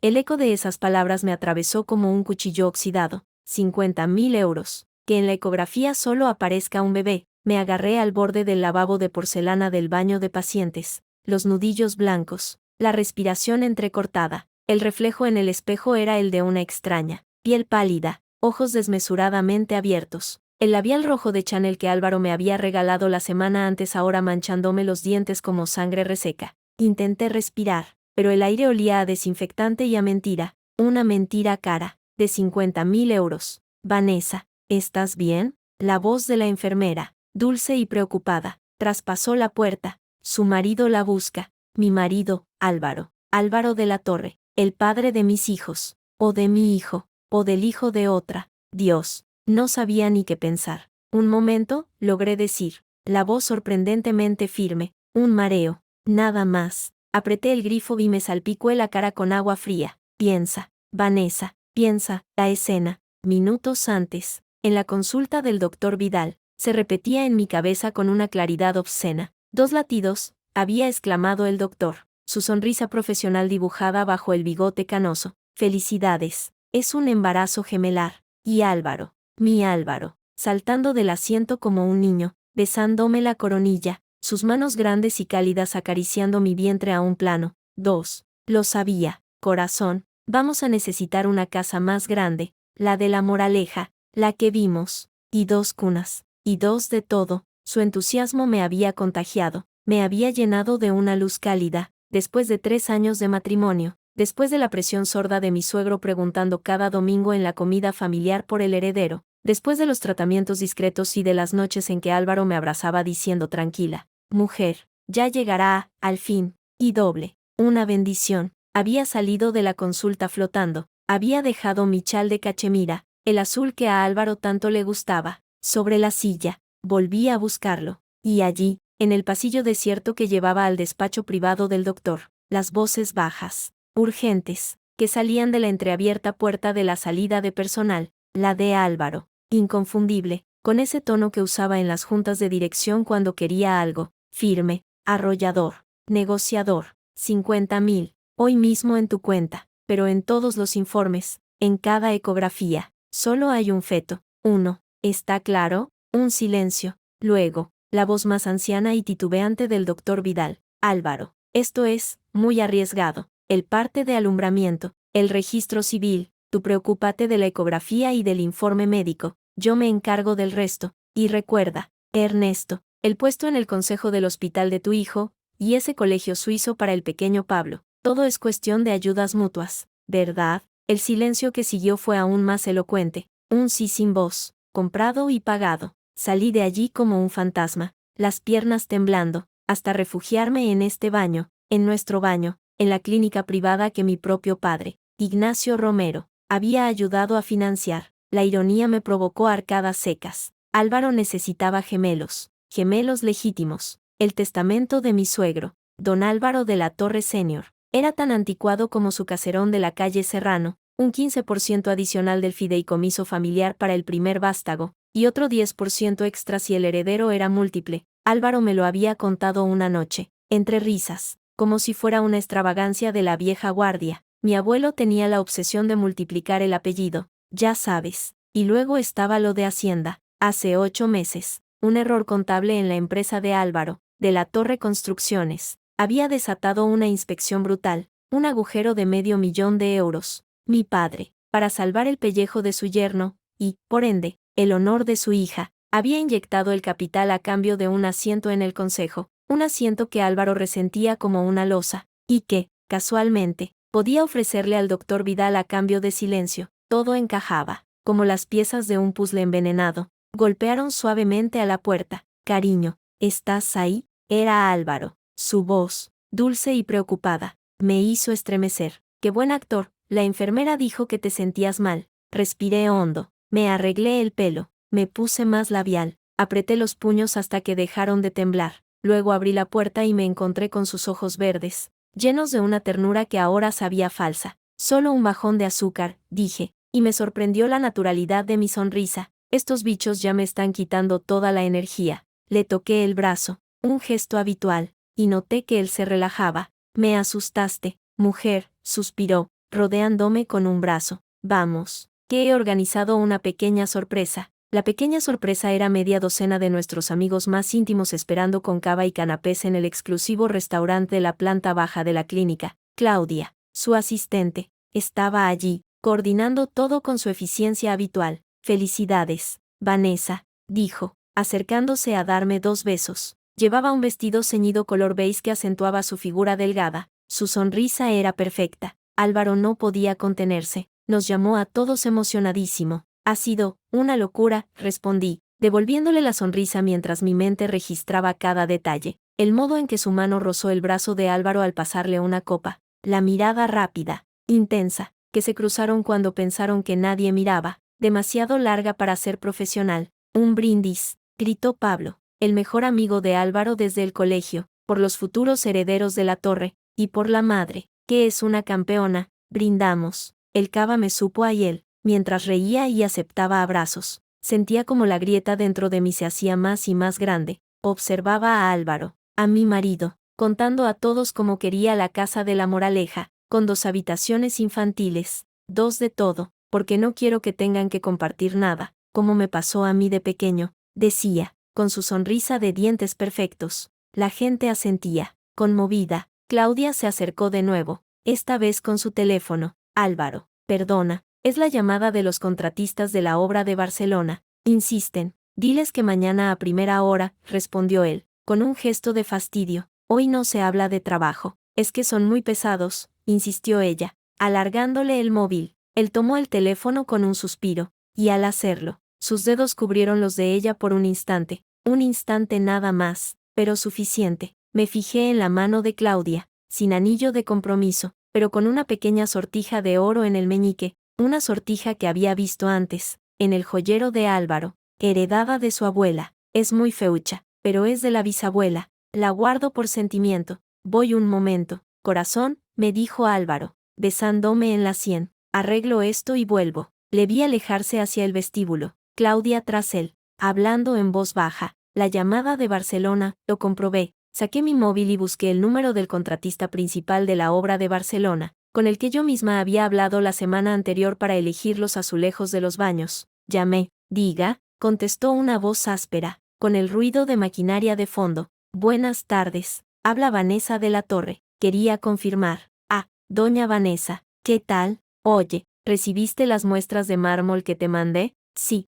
El eco de esas palabras me atravesó como un cuchillo oxidado. 50.000 euros. Que en la ecografía solo aparezca un bebé. Me agarré al borde del lavabo de porcelana del baño de pacientes. Los nudillos blancos. La respiración entrecortada. El reflejo en el espejo era el de una extraña. Piel pálida. Ojos desmesuradamente abiertos. El labial rojo de Chanel que Álvaro me había regalado la semana antes ahora manchándome los dientes como sangre reseca. Intenté respirar, pero el aire olía a desinfectante y a mentira. Una mentira cara. De 50.000 euros. Vanessa, ¿estás bien? La voz de la enfermera, dulce y preocupada, traspasó la puerta. Su marido la busca. Mi marido, Álvaro. Álvaro de la Torre, el padre de mis hijos. O de mi hijo, o del hijo de otra. Dios, no sabía ni qué pensar. Un momento, logré decir. La voz sorprendentemente firme. Un mareo. Nada más. Apreté el grifo y me salpicó la cara con agua fría. Piensa, Vanessa, piensa. La escena. Minutos antes, en la consulta del doctor Vidal, se repetía en mi cabeza con una claridad obscena. 2 latidos, había exclamado el doctor, su sonrisa profesional dibujada bajo el bigote canoso. Felicidades, es un embarazo gemelar. Y Álvaro, mi Álvaro, saltando del asiento como un niño, besándome la coronilla, sus manos grandes y cálidas acariciando mi vientre a un plano. 2. Lo sabía, corazón, vamos a necesitar una casa más grande, la de la Moraleja, la que vimos, y 2 cunas, y 2 de todo. Su entusiasmo me había contagiado, me había llenado de una luz cálida. Después de 3 años de matrimonio, después de la presión sorda de mi suegro preguntando cada domingo en la comida familiar por el heredero, después de los tratamientos discretos y de las noches en que Álvaro me abrazaba diciendo tranquila, mujer, ya llegará, al fin, y doble, una bendición. Había salido de la consulta flotando, había dejado mi chal de cachemira, el azul que a Álvaro tanto le gustaba, sobre la silla. Volví a buscarlo, y allí, en el pasillo desierto que llevaba al despacho privado del doctor, las voces bajas, urgentes, que salían de la entreabierta puerta de la salida de personal, la de Álvaro, inconfundible, con ese tono que usaba en las juntas de dirección cuando quería algo, firme, arrollador, negociador. 50.000, hoy mismo en tu cuenta, pero en todos los informes, en cada ecografía, solo hay un feto. 1, ¿está claro? Un silencio. Luego, la voz más anciana y titubeante del doctor Vidal. Álvaro, esto es, muy arriesgado. El parte de alumbramiento, el registro civil, tú preocúpate de la ecografía y del informe médico, yo me encargo del resto. Y recuerda, Ernesto, el puesto en el consejo del hospital de tu hijo, y ese colegio suizo para el pequeño Pablo, todo es cuestión de ayudas mutuas, ¿verdad? El silencio que siguió fue aún más elocuente, un sí sin voz, comprado y pagado. Salí de allí como un fantasma, las piernas temblando, hasta refugiarme en este baño, en nuestro baño, en la clínica privada que mi propio padre, Ignacio Romero, había ayudado a financiar. La ironía me provocó arcadas secas. Álvaro necesitaba gemelos, gemelos legítimos. El testamento de mi suegro, don Álvaro de la Torre Senior, era tan anticuado como su caserón de la calle Serrano, un 15% adicional del fideicomiso familiar para el primer vástago, y otro 10% extra si el heredero era múltiple. Álvaro me lo había contado una noche, entre risas, como si fuera una extravagancia de la vieja guardia. Mi abuelo tenía la obsesión de multiplicar el apellido, ya sabes, y luego estaba lo de Hacienda, hace 8 meses, un error contable en la empresa de Álvaro, de la Torre Construcciones, había desatado una inspección brutal, un agujero de $500.000 de euros. Mi padre, para salvar el pellejo de su yerno, y, por ende, el honor de su hija, había inyectado el capital a cambio de un asiento en el consejo, un asiento que Álvaro resentía como una losa, y que, casualmente, podía ofrecerle al doctor Vidal a cambio de silencio. Todo encajaba, como las piezas de un puzzle envenenado. Golpearon suavemente a la puerta. Cariño, ¿estás ahí? Era Álvaro. Su voz, dulce y preocupada, me hizo estremecer. Qué buen actor. La enfermera dijo que te sentías mal. Respiré hondo, me arreglé el pelo, me puse más labial, apreté los puños hasta que dejaron de temblar. Luego abrí la puerta y me encontré con sus ojos verdes, llenos de una ternura que ahora sabía falsa. Solo un bajón de azúcar, dije, y me sorprendió la naturalidad de mi sonrisa. Estos bichos ya me están quitando toda la energía. Le toqué el brazo, un gesto habitual, y noté que él se relajaba. Me asustaste, mujer, suspiró, rodeándome con un brazo. Vamos, que he organizado una pequeña sorpresa. La pequeña sorpresa era media docena de nuestros amigos más íntimos esperando con cava y canapés en el exclusivo restaurante de la planta baja de la clínica. Claudia, su asistente, estaba allí, coordinando todo con su eficiencia habitual. Felicidades, Vanessa, dijo, acercándose a darme 2 besos. Llevaba un vestido ceñido color beige que acentuaba su figura delgada. Su sonrisa era perfecta. Álvaro no podía contenerse. Nos llamó a todos emocionadísimo. Ha sido una locura, respondí, devolviéndole la sonrisa mientras mi mente registraba cada detalle. El modo en que su mano rozó el brazo de Álvaro al pasarle una copa. La mirada rápida, intensa, que se cruzaron cuando pensaron que nadie miraba. Demasiado larga para ser profesional. Un brindis, gritó Pablo, el mejor amigo de Álvaro desde el colegio, por los futuros herederos de la torre, y por la madre, que es una campeona. Brindamos. El cava me supo a hiel, mientras reía y aceptaba abrazos. Sentía como la grieta dentro de mí se hacía más y más grande. Observaba a Álvaro, a mi marido, contando a todos cómo quería la casa de la Moraleja, con 2 habitaciones infantiles, 2 de todo, porque no quiero que tengan que compartir nada, como me pasó a mí de pequeño, decía, con su sonrisa de dientes perfectos. La gente asentía, conmovida. Claudia se acercó de nuevo, esta vez con su teléfono. Álvaro, perdona, es la llamada de los contratistas de la obra de Barcelona. Insisten, diles que mañana a primera hora, respondió él, con un gesto de fastidio. Hoy no se habla de trabajo, es que son muy pesados, insistió ella, alargándole el móvil. Él tomó el teléfono con un suspiro, y al hacerlo, sus dedos cubrieron los de ella por un instante nada más, pero suficiente. Me fijé en la mano de Claudia, sin anillo de compromiso, pero con una pequeña sortija de oro en el meñique, una sortija que había visto antes, en el joyero de Álvaro, heredada de su abuela. Es muy feucha, pero es de la bisabuela, la guardo por sentimiento. Voy un momento, corazón, me dijo Álvaro, besándome en la sien. Arreglo esto y vuelvo. Le vi alejarse hacia el vestíbulo, Claudia tras él, hablando en voz baja. La llamada de Barcelona, lo comprobé. Saqué mi móvil y busqué el número del contratista principal de la obra de Barcelona, con el que yo misma había hablado la semana anterior para elegir los azulejos de los baños. Llamé. Diga, contestó una voz áspera, con el ruido de maquinaria de fondo. Buenas tardes. Habla Vanessa de la Torre. Quería confirmar. Ah, doña Vanessa, ¿qué tal? Oye, ¿recibiste las muestras de mármol que te mandé? Sí,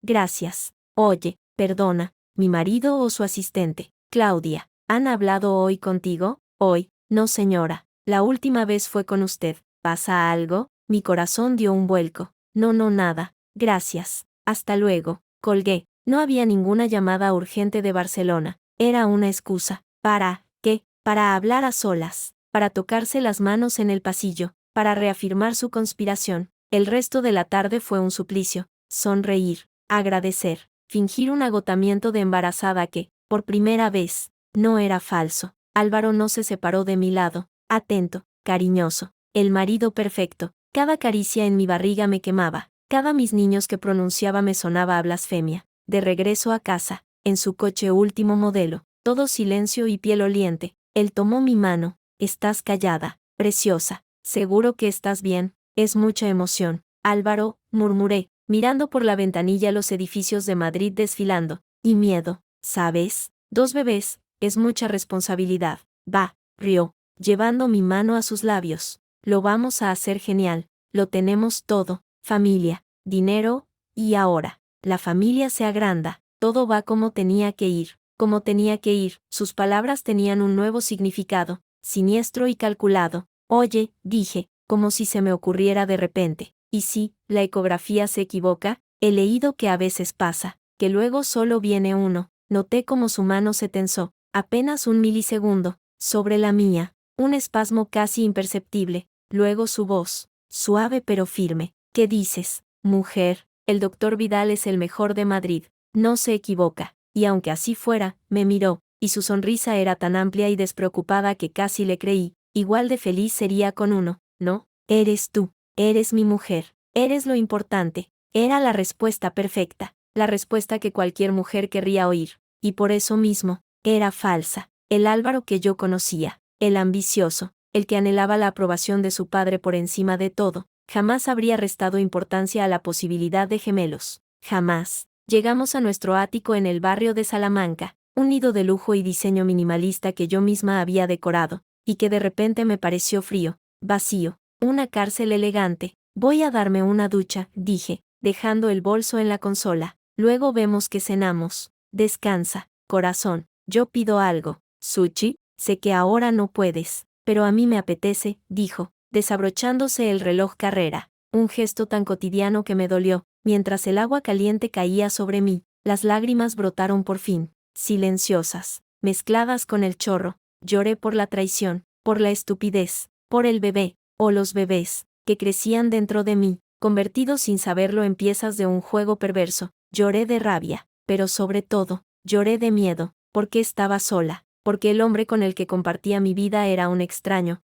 gracias. Oye, perdona, ¿mi marido o su asistente? Claudia, ¿han hablado hoy contigo? Hoy, no señora, la última vez fue con usted. ¿Pasa algo? Mi corazón dio un vuelco. No, nada, gracias. Hasta luego. Colgué. No había ninguna llamada urgente de Barcelona. Era una excusa. ¿Para qué? Para hablar a solas. Para tocarse las manos en el pasillo. Para reafirmar su conspiración. El resto de la tarde fue un suplicio. Sonreír. Agradecer. Fingir un agotamiento de embarazada que, por primera vez, no era falso. Álvaro no se separó de mi lado. Atento, cariñoso. El marido perfecto. Cada caricia en mi barriga me quemaba. Cada mis niños que pronunciaba me sonaba a blasfemia. De regreso a casa, en su coche último modelo, todo silencio y piel oliente, él tomó mi mano. Estás callada, preciosa. Seguro que estás bien. Es mucha emoción. Álvaro, murmuré, mirando por la ventanilla los edificios de Madrid desfilando. Y miedo, ¿sabes? 2 bebés, es mucha responsabilidad. Va, rió, llevando mi mano a sus labios. Lo vamos a hacer genial. Lo tenemos todo. Familia, dinero, y ahora, la familia se agranda. Todo va como tenía que ir. Como tenía que ir. Sus palabras tenían un nuevo significado, siniestro y calculado. Oye, dije, como si se me ocurriera de repente. ¿Y si la ecografía se equivoca? He leído que a veces pasa, que luego solo viene uno. Noté como su mano se tensó, apenas un milisegundo, sobre la mía, un espasmo casi imperceptible, luego su voz, suave pero firme. ¿Qué dices, mujer? El doctor Vidal es el mejor de Madrid, no se equivoca. Y aunque así fuera, me miró, y su sonrisa era tan amplia y despreocupada que casi le creí. Igual de feliz sería con uno, ¿no? Eres tú, eres mi mujer, eres lo importante. Era la respuesta perfecta, la respuesta que cualquier mujer querría oír, y por eso mismo, era falsa. El Álvaro que yo conocía, el ambicioso, el que anhelaba la aprobación de su padre por encima de todo, jamás habría restado importancia a la posibilidad de gemelos. Jamás. Llegamos a nuestro ático en el barrio de Salamanca, un nido de lujo y diseño minimalista que yo misma había decorado, y que de repente me pareció frío, vacío, una cárcel elegante. Voy a darme una ducha, dije, dejando el bolso en la consola. Luego vemos que cenamos. Descansa, corazón. Yo pido algo. ¿Sushi? Sé que ahora no puedes, pero a mí me apetece, dijo, desabrochándose el reloj Carrera. Un gesto tan cotidiano que me dolió. Mientras el agua caliente caía sobre mí, las lágrimas brotaron por fin, silenciosas, mezcladas con el chorro. Lloré por la traición, por la estupidez, por el bebé, o los bebés, que crecían dentro de mí, convertidos sin saberlo en piezas de un juego perverso. Lloré de rabia, pero sobre todo, lloré de miedo, porque estaba sola, porque el hombre con el que compartía mi vida era un extraño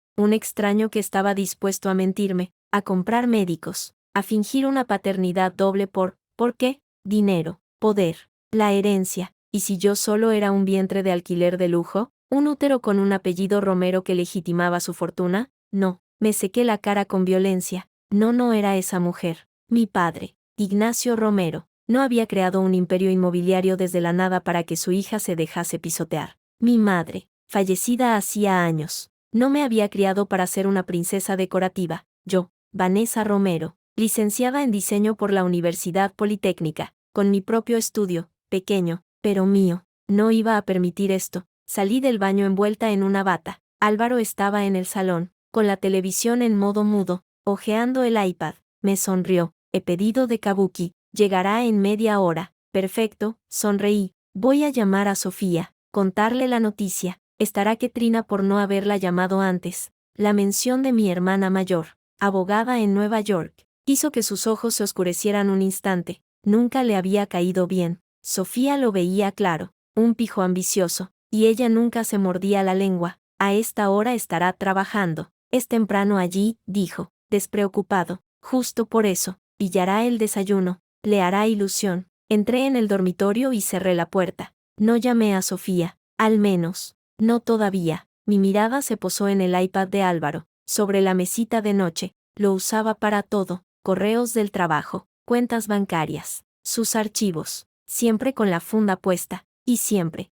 que estaba dispuesto a mentirme, a comprar médicos, a fingir una paternidad doble ¿por qué? Dinero, poder, la herencia, y si yo solo era un vientre de alquiler de lujo, un útero con un apellido Romero que legitimaba su fortuna. No, me sequé la cara con violencia. No era esa mujer. Mi padre, Ignacio Romero, no había creado un imperio inmobiliario desde la nada para que su hija se dejase pisotear. Mi madre, fallecida hacía años, no me había criado para ser una princesa decorativa. Yo, Vanessa Romero, licenciada en diseño por la Universidad Politécnica, con mi propio estudio, pequeño, pero mío, no iba a permitir esto. Salí del baño envuelta en una bata. Álvaro estaba en el salón, con la televisión en modo mudo, hojeando el iPad. Me sonrió. He pedido de Kabuki. Llegará en media hora. Perfecto, sonreí. Voy a llamar a Sofía, contarle la noticia. Estará que trina por no haberla llamado antes. La mención de mi hermana mayor, abogada en Nueva York, hizo que sus ojos se oscurecieran un instante. Nunca le había caído bien. Sofía lo veía claro, un pijo ambicioso, y ella nunca se mordía la lengua. A esta hora estará trabajando. Es temprano allí, dijo, despreocupado. Justo por eso, pillará el desayuno, le hará ilusión. Entré en el dormitorio y cerré la puerta. No llamé a Sofía, al menos, no todavía. Mi mirada se posó en el iPad de Álvaro, sobre la mesita de noche. Lo usaba para todo, correos del trabajo, cuentas bancarias, sus archivos, siempre con la funda puesta, y siempre,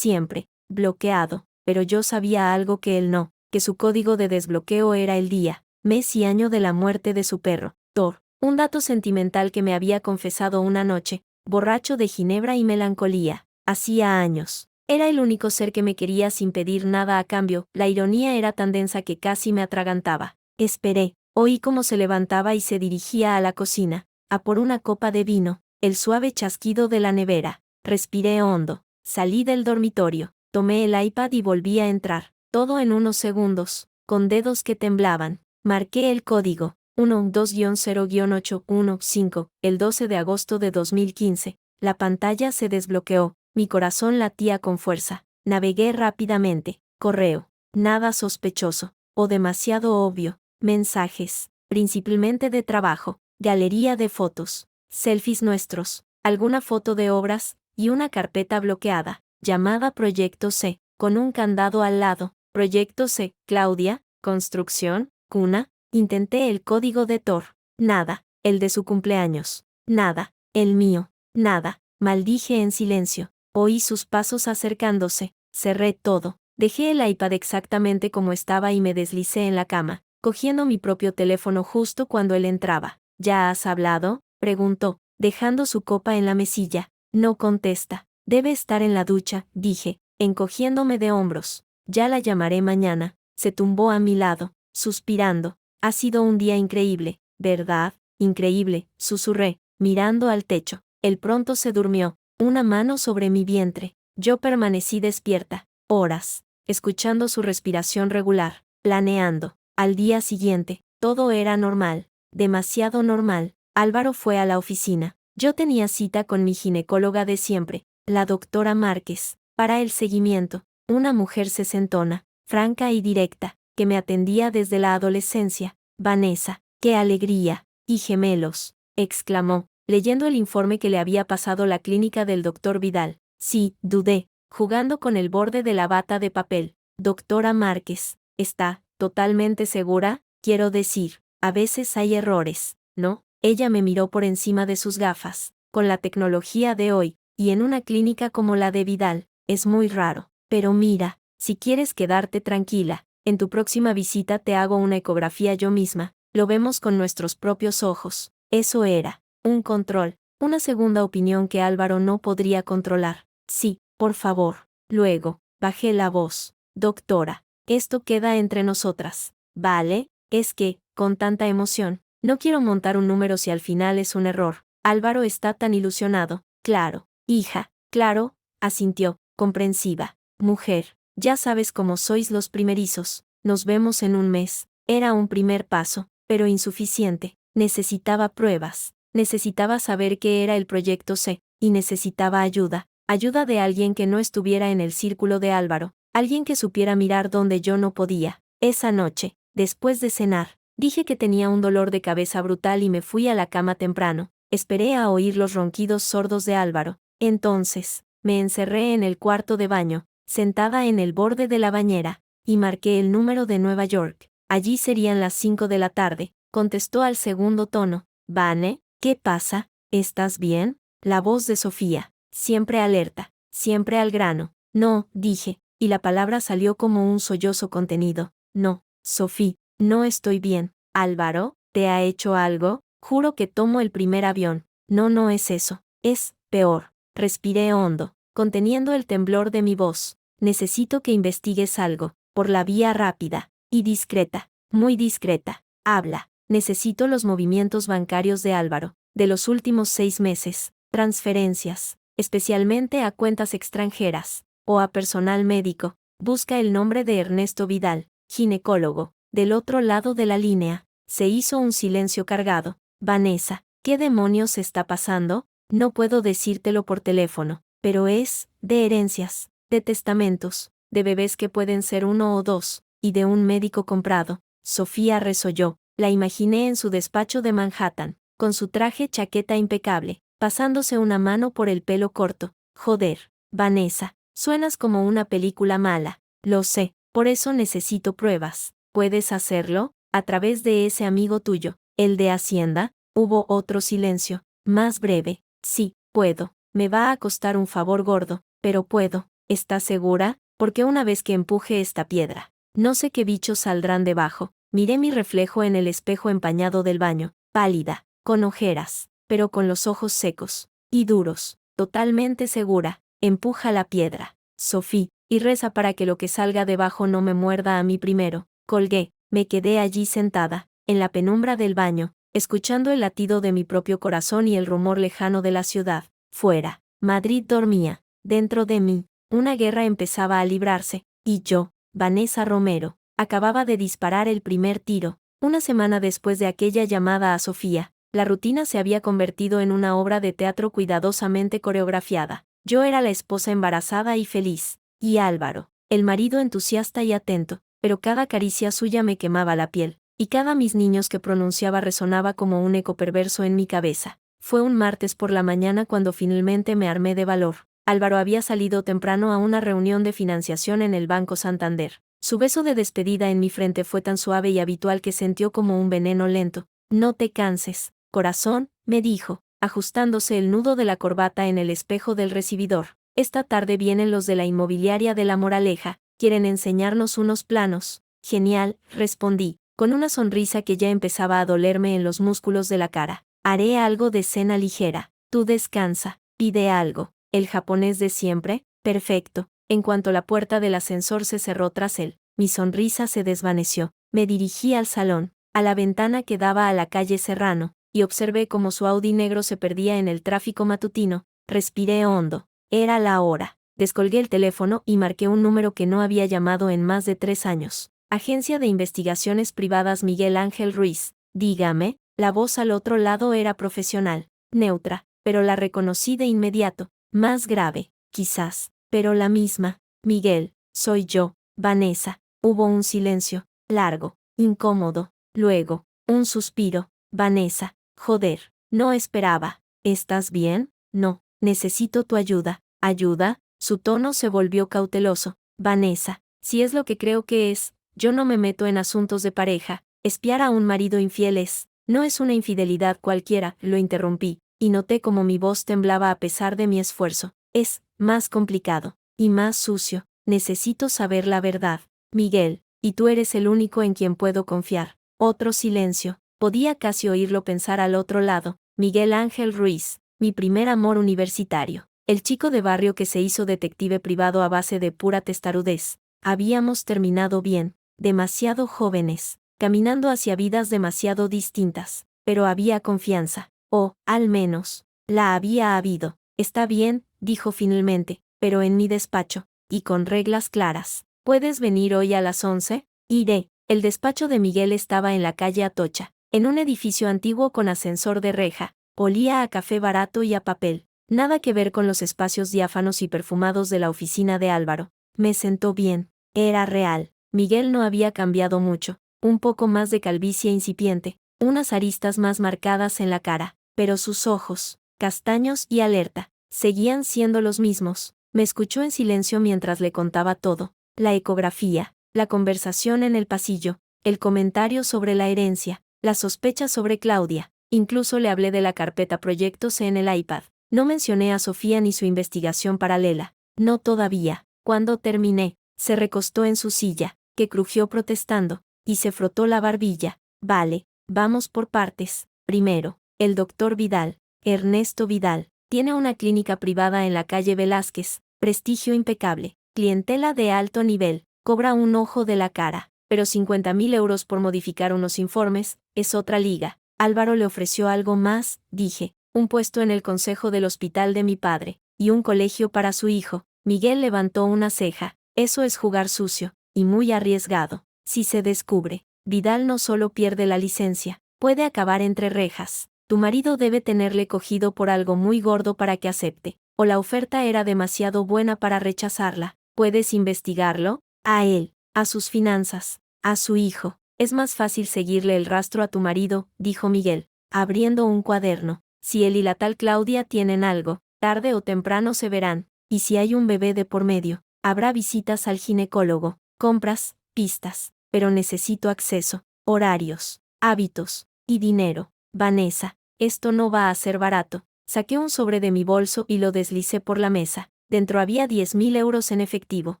bloqueado, pero yo sabía algo que él no, que su código de desbloqueo era el día, mes y año de la muerte de su perro, Thor, un dato sentimental que me había confesado una noche, borracho de ginebra y melancolía, hacía años. Era el único ser que me quería sin pedir nada a cambio. La ironía era tan densa que casi me atragantaba. Esperé, oí cómo se levantaba y se dirigía a la cocina, a por una copa de vino, el suave chasquido de la nevera. Respiré hondo, salí del dormitorio, tomé el iPad y volví a entrar, todo en unos segundos, con dedos que temblaban. Marqué el código, 12-0-815, el 12 de agosto de 2015. La pantalla se desbloqueó. Mi corazón latía con fuerza. Navegué rápidamente. Correo. Nada sospechoso. O demasiado obvio. Mensajes. Principalmente de trabajo. Galería de fotos. Selfies nuestros. Alguna foto de obras. Y una carpeta bloqueada. Llamada Proyecto C. Con un candado al lado. Proyecto C. Claudia. Construcción. Cuna. Intenté el código de Thor. Nada. El de su cumpleaños. Nada. El mío. Nada. Maldije en silencio. Oí sus pasos acercándose. Cerré todo. Dejé el iPad exactamente como estaba y me deslicé en la cama, cogiendo mi propio teléfono justo cuando él entraba. ¿Ya has hablado?, preguntó, dejando su copa en la mesilla. No contesta. Debe estar en la ducha, dije, encogiéndome de hombros. Ya la llamaré mañana. Se tumbó a mi lado, suspirando. Ha sido un día increíble, ¿verdad? Increíble, susurré, mirando al techo. Él pronto se durmió. Una mano sobre mi vientre. Yo permanecí despierta, horas, escuchando su respiración regular, planeando. Al día siguiente, todo era normal, demasiado normal. Álvaro fue a la oficina. Yo tenía cita con mi ginecóloga de siempre, la doctora Márquez, para el seguimiento. Una mujer sesentona, franca y directa, que me atendía desde la adolescencia. Vanessa, qué alegría. Y gemelos, exclamó, leyendo el informe que le había pasado la clínica del doctor Vidal. Sí, dudé, jugando con el borde de la bata de papel. Doctora Márquez, está Totalmente segura, quiero decir, a veces hay errores, ¿no? Ella me miró por encima de sus gafas. Con la tecnología de hoy, y en una clínica como la de Vidal, es muy raro. Pero mira, si quieres quedarte tranquila, en tu próxima visita te hago una ecografía yo misma, lo vemos con nuestros propios ojos. Eso era un control, una segunda opinión que Álvaro no podría controlar. Sí, por favor. Luego, bajé la voz. Doctora, esto queda entre nosotras. ¿Vale? Es que, con tanta emoción, no quiero montar un número si al final es un error. Álvaro está tan ilusionado. Claro, hija, claro, asintió, comprensiva. Mujer, ya sabes cómo sois los primerizos. Nos vemos en un mes. Era un primer paso, pero insuficiente. Necesitaba pruebas. Necesitaba saber qué era el proyecto C, y necesitaba ayuda. Ayuda de alguien que no estuviera en el círculo de Álvaro. Alguien que supiera mirar donde yo no podía. Esa noche, después de cenar, dije que tenía un dolor de cabeza brutal y me fui a la cama temprano. Esperé a oír los ronquidos sordos de Álvaro. Entonces, me encerré en el cuarto de baño, sentada en el borde de la bañera, y marqué el número de Nueva York. Allí serían las 5 de la tarde, contestó al segundo tono. Vane, ¿qué pasa? ¿Estás bien? La voz de Sofía, siempre alerta, siempre al grano. No, dije, y la palabra salió como un sollozo contenido. No, Sofía, no estoy bien. Álvaro, ¿te ha hecho algo? Juro que tomo el primer avión. No, no es eso. Es peor. Respiré hondo, conteniendo el temblor de mi voz. Necesito que investigues algo, por la vía rápida, y discreta, muy discreta. Habla. Necesito los movimientos bancarios de Álvaro, de los últimos 6 meses, transferencias, especialmente a cuentas extranjeras, o a personal médico. Busca el nombre de Ernesto Vidal, ginecólogo. Del otro lado de la línea, se hizo un silencio cargado. Vanessa, ¿qué demonios está pasando? No puedo decírtelo por teléfono, pero es, de herencias, de testamentos, de bebés que pueden ser 1 o 2, y de un médico comprado. Sofía resolló. La imaginé en su despacho de Manhattan, con su traje chaqueta impecable, pasándose una mano por el pelo corto. Joder, Vanessa, suenas como una película mala. Lo sé, por eso necesito pruebas. ¿Puedes hacerlo? A través de ese amigo tuyo, el de Hacienda. Hubo otro silencio, más breve. Sí, puedo. Me va a costar un favor gordo, pero puedo. ¿Estás segura? Porque una vez que empuje esta piedra, no sé qué bichos saldrán debajo. Miré mi reflejo en el espejo empañado del baño, pálida, con ojeras, pero con los ojos secos y duros. Totalmente segura. Empuja la piedra, Sofía, y reza para que lo que salga debajo no me muerda a mí primero. Colgué. Me quedé allí sentada, en la penumbra del baño, escuchando el latido de mi propio corazón y el rumor lejano de la ciudad. Fuera, Madrid dormía. Dentro de mí, una guerra empezaba a librarse, y yo, Vanessa Romero, acababa de disparar el primer tiro. Una semana después de aquella llamada a Sofía, la rutina se había convertido en una obra de teatro cuidadosamente coreografiada. Yo era la esposa embarazada y feliz, y Álvaro, el marido entusiasta y atento, pero cada caricia suya me quemaba la piel, y cada mis niños que pronunciaba resonaba como un eco perverso en mi cabeza. Fue un martes por la mañana cuando finalmente me armé de valor. Álvaro había salido temprano a una reunión de financiación en el Banco Santander. Su beso de despedida en mi frente fue tan suave y habitual que sentió como un veneno lento. No te canses, corazón, me dijo, ajustándose el nudo de la corbata en el espejo del recibidor. Esta tarde vienen los de la inmobiliaria de La Moraleja, quieren enseñarnos unos planos. Genial, respondí, con una sonrisa que ya empezaba a dolerme en los músculos de la cara. Haré algo de cena ligera. Tú descansa, pide algo. ¿El japonés de siempre? Perfecto. En cuanto la puerta del ascensor se cerró tras él, mi sonrisa se desvaneció. Me dirigí al salón, a la ventana que daba a la calle Serrano, y observé cómo su Audi negro se perdía en el tráfico matutino. Respiré hondo. Era la hora. Descolgué el teléfono y marqué un número que no había llamado en más de 3 años. Agencia de Investigaciones Privadas Miguel Ángel Ruiz. Dígame. La voz al otro lado era profesional, neutra, pero la reconocí de inmediato. Más grave, quizás, pero la misma. Miguel, soy yo, Vanessa. Hubo un silencio, largo, incómodo. Luego, un suspiro. Vanessa, joder, no esperaba. ¿Estás bien? No, necesito tu ayuda. ¿Ayuda? Su tono se volvió cauteloso. Vanessa, si es lo que creo que es, yo no me meto en asuntos de pareja. Espiar a un marido infiel no es una infidelidad cualquiera, lo interrumpí, y noté como mi voz temblaba a pesar de mi esfuerzo. Es más complicado y más sucio. Necesito saber la verdad, Miguel, y tú eres el único en quien puedo confiar. Otro silencio. Podía casi oírlo pensar al otro lado. Miguel Ángel Ruiz, mi primer amor universitario. El chico de barrio que se hizo detective privado a base de pura testarudez. Habíamos terminado bien, demasiado jóvenes, caminando hacia vidas demasiado distintas, pero había confianza, o, al menos, la había habido. Está bien, dijo finalmente, pero en mi despacho, y con reglas claras. ¿Puedes venir hoy a las 11? Iré. El despacho de Miguel estaba en la calle Atocha, en un edificio antiguo con ascensor de reja. Olía a café barato y a papel. Nada que ver con los espacios diáfanos y perfumados de la oficina de Álvaro. Me sentó bien. Era real. Miguel no había cambiado mucho. Un poco más de calvicie incipiente, unas aristas más marcadas en la cara, pero sus ojos, castaños y alerta, seguían siendo los mismos. Me escuchó en silencio mientras le contaba todo. La ecografía, la conversación en el pasillo, el comentario sobre la herencia, la sospecha sobre Claudia. Incluso le hablé de la carpeta proyectos en el iPad. No mencioné a Sofía ni su investigación paralela. No todavía. Cuando terminé, se recostó en su silla, que crujió protestando, y se frotó la barbilla. Vale, vamos por partes. Primero, el doctor Vidal, Ernesto Vidal, tiene una clínica privada en la calle Velázquez, prestigio impecable, clientela de alto nivel, cobra un ojo de la cara, pero 50.000 euros por modificar unos informes, es otra liga. Álvaro le ofreció algo más, dije, un puesto en el consejo del hospital de mi padre, y un colegio para su hijo. Miguel levantó una ceja. Eso es jugar sucio, y muy arriesgado. Si se descubre, Vidal no solo pierde la licencia, puede acabar entre rejas. Tu marido debe tenerle cogido por algo muy gordo para que acepte, o la oferta era demasiado buena para rechazarla. ¿Puedes investigarlo? A él, a sus finanzas, a su hijo. Es más fácil seguirle el rastro a tu marido, dijo Miguel, abriendo un cuaderno. Si él y la tal Claudia tienen algo, tarde o temprano se verán, y si hay un bebé de por medio, habrá visitas al ginecólogo, compras, pistas, pero necesito acceso, horarios, hábitos, y dinero. Vanessa, esto no va a ser barato. Saqué un sobre de mi bolso y lo deslicé por la mesa. Dentro había 10.000 euros en efectivo,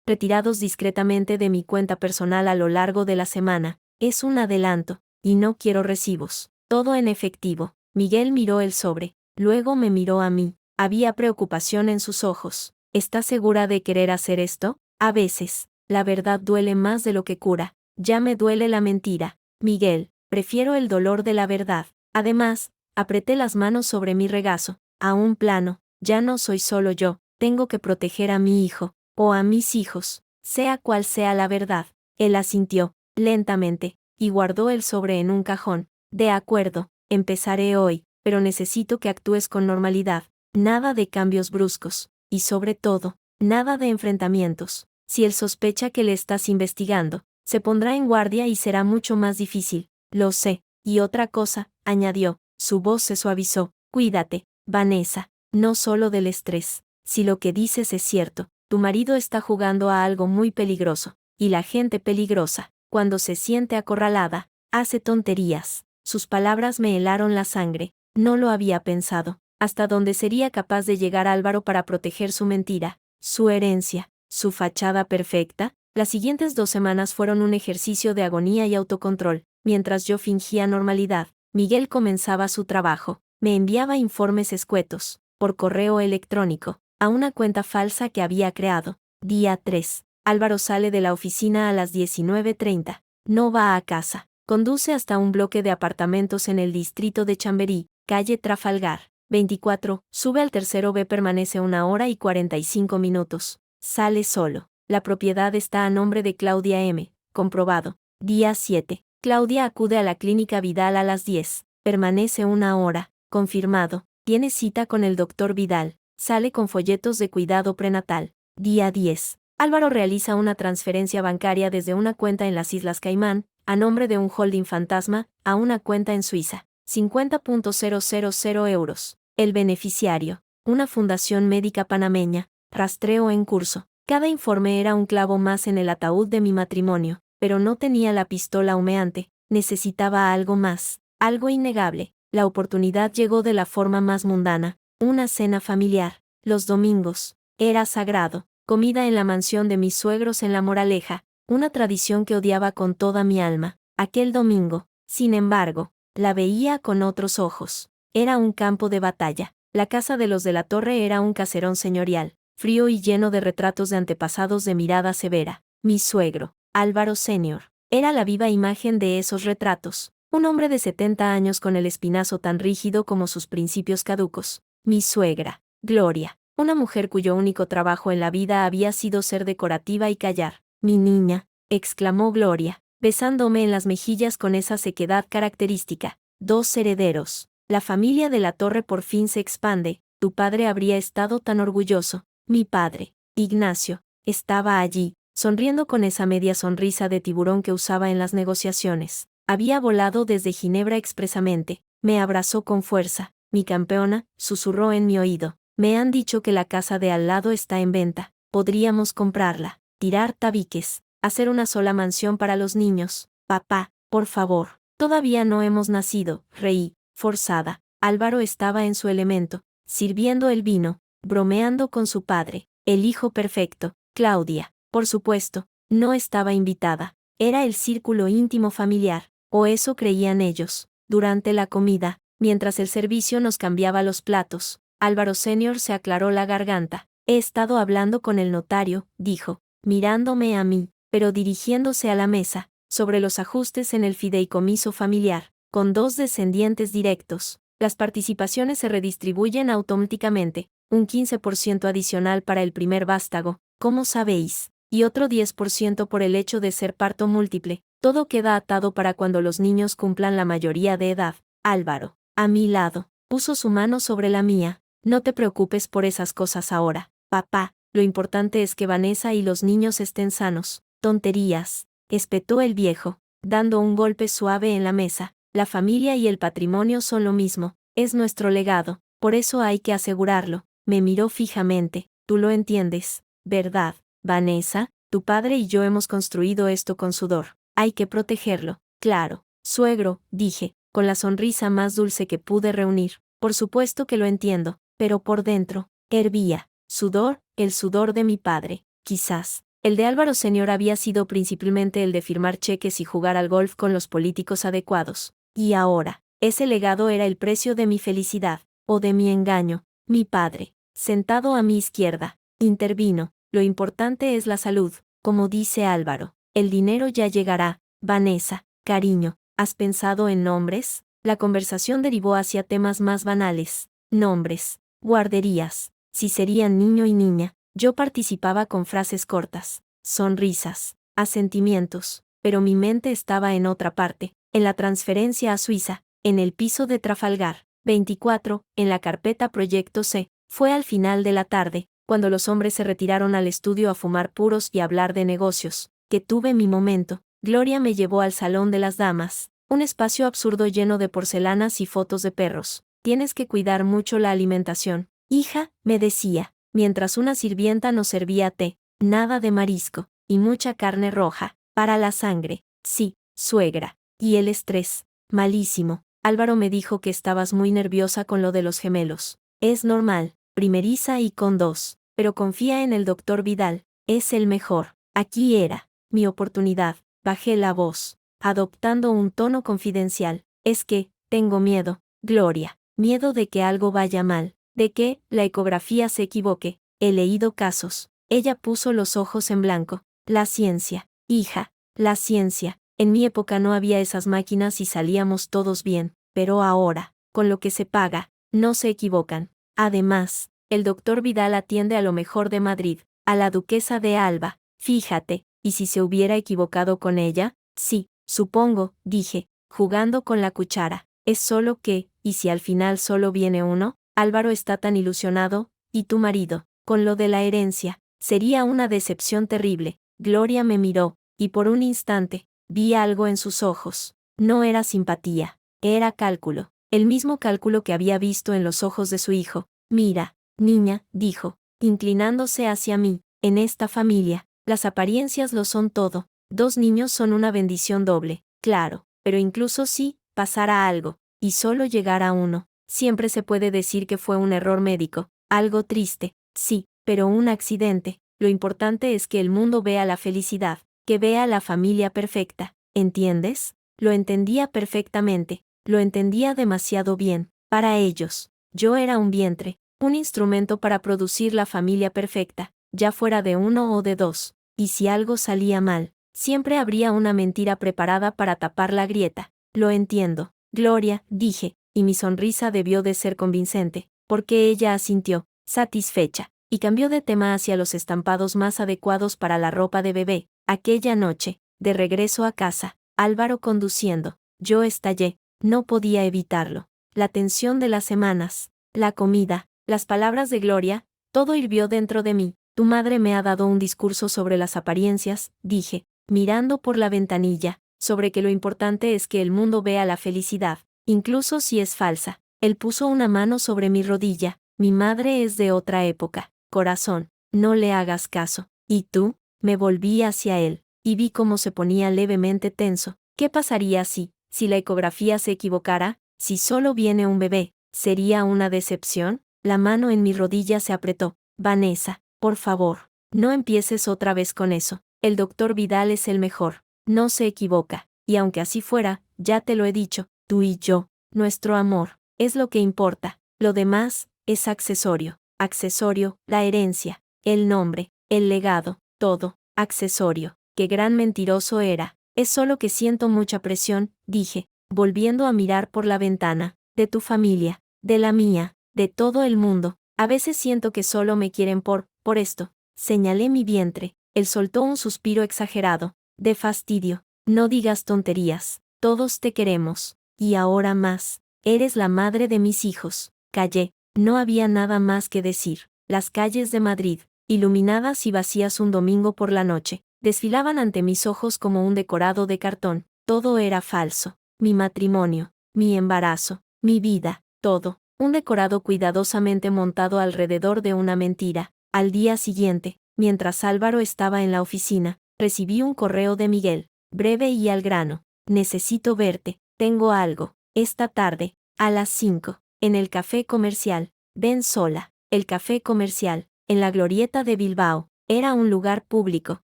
retirados discretamente de mi cuenta personal a lo largo de la semana. Es un adelanto, y no quiero recibos. Todo en efectivo. Miguel miró el sobre, luego me miró a mí. Había preocupación en sus ojos. ¿Estás segura de querer hacer esto? A veces, la verdad duele más de lo que cura. Ya me duele la mentira. Miguel, prefiero el dolor de la verdad. Además, apreté las manos sobre mi regazo. A un plano, ya no soy solo yo. Tengo que proteger a mi hijo, o a mis hijos, sea cual sea la verdad. Él asintió, lentamente, y guardó el sobre en un cajón. De acuerdo, empezaré hoy, pero necesito que actúes con normalidad. Nada de cambios bruscos, y sobre todo, nada de enfrentamientos. Si él sospecha que le estás investigando, se pondrá en guardia y será mucho más difícil. Lo sé. Y otra cosa, añadió, su voz se suavizó. Cuídate, Vanessa, no solo del estrés. Si lo que dices es cierto, tu marido está jugando a algo muy peligroso, y la gente peligrosa, cuando se siente acorralada, hace tonterías. Sus palabras me helaron la sangre. No lo había pensado. Hasta dónde sería capaz de llegar Álvaro para proteger su mentira, su herencia, su fachada perfecta. Las siguientes 2 semanas fueron un ejercicio de agonía y autocontrol. Mientras yo fingía normalidad, Miguel comenzaba su trabajo. Me enviaba informes escuetos, por correo electrónico, a una cuenta falsa que había creado. Día 3. Álvaro sale de la oficina a las 19:30. No va a casa. Conduce hasta un bloque de apartamentos en el distrito de Chamberí, calle Trafalgar. 24. Sube al tercero B. Permanece 1 hora y 45 minutos. Sale solo. La propiedad está a nombre de Claudia M. Comprobado. Día 7. Claudia acude a la clínica Vidal a las 10. Permanece 1 hora. Confirmado. Tiene cita con el doctor Vidal. Sale con folletos de cuidado prenatal. Día 10. Álvaro realiza una transferencia bancaria desde una cuenta en las Islas Caimán, a nombre de un holding fantasma, a una cuenta en Suiza. 50.000 euros. El beneficiario, una fundación médica panameña. Rastreo en curso. Cada informe era un clavo más en el ataúd de mi matrimonio. pero no tenía la pistola humeante, necesitaba algo más, algo innegable. La oportunidad llegó de la forma más mundana, una cena familiar, los domingos, era sagrado, comida en la mansión de mis suegros en La Moraleja, una tradición que odiaba con toda mi alma. Aquel domingo, sin embargo, la veía con otros ojos. Era un campo de batalla. La casa de los de la Torre era un caserón señorial, frío y lleno de retratos de antepasados de mirada severa. Mi suegro, Álvaro Senior, era la viva imagen de esos retratos. Un hombre de 70 años con el espinazo tan rígido como sus principios caducos. Mi suegra, Gloria, una mujer cuyo único trabajo en la vida había sido ser decorativa y callar. Mi niña, exclamó Gloria, besándome en las mejillas con esa sequedad característica. Dos herederos. La familia de la Torre por fin se expande. Tu padre habría estado tan orgulloso. Mi padre, Ignacio, estaba allí, sonriendo con esa media sonrisa de tiburón que usaba en las negociaciones. Había volado desde Ginebra expresamente. Me abrazó con fuerza. Mi campeona, susurró en mi oído. Me han dicho que la casa de al lado está en venta. Podríamos comprarla, tirar tabiques, hacer una sola mansión para los niños. Papá, por favor. Todavía no hemos nacido, reí, forzada. Álvaro estaba en su elemento, sirviendo el vino, bromeando con su padre, el hijo perfecto. Claudia, por supuesto, no estaba invitada. Era el círculo íntimo familiar, o eso creían ellos. Durante la comida, mientras el servicio nos cambiaba los platos, Álvaro Senior se aclaró la garganta. He estado hablando con el notario, dijo, mirándome a mí, pero dirigiéndose a la mesa, sobre los ajustes en el fideicomiso familiar, con dos descendientes directos. Las participaciones se redistribuyen automáticamente, un 15% adicional para el primer vástago, como sabéis, y otro 10% por el hecho de ser parto múltiple. Todo queda atado para cuando los niños cumplan la mayoría de edad. Álvaro, a mi lado, puso su mano sobre la mía. No te preocupes por esas cosas ahora, papá, lo importante es que Vanessa y los niños estén sanos. Tonterías, espetó el viejo, dando un golpe suave en la mesa. La familia y el patrimonio son lo mismo, es nuestro legado, por eso hay que asegurarlo. Me miró fijamente. Tú lo entiendes, ¿verdad, Vanessa? Tu padre y yo hemos construido esto con sudor. Hay que protegerlo. Claro, suegro, dije, con la sonrisa más dulce que pude reunir. Por supuesto que lo entiendo, pero por dentro, hervía. Sudor, el sudor de mi padre, quizás. El de Álvaro Senior había sido principalmente el de firmar cheques y jugar al golf con los políticos adecuados. Y ahora, ese legado era el precio de mi felicidad, o de mi engaño. Mi padre, sentado a mi izquierda, intervino. Lo importante es la salud, como dice Álvaro. El dinero ya llegará. Vanessa, cariño, ¿has pensado en nombres? La conversación derivó hacia temas más banales. Nombres, guarderías, si serían niño y niña. Yo participaba con frases cortas, sonrisas, asentimientos, pero mi mente estaba en otra parte, en la transferencia a Suiza, en el piso de Trafalgar 24, en la carpeta Proyecto C. Fue al final de la tarde, cuando los hombres se retiraron al estudio a fumar puros y hablar de negocios, que tuve mi momento. Gloria me llevó al salón de las damas, un espacio absurdo lleno de porcelanas y fotos de perros. Tienes que cuidar mucho la alimentación, hija, me decía, mientras una sirvienta nos servía té, nada de marisco, y mucha carne roja, para la sangre. Sí, suegra. Y el estrés, malísimo. Álvaro me dijo que estabas muy nerviosa con lo de los gemelos. Es normal, primeriza y con dos, pero confía en el doctor Vidal, es el mejor. Aquí era mi oportunidad. Bajé la voz, adoptando un tono confidencial. Es que, tengo miedo, Gloria, miedo de que algo vaya mal, de que la ecografía se equivoque. He leído casos. Ella puso los ojos en blanco. La ciencia, hija, la ciencia. En mi época no había esas máquinas y salíamos todos bien, pero ahora, con lo que se paga, no se equivocan. Además, el doctor Vidal atiende a lo mejor de Madrid, a la duquesa de Alba. Fíjate, ¿y si se hubiera equivocado con ella? Sí, supongo, dije, jugando con la cuchara. Es solo que, ¿y si al final solo viene uno? Álvaro está tan ilusionado, y tu marido, con lo de la herencia. Sería una decepción terrible. Gloria me miró, y por un instante, vi algo en sus ojos. No era simpatía, era cálculo, el mismo cálculo que había visto en los ojos de su hijo. Mira, niña, dijo, inclinándose hacia mí, en esta familia, las apariencias lo son todo. 2 niños son una bendición doble, claro, pero incluso si pasara algo, y solo llegara uno, siempre se puede decir que fue un error médico, algo triste, sí, pero un accidente. Lo importante es que el mundo vea la felicidad, que vea la familia perfecta, ¿entiendes? Lo entendía perfectamente, lo entendía demasiado bien. Para ellos, yo era un vientre, un instrumento para producir la familia perfecta, ya fuera de uno o de dos, y si algo salía mal, siempre habría una mentira preparada para tapar la grieta. Lo entiendo, Gloria, dije, y mi sonrisa debió de ser convincente, porque ella asintió, satisfecha, y cambió de tema hacia los estampados más adecuados para la ropa de bebé. Aquella noche, de regreso a casa, Álvaro conduciendo, yo estallé, no podía evitarlo. La tensión de las semanas, la comida, las palabras de Gloria, todo hirvió dentro de mí. Tu madre me ha dado un discurso sobre las apariencias, dije, mirando por la ventanilla, sobre que lo importante es que el mundo vea la felicidad, incluso si es falsa. Él puso una mano sobre mi rodilla. Mi madre es de otra época, corazón, no le hagas caso. ¿Y tú? Me volví hacia él, y vi cómo se ponía levemente tenso. ¿Qué pasaría si la ecografía se equivocara? Si solo viene un bebé, ¿sería una decepción? La mano en mi rodilla se apretó. Vanessa, por favor, no empieces otra vez con eso. El doctor Vidal es el mejor, no se equivoca, y aunque así fuera, ya te lo he dicho, tú y yo, nuestro amor, es lo que importa. Lo demás es accesorio. Accesorio, la herencia, el nombre, el legado, todo, accesorio. Qué gran mentiroso era. Es solo que siento mucha presión, dije, volviendo a mirar por la ventana, de tu familia, de la mía, de todo el mundo. A veces siento que solo me quieren por esto. Señalé mi vientre. Él soltó un suspiro exagerado, de fastidio. No digas tonterías. Todos te queremos. Y ahora más. Eres la madre de mis hijos. Callé. No había nada más que decir. Las calles de Madrid, iluminadas y vacías un domingo por la noche, desfilaban ante mis ojos como un decorado de cartón. Todo era falso. Mi matrimonio, mi embarazo, mi vida, todo. Un decorado cuidadosamente montado alrededor de una mentira. Al día siguiente, mientras Álvaro estaba en la oficina, recibí un correo de Miguel, breve y al grano. Necesito verte, tengo algo. Esta tarde, a las 5, en el café comercial. Ven sola. El café comercial, en la glorieta de Bilbao, era un lugar público,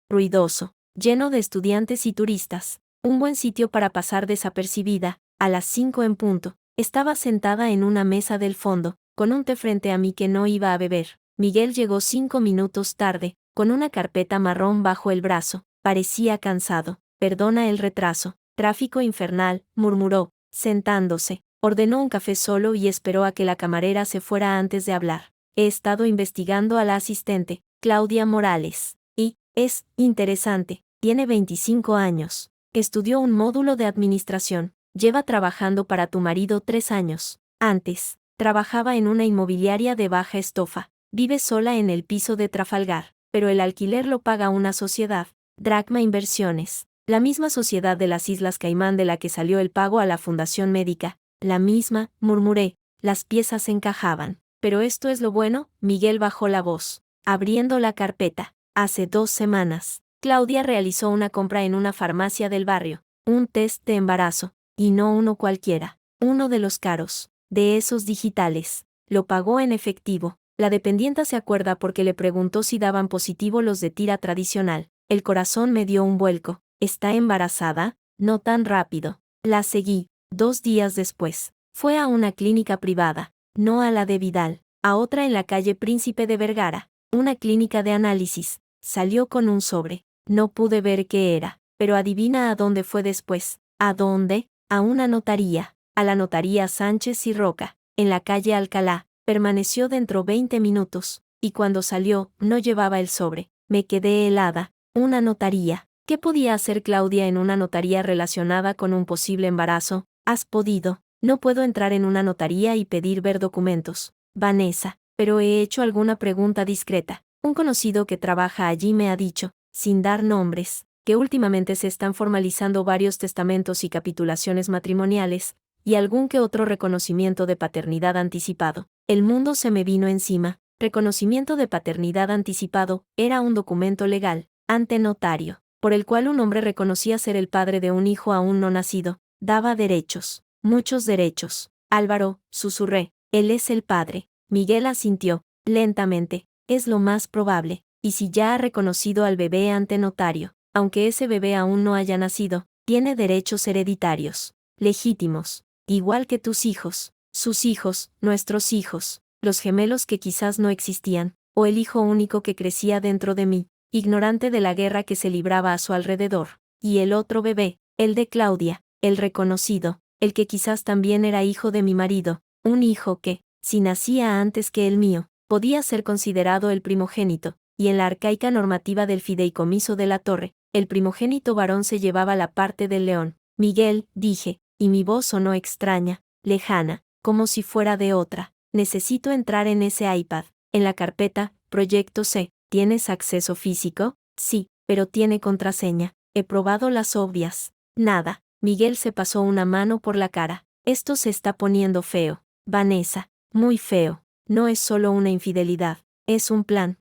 ruidoso, lleno de estudiantes y turistas. Un buen sitio para pasar desapercibida. A las 5 en punto, estaba sentada en una mesa del fondo, con un té frente a mí que no iba a beber. Miguel llegó 5 minutos tarde, con una carpeta marrón bajo el brazo. Parecía cansado. Perdona el retraso. Tráfico infernal, murmuró, sentándose. Ordenó un café solo y esperó a que la camarera se fuera antes de hablar. He estado investigando a la asistente, Claudia Morales. Y, es interesante, tiene 25 años. Estudió un módulo de administración. Lleva trabajando para tu marido 3 años. Antes, trabajaba en una inmobiliaria de baja estofa. Vive sola en el piso de Trafalgar, pero el alquiler lo paga una sociedad, Dracma Inversiones. La misma sociedad de las Islas Caimán de la que salió el pago a la Fundación Médica. La misma, murmuré. Las piezas encajaban. Pero esto es lo bueno, Miguel bajó la voz, abriendo la carpeta. Hace 2 semanas, Claudia realizó una compra en una farmacia del barrio, un test de embarazo, y no uno cualquiera, uno de los caros, de esos digitales. Lo pagó en efectivo. La dependienta se acuerda porque le preguntó si daban positivo los de tira tradicional. El corazón me dio un vuelco. ¿Está embarazada? No tan rápido. La seguí. 2 días después, fue a una clínica privada. No a la de Vidal, a otra en la calle Príncipe de Vergara, una clínica de análisis. Salió con un sobre. No pude ver qué era, pero adivina a dónde fue después. ¿A dónde? A una notaría. A la notaría Sánchez y Roca, en la calle Alcalá. Permaneció dentro 20 minutos, y cuando salió, no llevaba el sobre. Me quedé helada. Una notaría. ¿Qué podía hacer Claudia en una notaría relacionada con un posible embarazo? ¿Has podido? No puedo entrar en una notaría y pedir ver documentos, Vanessa, pero he hecho alguna pregunta discreta. Un conocido que trabaja allí me ha dicho, sin dar nombres, que últimamente se están formalizando varios testamentos y capitulaciones matrimoniales, y algún que otro reconocimiento de paternidad anticipado. El mundo se me vino encima. Reconocimiento de paternidad anticipado era un documento legal, ante notario. por el cual un hombre reconocía ser el padre de un hijo aún no nacido, daba derechos, muchos derechos. Álvaro, susurré, él es el padre. Miguel asintió, lentamente, es lo más probable, y si ya ha reconocido al bebé ante notario, aunque ese bebé aún no haya nacido, tiene derechos hereditarios, legítimos, igual que tus hijos, sus hijos, nuestros hijos, los gemelos que quizás no existían, o el hijo único que crecía dentro de mí, ignorante de la guerra que se libraba a su alrededor, y el otro bebé, el de Claudia, el reconocido, el que quizás también era hijo de mi marido, un hijo que, si nacía antes que el mío, podía ser considerado el primogénito, y en la arcaica normativa del fideicomiso de la torre, el primogénito varón se llevaba la parte del león. Miguel, dije, y mi voz sonó extraña, lejana, como si fuera de otra. Necesito entrar en ese iPad, en la carpeta, Proyecto C. ¿Tienes acceso físico? Sí, pero tiene contraseña. He probado las obvias. Nada. Miguel se pasó una mano por la cara. Esto se está poniendo feo. Vanessa, muy feo. No es solo una infidelidad, es un plan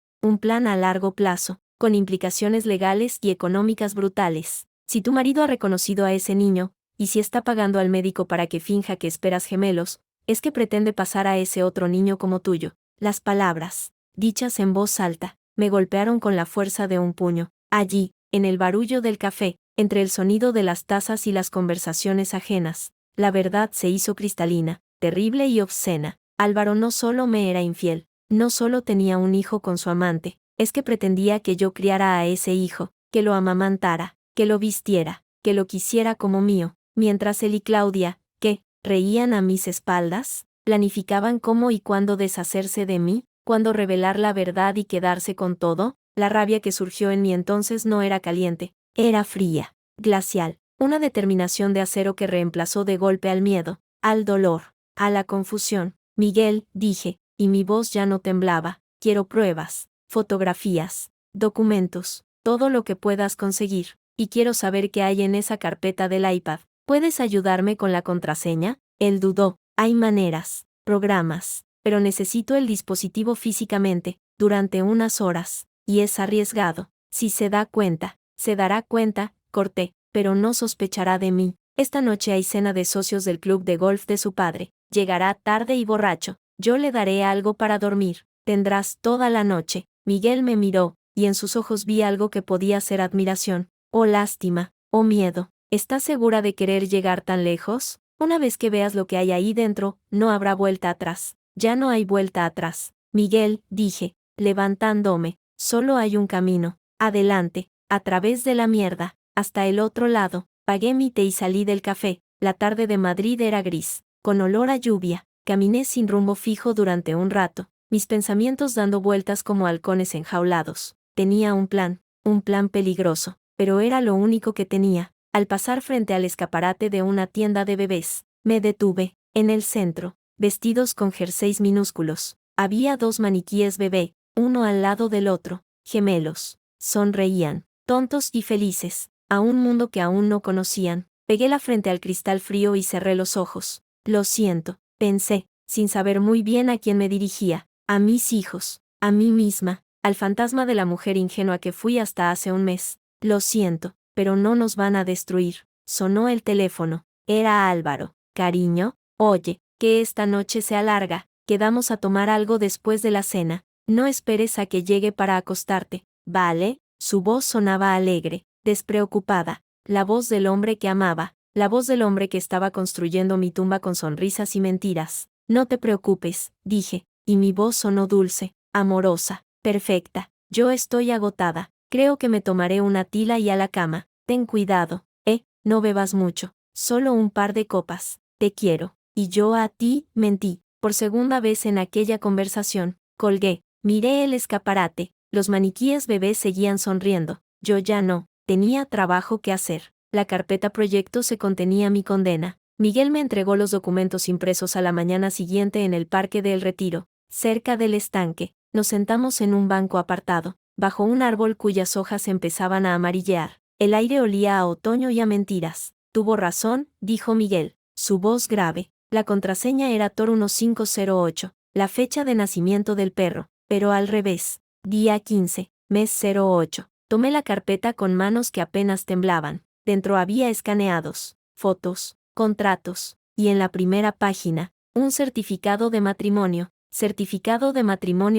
a largo plazo, con implicaciones legales y económicas brutales. Si tu marido ha reconocido a ese niño, y si está pagando al médico para que finja que esperas gemelos, es que pretende pasar a ese otro niño como tuyo. Las palabras, dichas en voz alta, me golpearon con la fuerza de un puño. Allí, en el barullo del café, entre el sonido de las tazas y las conversaciones ajenas, la verdad se hizo cristalina, terrible y obscena. Álvaro no solo me era infiel, no solo tenía un hijo con su amante, es que pretendía que yo criara a ese hijo, que lo amamantara, que lo vistiera, que lo quisiera como mío, mientras él y Claudia, que reían a mis espaldas, planificaban cómo y cuándo deshacerse de mí, cuándo revelar la verdad y quedarse con todo. La rabia que surgió en mí entonces no era caliente, era fría, glacial, una determinación de acero que reemplazó de golpe al miedo, al dolor, a la confusión. Miguel, dije, y mi voz ya no temblaba, quiero pruebas, fotografías, documentos, todo lo que puedas conseguir, y quiero saber qué hay en esa carpeta del iPad. ¿Puedes ayudarme con la contraseña? Él dudó. Hay maneras, programas, pero necesito el dispositivo físicamente, durante unas horas, y es arriesgado. Si se da cuenta, se dará cuenta, corté, pero no sospechará de mí. Esta noche hay cena de socios del club de golf de su padre. Llegará tarde y borracho. Yo le daré algo para dormir. Tendrás toda la noche. Miguel me miró, y en sus ojos vi algo que podía ser admiración, o lástima, o miedo. ¿Estás segura de querer llegar tan lejos? Una vez que veas lo que hay ahí dentro, no habrá vuelta atrás. Ya no hay vuelta atrás. Miguel, dije, levantándome, solo hay un camino. Adelante, a través de la mierda, hasta el otro lado. Pagué mi té y salí del café. La tarde de Madrid era gris, con olor a lluvia. Caminé sin rumbo fijo durante un rato, mis pensamientos dando vueltas como halcones enjaulados. Tenía un plan peligroso, pero era lo único que tenía. Al pasar frente al escaparate de una tienda de bebés, me detuve. En el centro, vestidos con jerseys minúsculos, había dos maniquíes bebé, uno al lado del otro, gemelos. Sonreían, tontos y felices, a un mundo que aún no conocían. Pegué la frente al cristal frío y cerré los ojos. Lo siento, pensé, sin saber muy bien a quién me dirigía. A mis hijos, a mí misma, al fantasma de la mujer ingenua que fui hasta hace un mes. Lo siento, pero no nos van a destruir. Sonó el teléfono. Era Álvaro. Cariño, oye, que esta noche se alarga, quedamos a tomar algo después de la cena. No esperes a que llegue para acostarte, ¿vale? Su voz sonaba alegre, despreocupada, la voz del hombre que amaba, la voz del hombre que estaba construyendo mi tumba con sonrisas y mentiras. No te preocupes, dije, y mi voz sonó dulce, amorosa, perfecta. Yo estoy agotada, creo que me tomaré una tila y a la cama. Ten cuidado, no bebas mucho, solo un par de copas. Te quiero. Y yo a ti, mentí, por segunda vez en aquella conversación. Colgué, miré el escaparate, los maniquíes bebés seguían sonriendo, yo ya no, tenía trabajo que hacer. La carpeta proyecto se contenía mi condena. Miguel me entregó los documentos impresos a la mañana siguiente en el Parque del Retiro, cerca del estanque. Nos sentamos en un banco apartado, bajo un árbol cuyas hojas empezaban a amarillear. El aire olía a otoño y a mentiras. Tuvo razón, dijo Miguel, su voz grave. La contraseña era Tor 1508, la fecha de nacimiento del perro, pero al revés. Día 15, mes 08. Tomé la carpeta con manos que apenas temblaban. Dentro había escaneados, fotos, contratos, y en la primera página, un certificado de matrimonio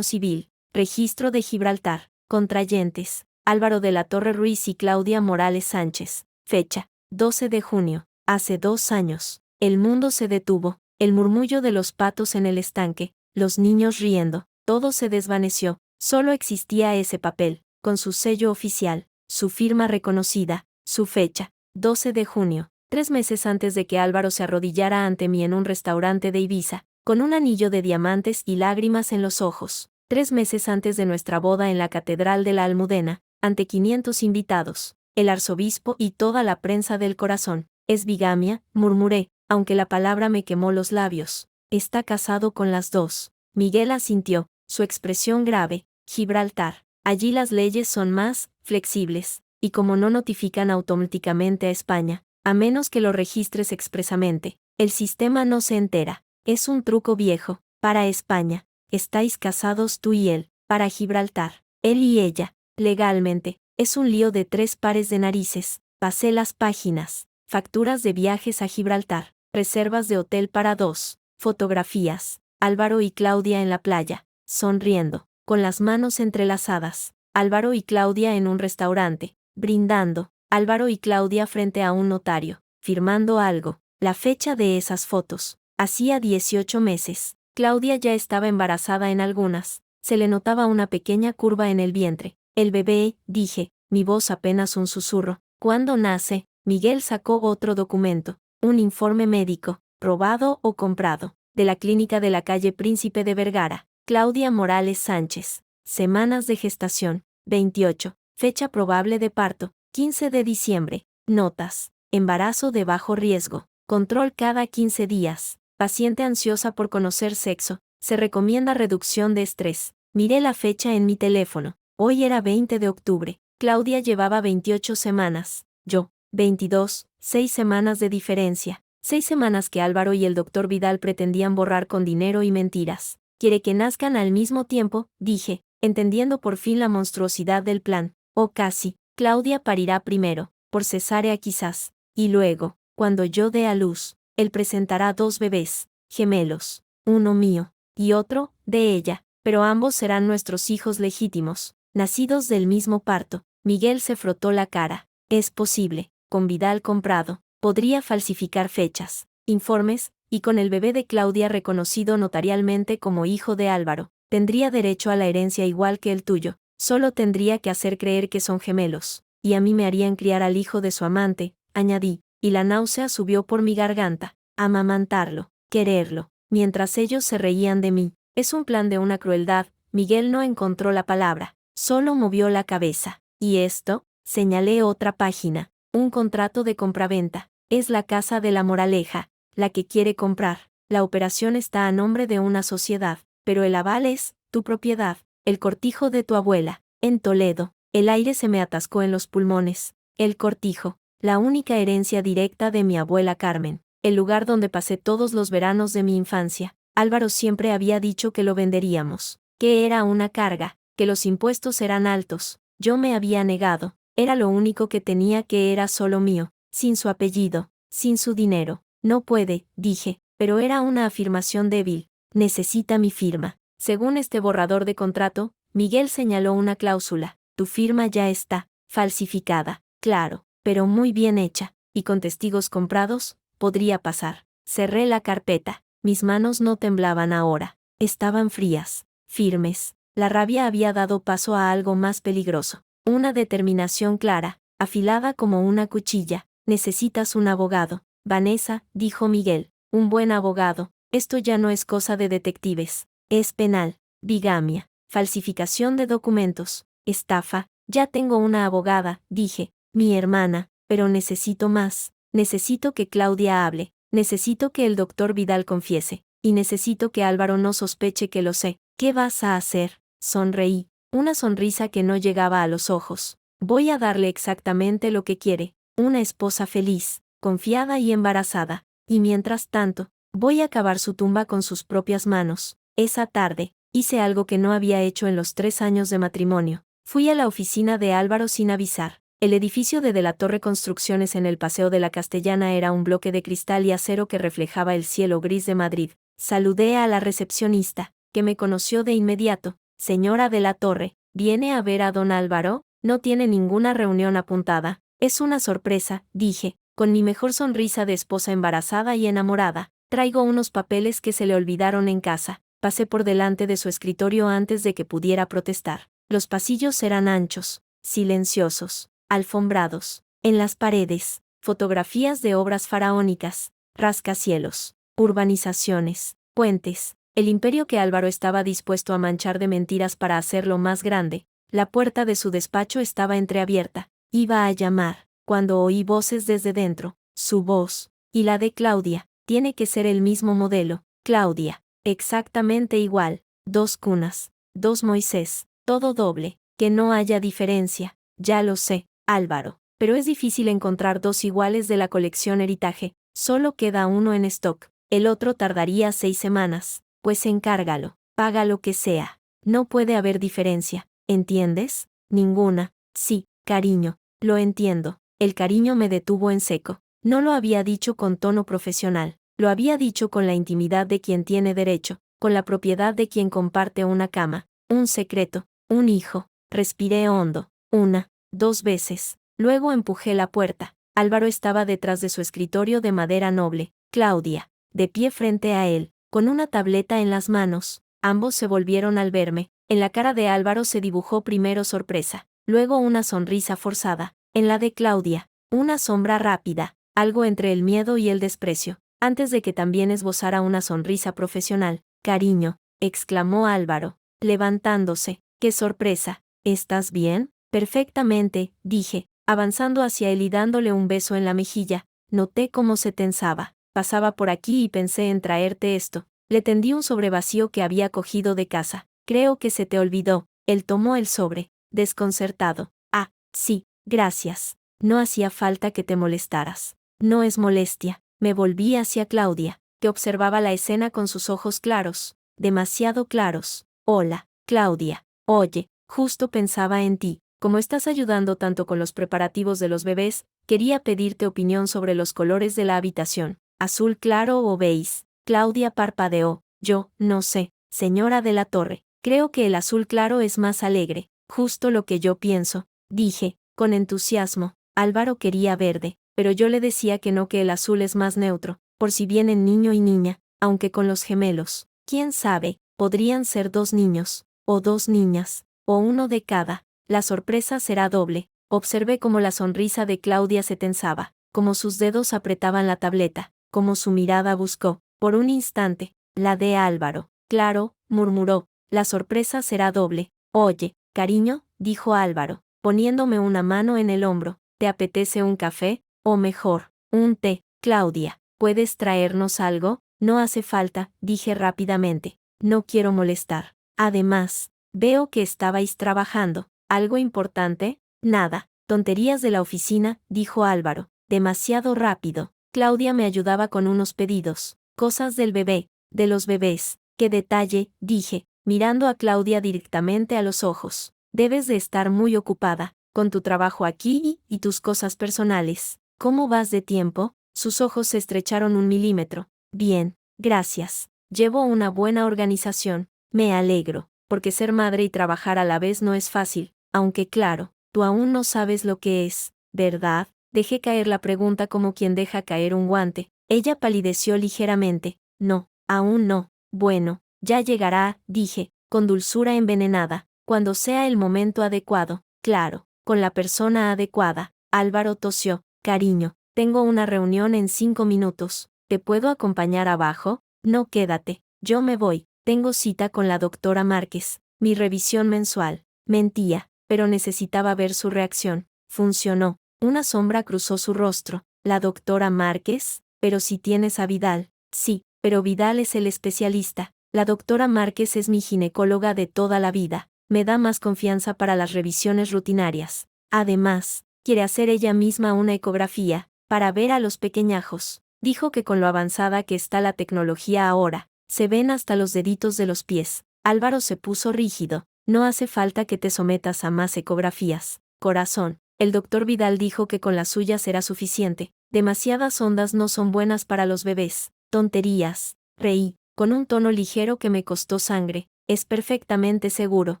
civil, registro de Gibraltar, contrayentes, Álvaro de la Torre Ruiz y Claudia Morales Sánchez, fecha, 12 de junio, hace 2 años. El mundo se detuvo, el murmullo de los patos en el estanque, los niños riendo, todo se desvaneció, solo existía ese papel, con su sello oficial, su firma reconocida, su fecha, 12 de junio, 3 meses antes de que Álvaro se arrodillara ante mí en un restaurante de Ibiza, con un anillo de diamantes y lágrimas en los ojos, 3 meses antes de nuestra boda en la Catedral de la Almudena, ante 500 invitados, el arzobispo y toda la prensa del corazón. Es bigamia, murmuré, aunque la palabra me quemó los labios. Está casado con las dos. Miguel asintió, su expresión grave. Gibraltar. Allí las leyes son más flexibles, y como no notifican automáticamente a España, a menos que lo registres expresamente, el sistema no se entera. Es un truco viejo. Para España, estáis casados tú y él. Para Gibraltar, él y ella, legalmente, es un lío de 3 pares de narices. Pasé las páginas. Facturas de viajes a Gibraltar, reservas de hotel para 2, fotografías, Álvaro y Claudia en la playa, sonriendo, con las manos entrelazadas, Álvaro y Claudia en un restaurante, brindando, Álvaro y Claudia frente a un notario, firmando algo. La fecha de esas fotos, hacía 18 meses, Claudia ya estaba embarazada en algunas, se le notaba una pequeña curva en el vientre. El bebé, dije, mi voz apenas un susurro. ¿Cuándo nace? Miguel sacó otro documento, un informe médico, robado o comprado, de la clínica de la calle Príncipe de Vergara. Claudia Morales Sánchez. Semanas de gestación, 28. Fecha probable de parto, 15 de diciembre. Notas. Embarazo de bajo riesgo. Control cada 15 días. Paciente ansiosa por conocer sexo. Se recomienda reducción de estrés. Miré la fecha en mi teléfono. Hoy era 20 de octubre. Claudia llevaba 28 semanas. Yo, 22, 6 semanas de diferencia. 6 semanas que Álvaro y el doctor Vidal pretendían borrar con dinero y mentiras. Quiere que nazcan al mismo tiempo, dije, entendiendo por fin la monstruosidad del plan. O casi. Claudia parirá primero, por cesárea quizás. Y luego, cuando yo dé a luz, él presentará 2 bebés, gemelos. Uno mío, y otro, de ella. Pero ambos serán nuestros hijos legítimos, nacidos del mismo parto. Miguel se frotó la cara. Es posible. Con Vidal comprado, podría falsificar fechas, informes, y con el bebé de Claudia reconocido notarialmente como hijo de Álvaro, tendría derecho a la herencia igual que el tuyo, solo tendría que hacer creer que son gemelos, y a mí me harían criar al hijo de su amante, añadí, y la náusea subió por mi garganta. Amamantarlo, quererlo, mientras ellos se reían de mí. Es un plan de una crueldad. Miguel no encontró la palabra, solo movió la cabeza. ¿Y esto? Señalé otra página. Un contrato de compraventa. Es la casa de la Moraleja, la que quiere comprar. La operación está a nombre de una sociedad, pero el aval es tu propiedad, el cortijo de tu abuela, en Toledo. El aire se me atascó en los pulmones. El cortijo, la única herencia directa de mi abuela Carmen, el lugar donde pasé todos los veranos de mi infancia. Álvaro siempre había dicho que lo venderíamos, que era una carga, que los impuestos eran altos. Yo me había negado. Era lo único que tenía, que era solo mío, sin su apellido, sin su dinero. No puede, dije, pero era una afirmación débil. Necesita mi firma. Según este borrador de contrato, Miguel señaló una cláusula. Tu firma ya está, falsificada, claro, pero muy bien hecha, y con testigos comprados, podría pasar. Cerré la carpeta. Mis manos no temblaban ahora. Estaban frías, firmes. La rabia había dado paso a algo más peligroso. Una determinación clara, afilada como una cuchilla. Necesitas un abogado. Vanessa, dijo Miguel, un buen abogado. Esto ya no es cosa de detectives. Es penal, bigamia, falsificación de documentos, estafa. Ya tengo una abogada, dije, mi hermana, pero necesito más. Necesito que Claudia hable. Necesito que el doctor Vidal confiese. Y necesito que Álvaro no sospeche que lo sé. ¿Qué vas a hacer? Sonreí. Una sonrisa que no llegaba a los ojos. Voy a darle exactamente lo que quiere. Una esposa feliz, confiada y embarazada. Y mientras tanto, voy a cavar su tumba con sus propias manos. Esa tarde, hice algo que no había hecho en los 3 años de matrimonio. Fui a la oficina de Álvaro sin avisar. El edificio de la Torre Construcciones en el Paseo de la Castellana era un bloque de cristal y acero que reflejaba el cielo gris de Madrid. Saludé a la recepcionista, que me conoció de inmediato. Señora de la Torre, ¿viene a ver a don Álvaro? No tiene ninguna reunión apuntada. Es una sorpresa, dije, con mi mejor sonrisa de esposa embarazada y enamorada. Traigo unos papeles que se le olvidaron en casa. Pasé por delante de su escritorio antes de que pudiera protestar. Los pasillos eran anchos, silenciosos, alfombrados. En las paredes, fotografías de obras faraónicas, rascacielos, urbanizaciones, puentes, el imperio que Álvaro estaba dispuesto a manchar de mentiras para hacerlo más grande. La puerta de su despacho estaba entreabierta. Iba a llamar, cuando oí voces desde dentro. Su voz, y la de Claudia, tiene que ser el mismo modelo. Claudia, exactamente igual. 2 cunas, 2 Moisés, todo doble, que no haya diferencia. Ya lo sé, Álvaro, pero es difícil encontrar 2 iguales de la colección Heritage. Solo queda uno en stock. El otro tardaría 6 semanas. Pues encárgalo, paga lo que sea. No puede haber diferencia, ¿entiendes? Ninguna. Sí, cariño, lo entiendo. El cariño me detuvo en seco. No lo había dicho con tono profesional, lo había dicho con la intimidad de quien tiene derecho, con la propiedad de quien comparte una cama, un secreto, un hijo. Respiré hondo, 1, 2 veces. Luego empujé la puerta. Álvaro estaba detrás de su escritorio de madera noble. Claudia, de pie frente a él, con una tableta en las manos. Ambos se volvieron al verme. En la cara de Álvaro se dibujó primero sorpresa, luego una sonrisa forzada. En la de Claudia, una sombra rápida, algo entre el miedo y el desprecio, antes de que también esbozara una sonrisa profesional. Cariño, exclamó Álvaro, levantándose. ¡Qué sorpresa! ¿Estás bien? Perfectamente, dije, avanzando hacia él y dándole un beso en la mejilla. Noté cómo se tensaba. Pasaba por aquí y pensé en traerte esto. Le tendí un sobre vacío que había cogido de casa. Creo que se te olvidó. Él tomó el sobre, desconcertado. Ah, sí, gracias. No hacía falta que te molestaras. No es molestia. Me volví hacia Claudia, que observaba la escena con sus ojos claros, demasiado claros. Hola, Claudia. Oye, justo pensaba en ti. Como estás ayudando tanto con los preparativos de los bebés, quería pedirte opinión sobre los colores de la habitación. ¿Azul claro o beige? Claudia parpadeó. Yo, no sé, señora de la Torre. Creo que el azul claro es más alegre. Justo lo que yo pienso, dije, con entusiasmo. Álvaro quería verde, pero yo le decía que no, que el azul es más neutro, por si vienen niño y niña, aunque con los gemelos, quién sabe, podrían ser 2 niños, o 2 niñas, o uno de cada. La sorpresa será doble. Observé cómo la sonrisa de Claudia se tensaba, cómo sus dedos apretaban la tableta, cómo su mirada buscó, por un instante, la de Álvaro. Claro, murmuró, la sorpresa será doble. Oye, cariño, dijo Álvaro, poniéndome una mano en el hombro, ¿te apetece un café? O mejor, un té. Claudia, ¿puedes traernos algo? No hace falta, dije rápidamente. No quiero molestar. Además, veo que estabais trabajando. ¿Algo importante? Nada. Tonterías de la oficina, dijo Álvaro, demasiado rápido. Claudia me ayudaba con unos pedidos. Cosas del bebé, de los bebés. ¿Qué detalle? Dije, mirando a Claudia directamente a los ojos. Debes de estar muy ocupada, con tu trabajo aquí y tus cosas personales. ¿Cómo vas de tiempo? Sus ojos se estrecharon 1 milímetro. Bien, gracias. Llevo una buena organización. Me alegro, porque ser madre y trabajar a la vez no es fácil, aunque claro, tú aún no sabes lo que es, ¿verdad? Dejé caer la pregunta como quien deja caer un guante. Ella palideció ligeramente. No, aún no. Bueno, ya llegará, dije, con dulzura envenenada, cuando sea el momento adecuado, claro, con la persona adecuada. Álvaro tosió. Cariño, tengo una reunión en 5 minutos. ¿Te puedo acompañar abajo? No, quédate. Yo me voy. Tengo cita con la doctora Márquez. Mi revisión mensual. Mentía, pero necesitaba ver su reacción. Funcionó. Una sombra cruzó su rostro. ¿La doctora Márquez? Pero si tienes a Vidal. Sí, pero Vidal es el especialista. La doctora Márquez es mi ginecóloga de toda la vida. Me da más confianza para las revisiones rutinarias. Además, quiere hacer ella misma una ecografía, para ver a los pequeñajos. Dijo que con lo avanzada que está la tecnología ahora, se ven hasta los deditos de los pies. Álvaro se puso rígido. No hace falta que te sometas a más ecografías, corazón. El doctor Vidal dijo que con las suyas era suficiente. Demasiadas ondas no son buenas para los bebés. Tonterías. Reí, con un tono ligero que me costó sangre. Es perfectamente seguro,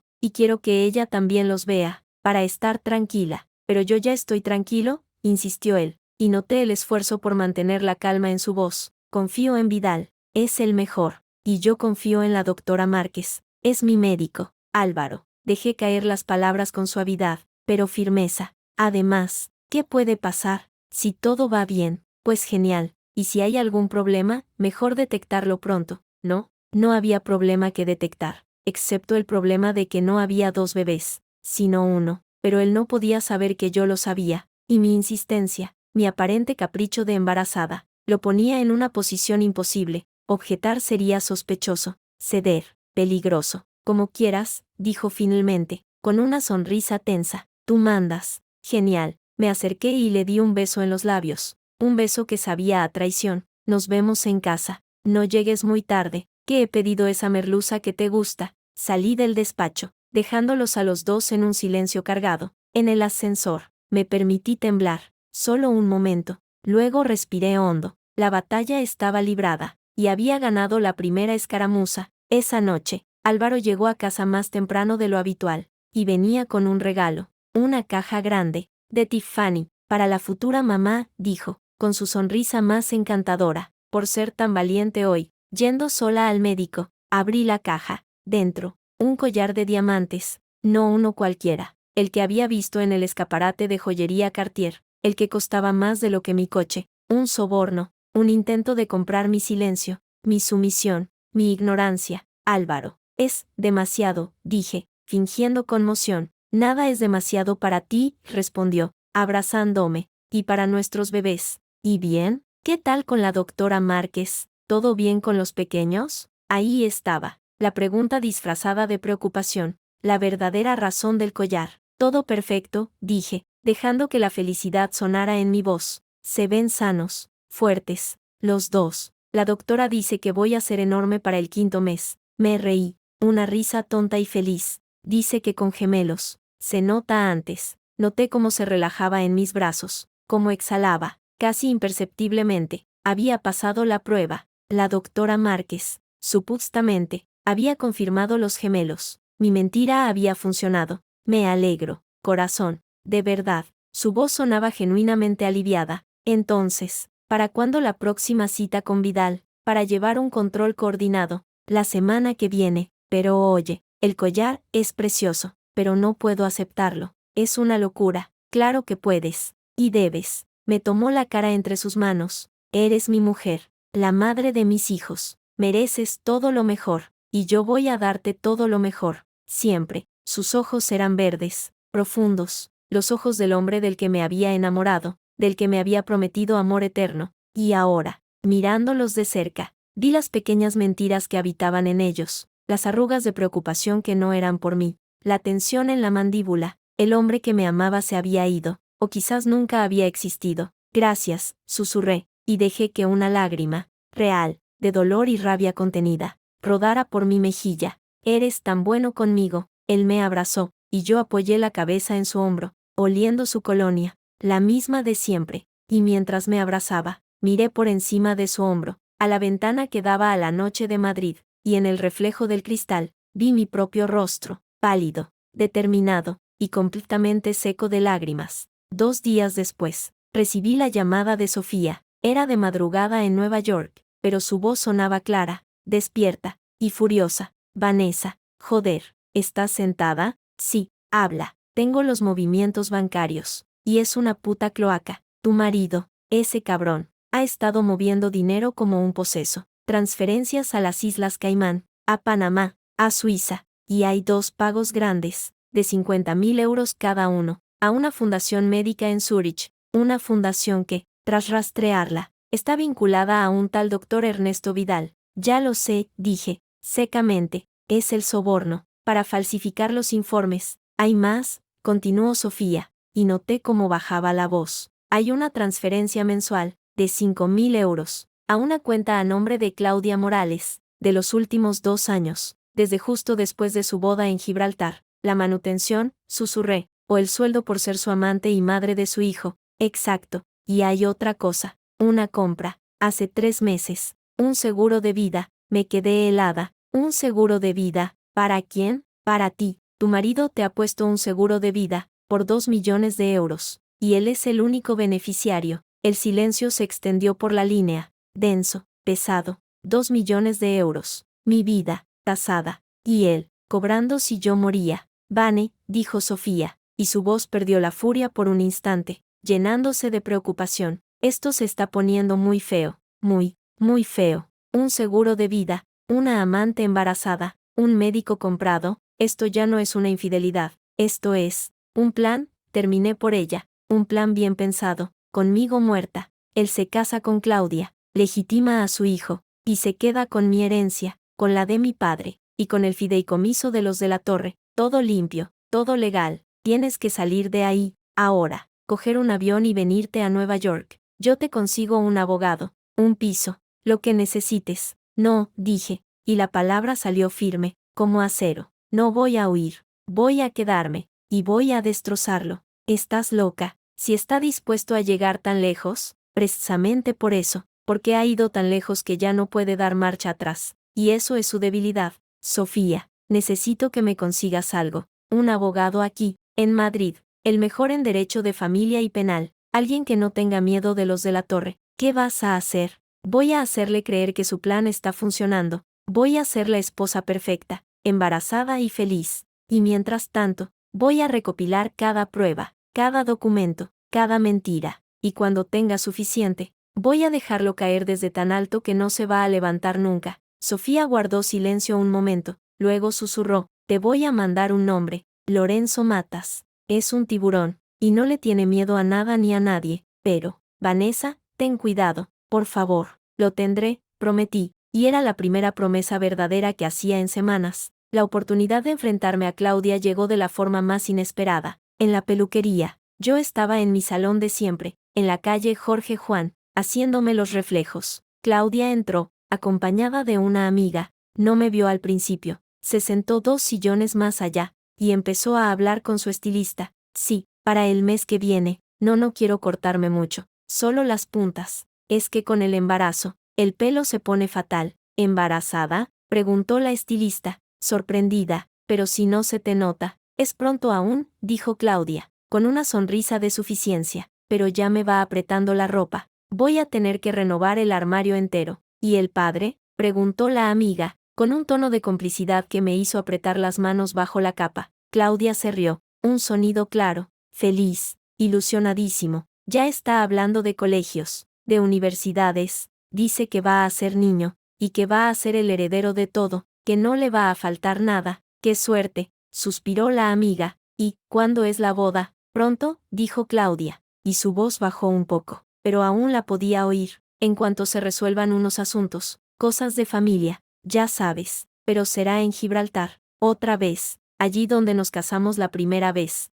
y quiero que ella también los vea, para estar tranquila. Pero yo ya estoy tranquilo, insistió él, y noté el esfuerzo por mantener la calma en su voz. Confío en Vidal, es el mejor, y yo confío en la doctora Márquez, es mi médico. Álvaro, dejé caer las palabras con suavidad, pero firmeza. Además, ¿qué puede pasar? Si todo va bien, pues genial, y si hay algún problema, mejor detectarlo pronto. No, no había problema que detectar, excepto el problema de que no había 2 bebés, sino uno, pero él no podía saber que yo lo sabía, y mi insistencia, mi aparente capricho de embarazada, lo ponía en una posición imposible. Objetar sería sospechoso, ceder, peligroso. Como quieras, dijo finalmente, con una sonrisa tensa. Tú mandas. Genial. Me acerqué y le di un beso en los labios. Un beso que sabía a traición. Nos vemos en casa. No llegues muy tarde, que he pedido esa merluza que te gusta. Salí del despacho, dejándolos a los dos en un silencio cargado. En el ascensor, me permití temblar. Solo un momento. Luego respiré hondo. La batalla estaba librada, y había ganado la primera escaramuza. Esa noche, Álvaro llegó a casa más temprano de lo habitual, y venía con un regalo, una caja grande, de Tiffany, para la futura mamá, dijo, con su sonrisa más encantadora, por ser tan valiente hoy. Yendo sola al médico, abrí la caja. Dentro, un collar de diamantes, no uno cualquiera, el que había visto en el escaparate de joyería Cartier, el que costaba más de lo que mi coche, un soborno, un intento de comprar mi silencio, mi sumisión, mi ignorancia. Álvaro, es demasiado, dije, fingiendo conmoción. Nada es demasiado para ti, respondió, abrazándome, y para nuestros bebés. ¿Y bien? ¿Qué tal con la doctora Márquez? ¿Todo bien con los pequeños? Ahí estaba, la pregunta disfrazada de preocupación, la verdadera razón del collar. Todo perfecto, dije, dejando que la felicidad sonara en mi voz. Se ven sanos, fuertes, los dos. La doctora dice que voy a ser enorme para el 5.º mes. Me reí, una risa tonta y feliz. Dice que con gemelos. Se nota antes. Noté cómo se relajaba en mis brazos, cómo exhalaba, casi imperceptiblemente. Había pasado la prueba. La doctora Márquez, supuestamente, había confirmado los gemelos. Mi mentira había funcionado. Me alegro, corazón, de verdad. Su voz sonaba genuinamente aliviada. Entonces, ¿para cuándo la próxima cita con Vidal? Para llevar un control coordinado. La semana que viene. Pero oye, el collar es precioso, pero no puedo aceptarlo. Es una locura. Claro que puedes. Y debes. Me tomó la cara entre sus manos. Eres mi mujer, la madre de mis hijos. Mereces todo lo mejor, y yo voy a darte todo lo mejor. Siempre. Sus ojos eran verdes, profundos, los ojos del hombre del que me había enamorado, del que me había prometido amor eterno. Y ahora, mirándolos de cerca, vi las pequeñas mentiras que habitaban en ellos, las arrugas de preocupación que no eran por mí, la tensión en la mandíbula. El hombre que me amaba se había ido, o quizás nunca había existido. Gracias, susurré, y dejé que una lágrima, real, de dolor y rabia contenida, rodara por mi mejilla. Eres tan bueno conmigo. Él me abrazó, y yo apoyé la cabeza en su hombro, oliendo su colonia, la misma de siempre, y mientras me abrazaba, miré por encima de su hombro, a la ventana que daba a la noche de Madrid, y en el reflejo del cristal, vi mi propio rostro, pálido, determinado, y completamente seco de lágrimas. 2 días después, recibí la llamada de Sofía. Era de madrugada en Nueva York, pero su voz sonaba clara, despierta, y furiosa. Vanessa, joder, ¿estás sentada? Sí, habla. Tengo los movimientos bancarios, y es una puta cloaca. Tu marido, ese cabrón, ha estado moviendo dinero como un poseso. Transferencias a las Islas Caimán, a Panamá, a Suiza, y hay 2 pagos grandes, de 50.000 euros cada uno, a una fundación médica en Zúrich, una fundación que, tras rastrearla, está vinculada a un tal doctor Ernesto Vidal. Ya lo sé, dije, secamente, es el soborno, para falsificar los informes. Hay más, continuó Sofía, y noté cómo bajaba la voz. Hay una transferencia mensual, de 5.000 euros, a una cuenta a nombre de Claudia Morales, de los últimos 2 años, desde justo después de su boda en Gibraltar. La manutención, susurré, o el sueldo por ser su amante y madre de su hijo. Exacto, y hay otra cosa, una compra. Hace 3 meses. Un seguro de vida. Me quedé helada. ¿Un seguro de vida? ¿Para quién? Para ti. Tu marido te ha puesto un seguro de vida, por 2 millones de euros. Y él es el único beneficiario. El silencio se extendió por la línea. Denso, pesado. 2 millones de euros. Mi vida, tasada. Y él, cobrando si yo moría. Vane, dijo Sofía, y su voz perdió la furia por un instante, llenándose de preocupación. Esto se está poniendo muy feo. Muy, muy feo. Un seguro de vida, una amante embarazada, un médico comprado. Esto ya no es una infidelidad. Esto es un plan, terminé por ella. Un plan bien pensado. Conmigo muerta. Él se casa con Claudia, legitima a su hijo, y se queda con mi herencia, con la de mi padre, y con el fideicomiso de los de la torre. Todo limpio, todo legal. Tienes que salir de ahí, ahora, coger un avión y venirte a Nueva York. Yo te consigo un abogado, un piso, lo que necesites. No, dije, y la palabra salió firme, como acero. No voy a huir, voy a quedarme, y voy a destrozarlo. Estás loca. Si está dispuesto a llegar tan lejos, precisamente por eso, porque ha ido tan lejos que ya no puede dar marcha atrás. Y eso es su debilidad. Sofía, necesito que me consigas algo. Un abogado aquí, en Madrid, el mejor en derecho de familia y penal, alguien que no tenga miedo de los de la torre. ¿Qué vas a hacer? Voy a hacerle creer que su plan está funcionando. Voy a ser la esposa perfecta, embarazada y feliz. Y mientras tanto, voy a recopilar cada prueba, cada documento, cada mentira. Y cuando tenga suficiente, voy a dejarlo caer desde tan alto que no se va a levantar nunca. Sofía guardó silencio un momento, luego susurró, te voy a mandar un nombre, Lorenzo Matas. Es un tiburón, y no le tiene miedo a nada ni a nadie, pero, Vanessa, ten cuidado, por favor. Lo tendré, prometí, y era la primera promesa verdadera que hacía en semanas. La oportunidad de enfrentarme a Claudia llegó de la forma más inesperada. En la peluquería, yo estaba en mi salón de siempre, en la calle Jorge Juan, haciéndome los reflejos. Claudia entró, acompañada de una amiga. No me vio al principio, se sentó 2 sillones más allá, y empezó a hablar con su estilista. Sí, para el mes que viene. No quiero cortarme mucho, solo las puntas. Es que con el embarazo, el pelo se pone fatal. ¿Embarazada?, preguntó la estilista, sorprendida. Pero si no se te nota. Es pronto aún, dijo Claudia, con una sonrisa de suficiencia. Pero ya me va apretando la ropa. Voy a tener que renovar el armario entero. ¿Y el padre?, preguntó la amiga, con un tono de complicidad que me hizo apretar las manos bajo la capa. Claudia se rió, un sonido claro, feliz, ilusionadísimo. Ya está hablando de colegios, de universidades. Dice que va a ser niño, y que va a ser el heredero de todo, que no le va a faltar nada. ¡Qué suerte!, suspiró la amiga. ¿Y cuándo es la boda? Pronto, dijo Claudia, y su voz bajó un poco, pero aún la podía oír. En cuanto se resuelvan unos asuntos, cosas de familia, ya sabes, pero será en Gibraltar, otra vez, allí donde nos casamos la primera vez,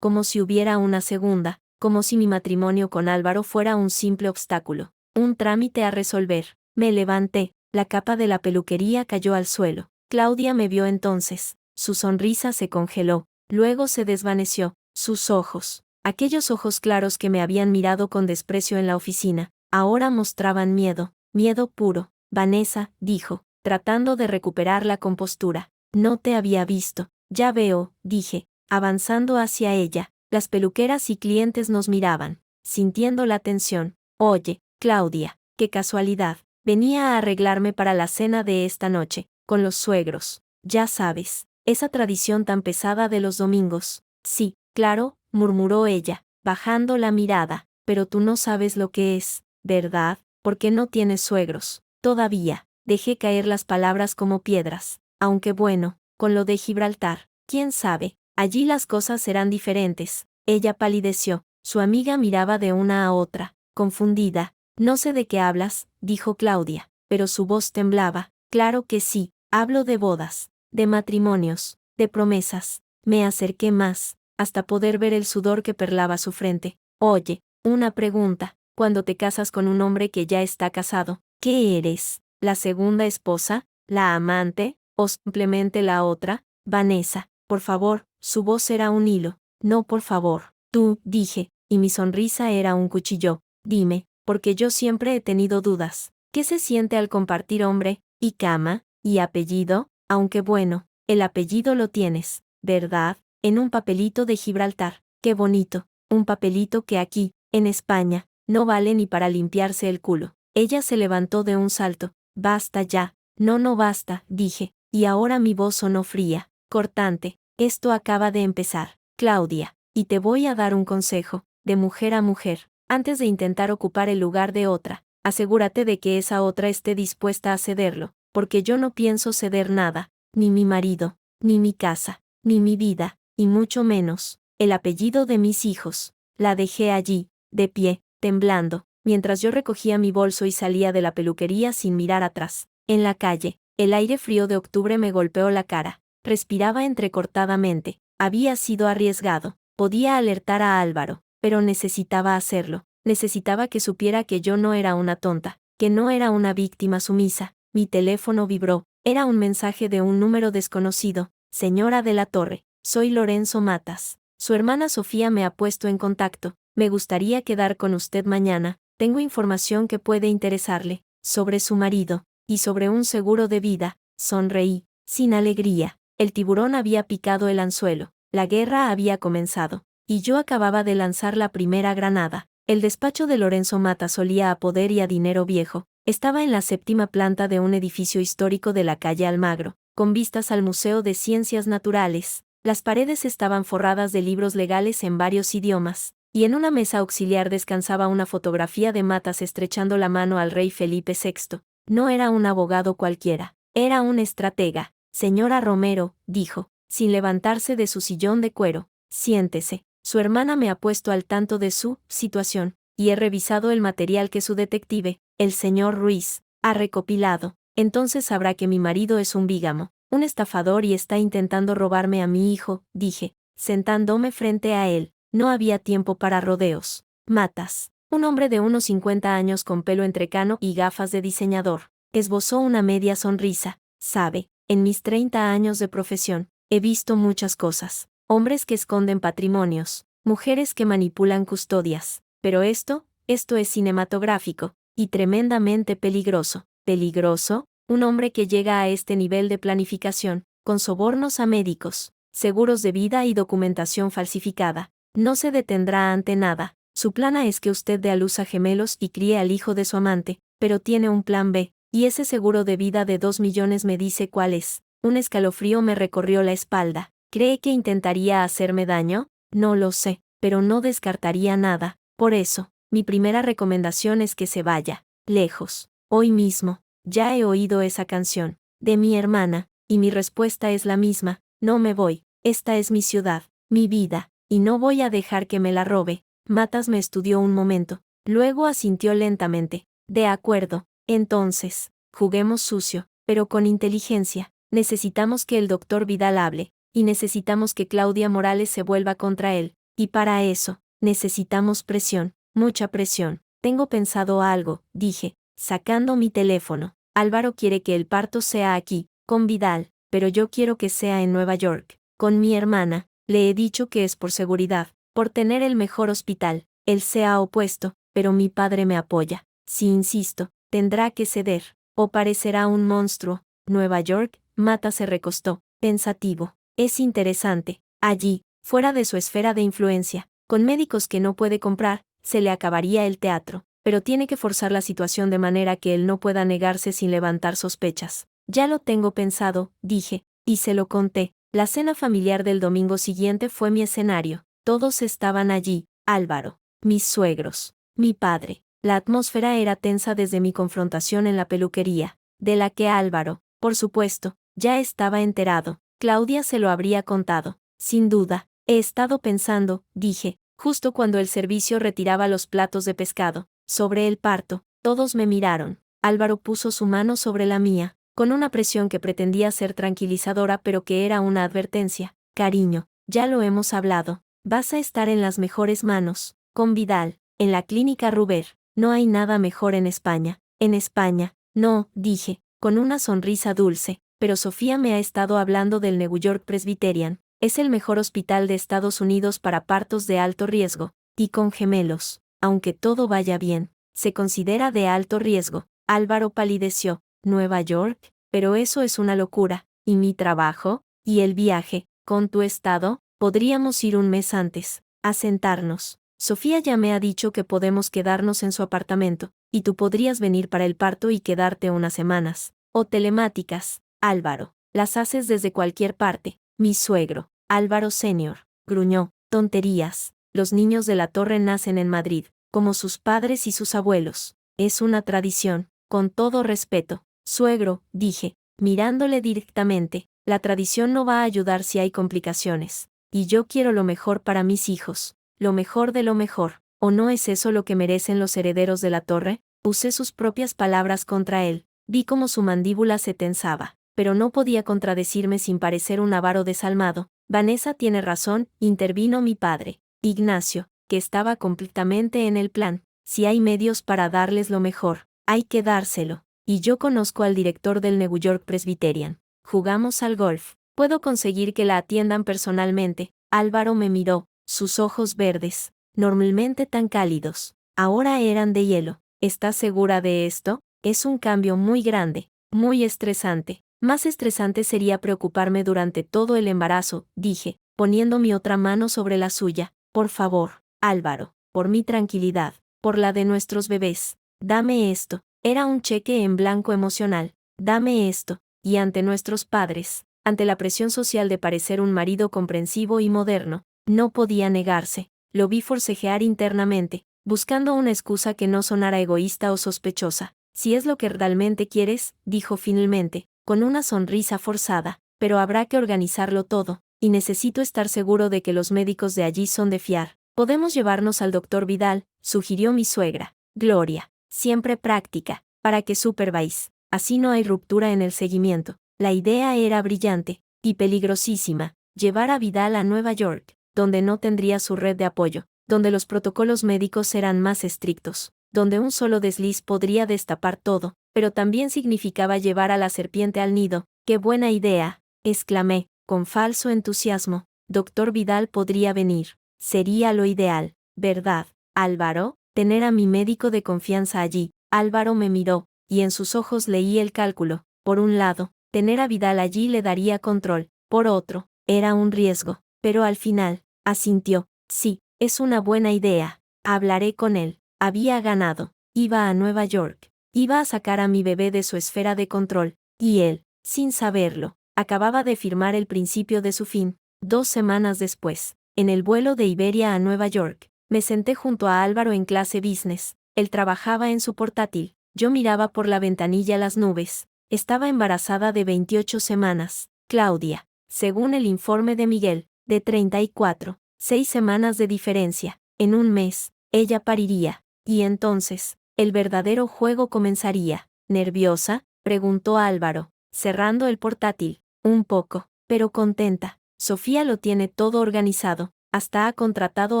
como si hubiera una segunda, como si mi matrimonio con Álvaro fuera un simple obstáculo, un trámite a resolver. Me levanté, la capa de la peluquería cayó al suelo. Claudia me vio entonces, su sonrisa se congeló, luego se desvaneció, sus ojos, aquellos ojos claros que me habían mirado con desprecio en la oficina, ahora mostraban miedo, miedo puro. Vanessa, dijo, tratando de recuperar la compostura. No te había visto. Ya veo, dije, avanzando hacia ella. Las peluqueras y clientes nos miraban, sintiendo la tensión. Oye, Claudia, qué casualidad. Venía a arreglarme para la cena de esta noche, con los suegros. Ya sabes, esa tradición tan pesada de los domingos. Sí, claro, murmuró ella, bajando la mirada. Pero tú no sabes lo que es, ¿verdad? Porque no tienes suegros. Todavía. Dejé caer las palabras como piedras. Aunque bueno, con lo de Gibraltar, quién sabe, allí las cosas serán diferentes. Ella palideció. Su amiga miraba de una a otra, confundida. No sé de qué hablas, dijo Claudia, pero su voz temblaba. Claro que sí, hablo de bodas, de matrimonios, de promesas. Me acerqué más, hasta poder ver el sudor que perlaba su frente. Oye, una pregunta. Cuando te casas con un hombre que ya está casado, ¿qué eres? ¿La segunda esposa? ¿La amante? ¿O simplemente la otra? Vanessa, por favor, su voz era un hilo. No, por favor. Tú, dije, y mi sonrisa era un cuchillo. Dime, porque yo siempre he tenido dudas. ¿Qué se siente al compartir hombre, y cama, y apellido? Aunque bueno, el apellido lo tienes, ¿verdad? En un papelito de Gibraltar. Qué bonito. Un papelito que aquí, en España, no vale ni para limpiarse el culo. Ella se levantó de un salto. Basta ya. No, no basta, dije, y ahora mi voz sonó fría, cortante. Esto acaba de empezar, Claudia, y te voy a dar un consejo, de mujer a mujer, antes de intentar ocupar el lugar de otra, asegúrate de que esa otra esté dispuesta a cederlo, porque yo no pienso ceder nada, ni mi marido, ni mi casa, ni mi vida, y mucho menos, el apellido de mis hijos. La dejé allí, de pie, temblando, mientras yo recogía mi bolso y salía de la peluquería sin mirar atrás. En la calle, el aire frío de octubre me golpeó la cara. Respiraba entrecortadamente. Había sido arriesgado. Podía alertar a Álvaro, pero necesitaba hacerlo. Necesitaba que supiera que yo no era una tonta, que no era una víctima sumisa. Mi teléfono vibró. Era un mensaje de un número desconocido. Señora de la Torre, soy Lorenzo Matas. Su hermana Sofía me ha puesto en contacto. Me gustaría quedar con usted mañana. Tengo información que puede interesarle, sobre su marido, y sobre un seguro de vida. Sonreí, sin alegría. El tiburón había picado el anzuelo, la guerra había comenzado, y yo acababa de lanzar la primera granada. El despacho de Lorenzo Matas olía a poder y a dinero viejo. Estaba en la 7ª planta de un edificio histórico de la calle Almagro, con vistas al Museo de Ciencias Naturales. Las paredes estaban forradas de libros legales en varios idiomas, y en una mesa auxiliar descansaba una fotografía de Matas estrechando la mano al rey Felipe VI. No era un abogado cualquiera, era un estratega. Señora Romero, dijo, sin levantarse de su sillón de cuero, siéntese. Su hermana me ha puesto al tanto de su situación, y he revisado el material que su detective, el señor Ruiz, ha recopilado. Entonces sabrá que mi marido es un bígamo, un estafador y está intentando robarme a mi hijo, dije, sentándome frente a él. No había tiempo para rodeos. Matas, un hombre de unos 50 años con pelo entrecano y gafas de diseñador, esbozó una media sonrisa. Sabe, en mis 30 años de profesión, he visto muchas cosas. Hombres que esconden patrimonios, mujeres que manipulan custodias. Pero esto es cinematográfico, y tremendamente peligroso. ¿Peligroso? Un hombre que llega a este nivel de planificación, con sobornos a médicos, seguros de vida y documentación falsificada, no se detendrá ante nada. Su plan A es que usted dé a luz a gemelos y críe al hijo de su amante, pero tiene un plan B, y ese seguro de vida de 2 millones me dice cuál es. Un escalofrío me recorrió la espalda. ¿Cree que intentaría hacerme daño? No lo sé, pero no descartaría nada. Por eso, mi primera recomendación es que se vaya, lejos, hoy mismo. Ya he oído esa canción, de mi hermana, y mi respuesta es la misma, no me voy. Esta es mi ciudad, mi vida, y no voy a dejar que me la robe. Matas me estudió un momento, luego asintió lentamente. De acuerdo, entonces, juguemos sucio, pero con inteligencia. Necesitamos que el doctor Vidal hable, y necesitamos que Claudia Morales se vuelva contra él, y para eso, necesitamos presión, mucha presión. Tengo pensado algo, dije, sacando mi teléfono. Álvaro quiere que el parto sea aquí, con Vidal, pero yo quiero que sea en Nueva York, con mi hermana. Le he dicho que es por seguridad, por tener el mejor hospital. Él se ha opuesto, pero mi padre me apoya. Si insisto, tendrá que ceder, o parecerá un monstruo. Nueva York. Mata se recostó, pensativo. Es interesante. Allí, fuera de su esfera de influencia, con médicos que no puede comprar, se le acabaría el teatro, pero tiene que forzar la situación de manera que él no pueda negarse sin levantar sospechas. Ya lo tengo pensado, dije, y se lo conté. La cena familiar del domingo siguiente fue mi escenario. Todos estaban allí, Álvaro, mis suegros, mi padre. La atmósfera era tensa desde mi confrontación en la peluquería, de la que Álvaro, por supuesto, ya estaba enterado. Claudia se lo habría contado. Sin duda, he estado pensando, dije, justo cuando el servicio retiraba los platos de pescado, sobre el parto. Todos me miraron. Álvaro puso su mano sobre la mía, con una presión que pretendía ser tranquilizadora pero que era una advertencia. Cariño, ya lo hemos hablado. Vas a estar en las mejores manos, con Vidal, en la clínica Ruber. No hay nada mejor en España. En España, no, dije, con una sonrisa dulce, pero Sofía me ha estado hablando del New York Presbyterian. Es el mejor hospital de Estados Unidos para partos de alto riesgo, y con gemelos. Aunque todo vaya bien, se considera de alto riesgo. Álvaro palideció. Nueva York, pero eso es una locura. ¿Y mi trabajo? ¿Y el viaje? Con tu estado, podríamos ir un mes antes, a sentarnos. Sofía ya me ha dicho que podemos quedarnos en su apartamento, y tú podrías venir para el parto y quedarte unas semanas. O telemáticas, Álvaro. Las haces desde cualquier parte. Mi suegro, Álvaro Senior, gruñó. Tonterías. Los niños de la torre nacen en Madrid, como sus padres y sus abuelos. Es una tradición. Con todo respeto, suegro, dije, mirándole directamente, la tradición no va a ayudar si hay complicaciones. Y yo quiero lo mejor para mis hijos. Lo mejor de lo mejor. ¿O no es eso lo que merecen los herederos de la torre? Usé sus propias palabras contra él. Vi cómo su mandíbula se tensaba, pero no podía contradecirme sin parecer un avaro desalmado. Vanessa tiene razón, intervino mi padre, Ignacio, que estaba completamente en el plan. Si hay medios para darles lo mejor, hay que dárselo. Y yo conozco al director del New York Presbyterian. Jugamos al golf. Puedo conseguir que la atiendan personalmente. Álvaro me miró, sus ojos verdes, normalmente tan cálidos, ahora eran de hielo. ¿Estás segura de esto? Es un cambio muy grande, muy estresante. Más estresante sería preocuparme durante todo el embarazo, dije, poniendo mi otra mano sobre la suya. Por favor, Álvaro, por mi tranquilidad, por la de nuestros bebés, dame esto. Era un cheque en blanco emocional. Dame esto. Y ante nuestros padres, ante la presión social de parecer un marido comprensivo y moderno, no podía negarse. Lo vi forcejear internamente, buscando una excusa que no sonara egoísta o sospechosa. Si es lo que realmente quieres, dijo finalmente, con una sonrisa forzada, pero habrá que organizarlo todo, y necesito estar seguro de que los médicos de allí son de fiar. Podemos llevarnos al doctor Vidal, sugirió mi suegra, Gloria, siempre práctica, para que supervise. Así no hay ruptura en el seguimiento. La idea era brillante, y peligrosísima, llevar a Vidal a Nueva York, donde no tendría su red de apoyo, donde los protocolos médicos eran más estrictos, donde un solo desliz podría destapar todo, pero también significaba llevar a la serpiente al nido. ¡Qué buena idea!, exclamé, con falso entusiasmo. Doctor Vidal podría venir. Sería lo ideal, ¿verdad, Álvaro? Tener a mi médico de confianza allí. Álvaro me miró, y en sus ojos leí el cálculo. Por un lado, tener a Vidal allí le daría control. Por otro, era un riesgo. Pero al final, asintió. Sí, es una buena idea. Hablaré con él. Había ganado. Iba a Nueva York. Iba a sacar a mi bebé de su esfera de control. Y él, sin saberlo, acababa de firmar el principio de su fin. 2 semanas después, en el vuelo de Iberia a Nueva York, me senté junto a Álvaro en clase business. Él trabajaba en su portátil. Yo miraba por la ventanilla las nubes. Estaba embarazada de 28 semanas. Claudia, según el informe de Miguel, de 34, 6 semanas de diferencia. En un mes, ella pariría. Y entonces, el verdadero juego comenzaría. ¿Nerviosa?, preguntó Álvaro, cerrando el portátil. Un poco, pero contenta. Sofía lo tiene todo organizado. Hasta ha contratado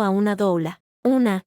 a una doula. Una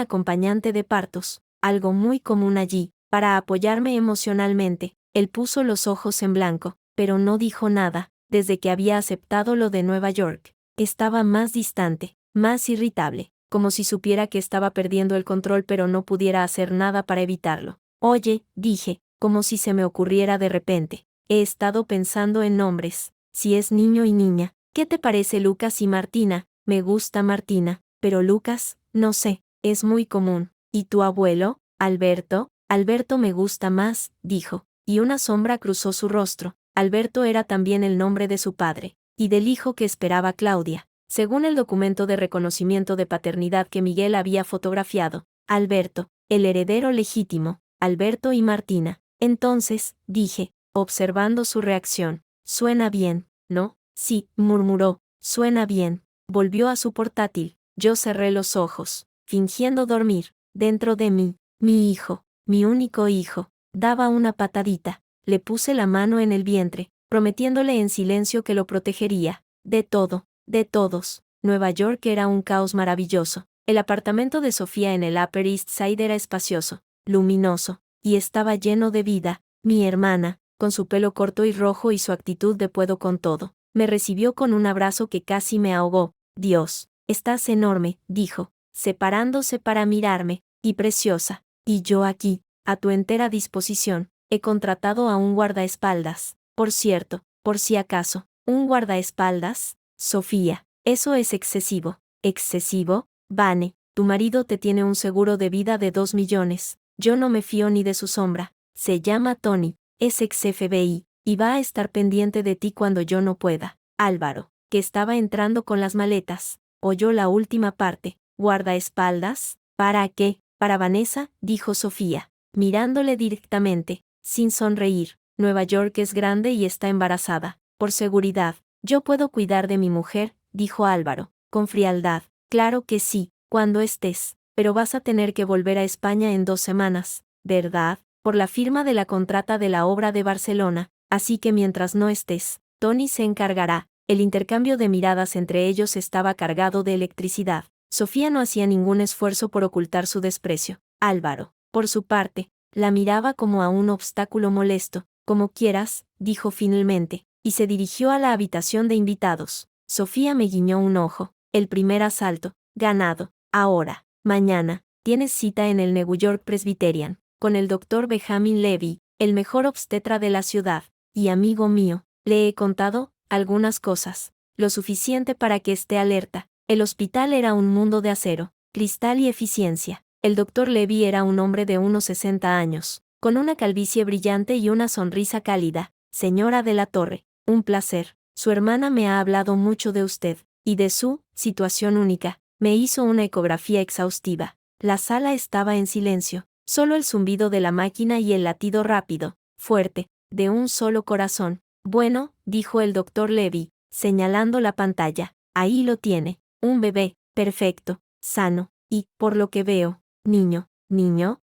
acompañante de partos. Algo muy común allí, para apoyarme emocionalmente. Él puso los ojos en blanco, pero no dijo nada. Desde que había aceptado lo de Nueva York, estaba más distante, más irritable, como si supiera que estaba perdiendo el control pero no pudiera hacer nada para evitarlo. Oye, dije, como si se me ocurriera de repente, he estado pensando en nombres. Si es niño y niña, ¿qué te parece Lucas y Martina? Me gusta Martina, pero Lucas, no sé, es muy común. ¿Y tu abuelo, Alberto? Alberto me gusta más, dijo, y una sombra cruzó su rostro. Alberto era también el nombre de su padre, y del hijo que esperaba Claudia, según el documento de reconocimiento de paternidad que Miguel había fotografiado. Alberto, el heredero legítimo, Alberto y Martina. Entonces, dije, observando su reacción, suena bien, ¿no? Sí, murmuró, suena bien. Volvió a su portátil. Yo cerré los ojos, fingiendo dormir. Dentro de mí, mi hijo, mi único hijo, daba una patadita. Le puse la mano en el vientre, prometiéndole en silencio que lo protegería. De todo, de todos. Nueva York era un caos maravilloso. El apartamento de Sofía en el Upper East Side era espacioso, luminoso, y estaba lleno de vida. Mi hermana, con su pelo corto y rojo y su actitud de puedo con todo, me recibió con un abrazo que casi me ahogó. Dios, estás enorme, dijo, separándose para mirarme, y preciosa, y yo aquí, a tu entera disposición. He contratado a un guardaespaldas. Por cierto, por si acaso, ¿un guardaespaldas? Sofía, eso es excesivo. ¿Excesivo? Vane, tu marido te tiene un seguro de vida de 2 millones. Yo no me fío ni de su sombra. Se llama Tony, es ex FBI, y va a estar pendiente de ti cuando yo no pueda. Álvaro, que estaba entrando con las maletas, oyó la última parte. ¿Guardaespaldas? ¿Para qué? Para Vanessa, dijo Sofía, mirándole directamente, sin sonreír. Nueva York es grande y está embarazada. Por seguridad, yo puedo cuidar de mi mujer, dijo Álvaro, con frialdad. Claro que sí, cuando estés, pero vas a tener que volver a España en 2 semanas, ¿verdad? Por la firma de la contrata de la obra de Barcelona, así que mientras no estés, Tony se encargará. El intercambio de miradas entre ellos estaba cargado de electricidad. Sofía no hacía ningún esfuerzo por ocultar su desprecio. Álvaro, por su parte, la miraba como a un obstáculo molesto. Como quieras, dijo finalmente, y se dirigió a la habitación de invitados. Sofía me guiñó un ojo. El primer asalto, ganado. Ahora, mañana, tienes cita en el New York Presbyterian, con el Dr. Benjamin Levy, el mejor obstetra de la ciudad, y amigo mío. Le he contado algunas cosas, lo suficiente para que esté alerta. El hospital era un mundo de acero, cristal y eficiencia. El Dr. Levy era un hombre de unos 60 años, con una calvicie brillante y una sonrisa cálida. Señora de la Torre, un placer. Su hermana me ha hablado mucho de usted, y de su situación única. Me hizo una ecografía exhaustiva. La sala estaba en silencio, solo el zumbido de la máquina y el latido rápido, fuerte, de un solo corazón. Bueno, dijo el Dr. Levy, señalando la pantalla, ahí lo tiene, un bebé, perfecto, sano, y, por lo que veo, niño,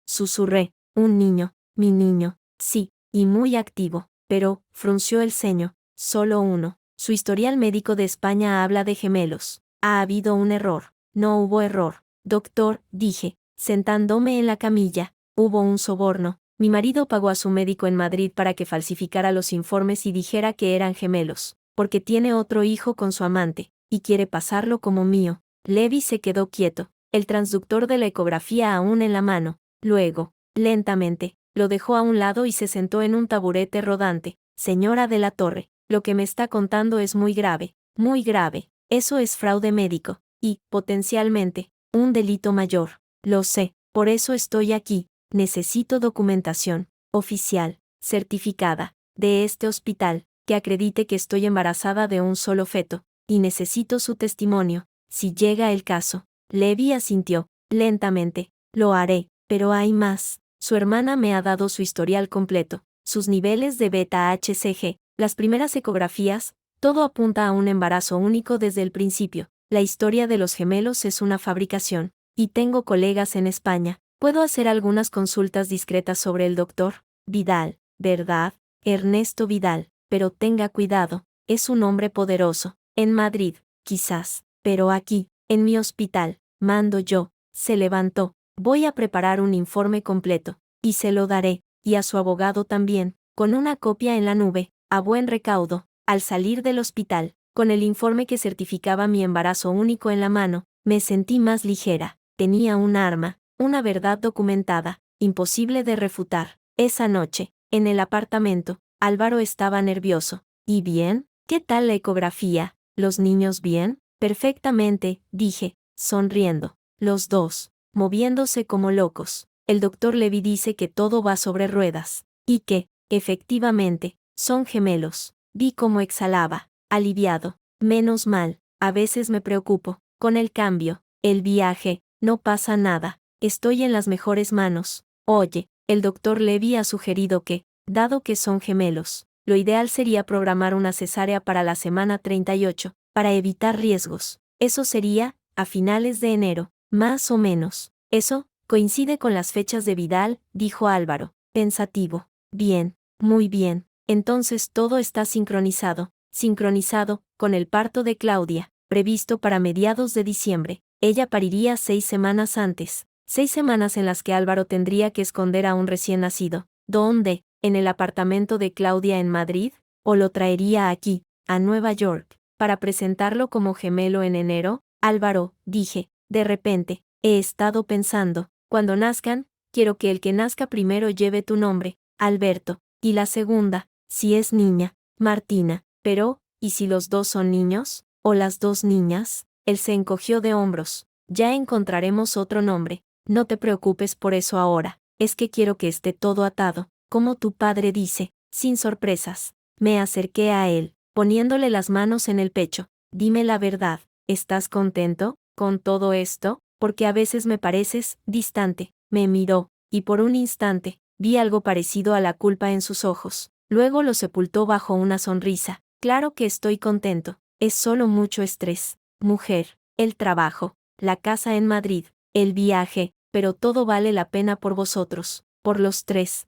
susurré, un niño, mi niño, sí, y muy activo, pero, frunció el ceño, solo uno. Su historial médico de España habla de gemelos. Ha habido un error. No hubo error. Doctor, dije, sentándome en la camilla, hubo un soborno. Mi marido pagó a su médico en Madrid para que falsificara los informes y dijera que eran gemelos, porque tiene otro hijo con su amante, y quiere pasarlo como mío. Levy se quedó quieto, el transductor de la ecografía aún en la mano. Luego, lentamente, lo dejó a un lado y se sentó en un taburete rodante. Señora de la Torre, lo que me está contando es muy grave, muy grave. Eso es fraude médico, y, potencialmente, un delito mayor. Lo sé, por eso estoy aquí. Necesito documentación, oficial, certificada, de este hospital, que acredite que estoy embarazada de un solo feto, y necesito su testimonio, si llega el caso. Levy asintió, lentamente. Lo haré, pero hay más. Su hermana me ha dado su historial completo, sus niveles de beta-HCG, las primeras ecografías, todo apunta a un embarazo único desde el principio. La historia de los gemelos es una fabricación, y tengo colegas en España. ¿Puedo hacer algunas consultas discretas sobre el doctor Vidal, verdad? Ernesto Vidal, pero tenga cuidado, es un hombre poderoso. En Madrid, quizás, pero aquí, en mi hospital, mando yo. Se levantó. Voy a preparar un informe completo, y se lo daré, y a su abogado también, con una copia en la nube, a buen recaudo. Al salir del hospital, con el informe que certificaba mi embarazo único en la mano, me sentí más ligera. Tenía un arma, una verdad documentada, imposible de refutar. Esa noche, en el apartamento, Álvaro estaba nervioso. ¿Y bien? ¿Qué tal la ecografía? ¿Los niños bien? Perfectamente, dije, sonriendo. Los dos, moviéndose como locos. El doctor Levy dice que todo va sobre ruedas, y que, efectivamente, son gemelos. Vi cómo exhalaba, aliviado. Menos mal, a veces me preocupo. Con el cambio, el viaje, no pasa nada. Estoy en las mejores manos. Oye, el doctor Levy ha sugerido que, dado que son gemelos, lo ideal sería programar una cesárea para la semana 38, para evitar riesgos. Eso sería, a finales de enero, más o menos. Eso, coincide con las fechas de Vidal, dijo Álvaro, pensativo. Bien, muy bien. Entonces todo está sincronizado, con el parto de Claudia, previsto para mediados de diciembre. Ella pariría 6 semanas antes, 6 semanas en las que Álvaro tendría que esconder a un recién nacido. ¿Dónde? en el apartamento de Claudia en Madrid, o lo traería aquí, a Nueva York, para presentarlo como gemelo en enero? Álvaro, dije, de repente, he estado pensando, cuando nazcan, quiero que el que nazca primero lleve tu nombre, Alberto, y la segunda, si es niña, Martina. Pero, ¿y si los dos son niños? ¿O las dos niñas? Él se encogió de hombros. Ya encontraremos otro nombre. No te preocupes por eso ahora. Es que quiero que esté todo atado, como tu padre dice, sin sorpresas. Me acerqué a él, poniéndole las manos en el pecho. Dime la verdad, ¿estás contento con todo esto? Porque a veces me pareces distante. Me miró, y por un instante, vi algo parecido a la culpa en sus ojos. Luego lo sepultó bajo una sonrisa. Claro que estoy contento. Es solo mucho estrés. Mujer, el trabajo, la casa en Madrid, el viaje, pero todo vale la pena por vosotros, por los tres,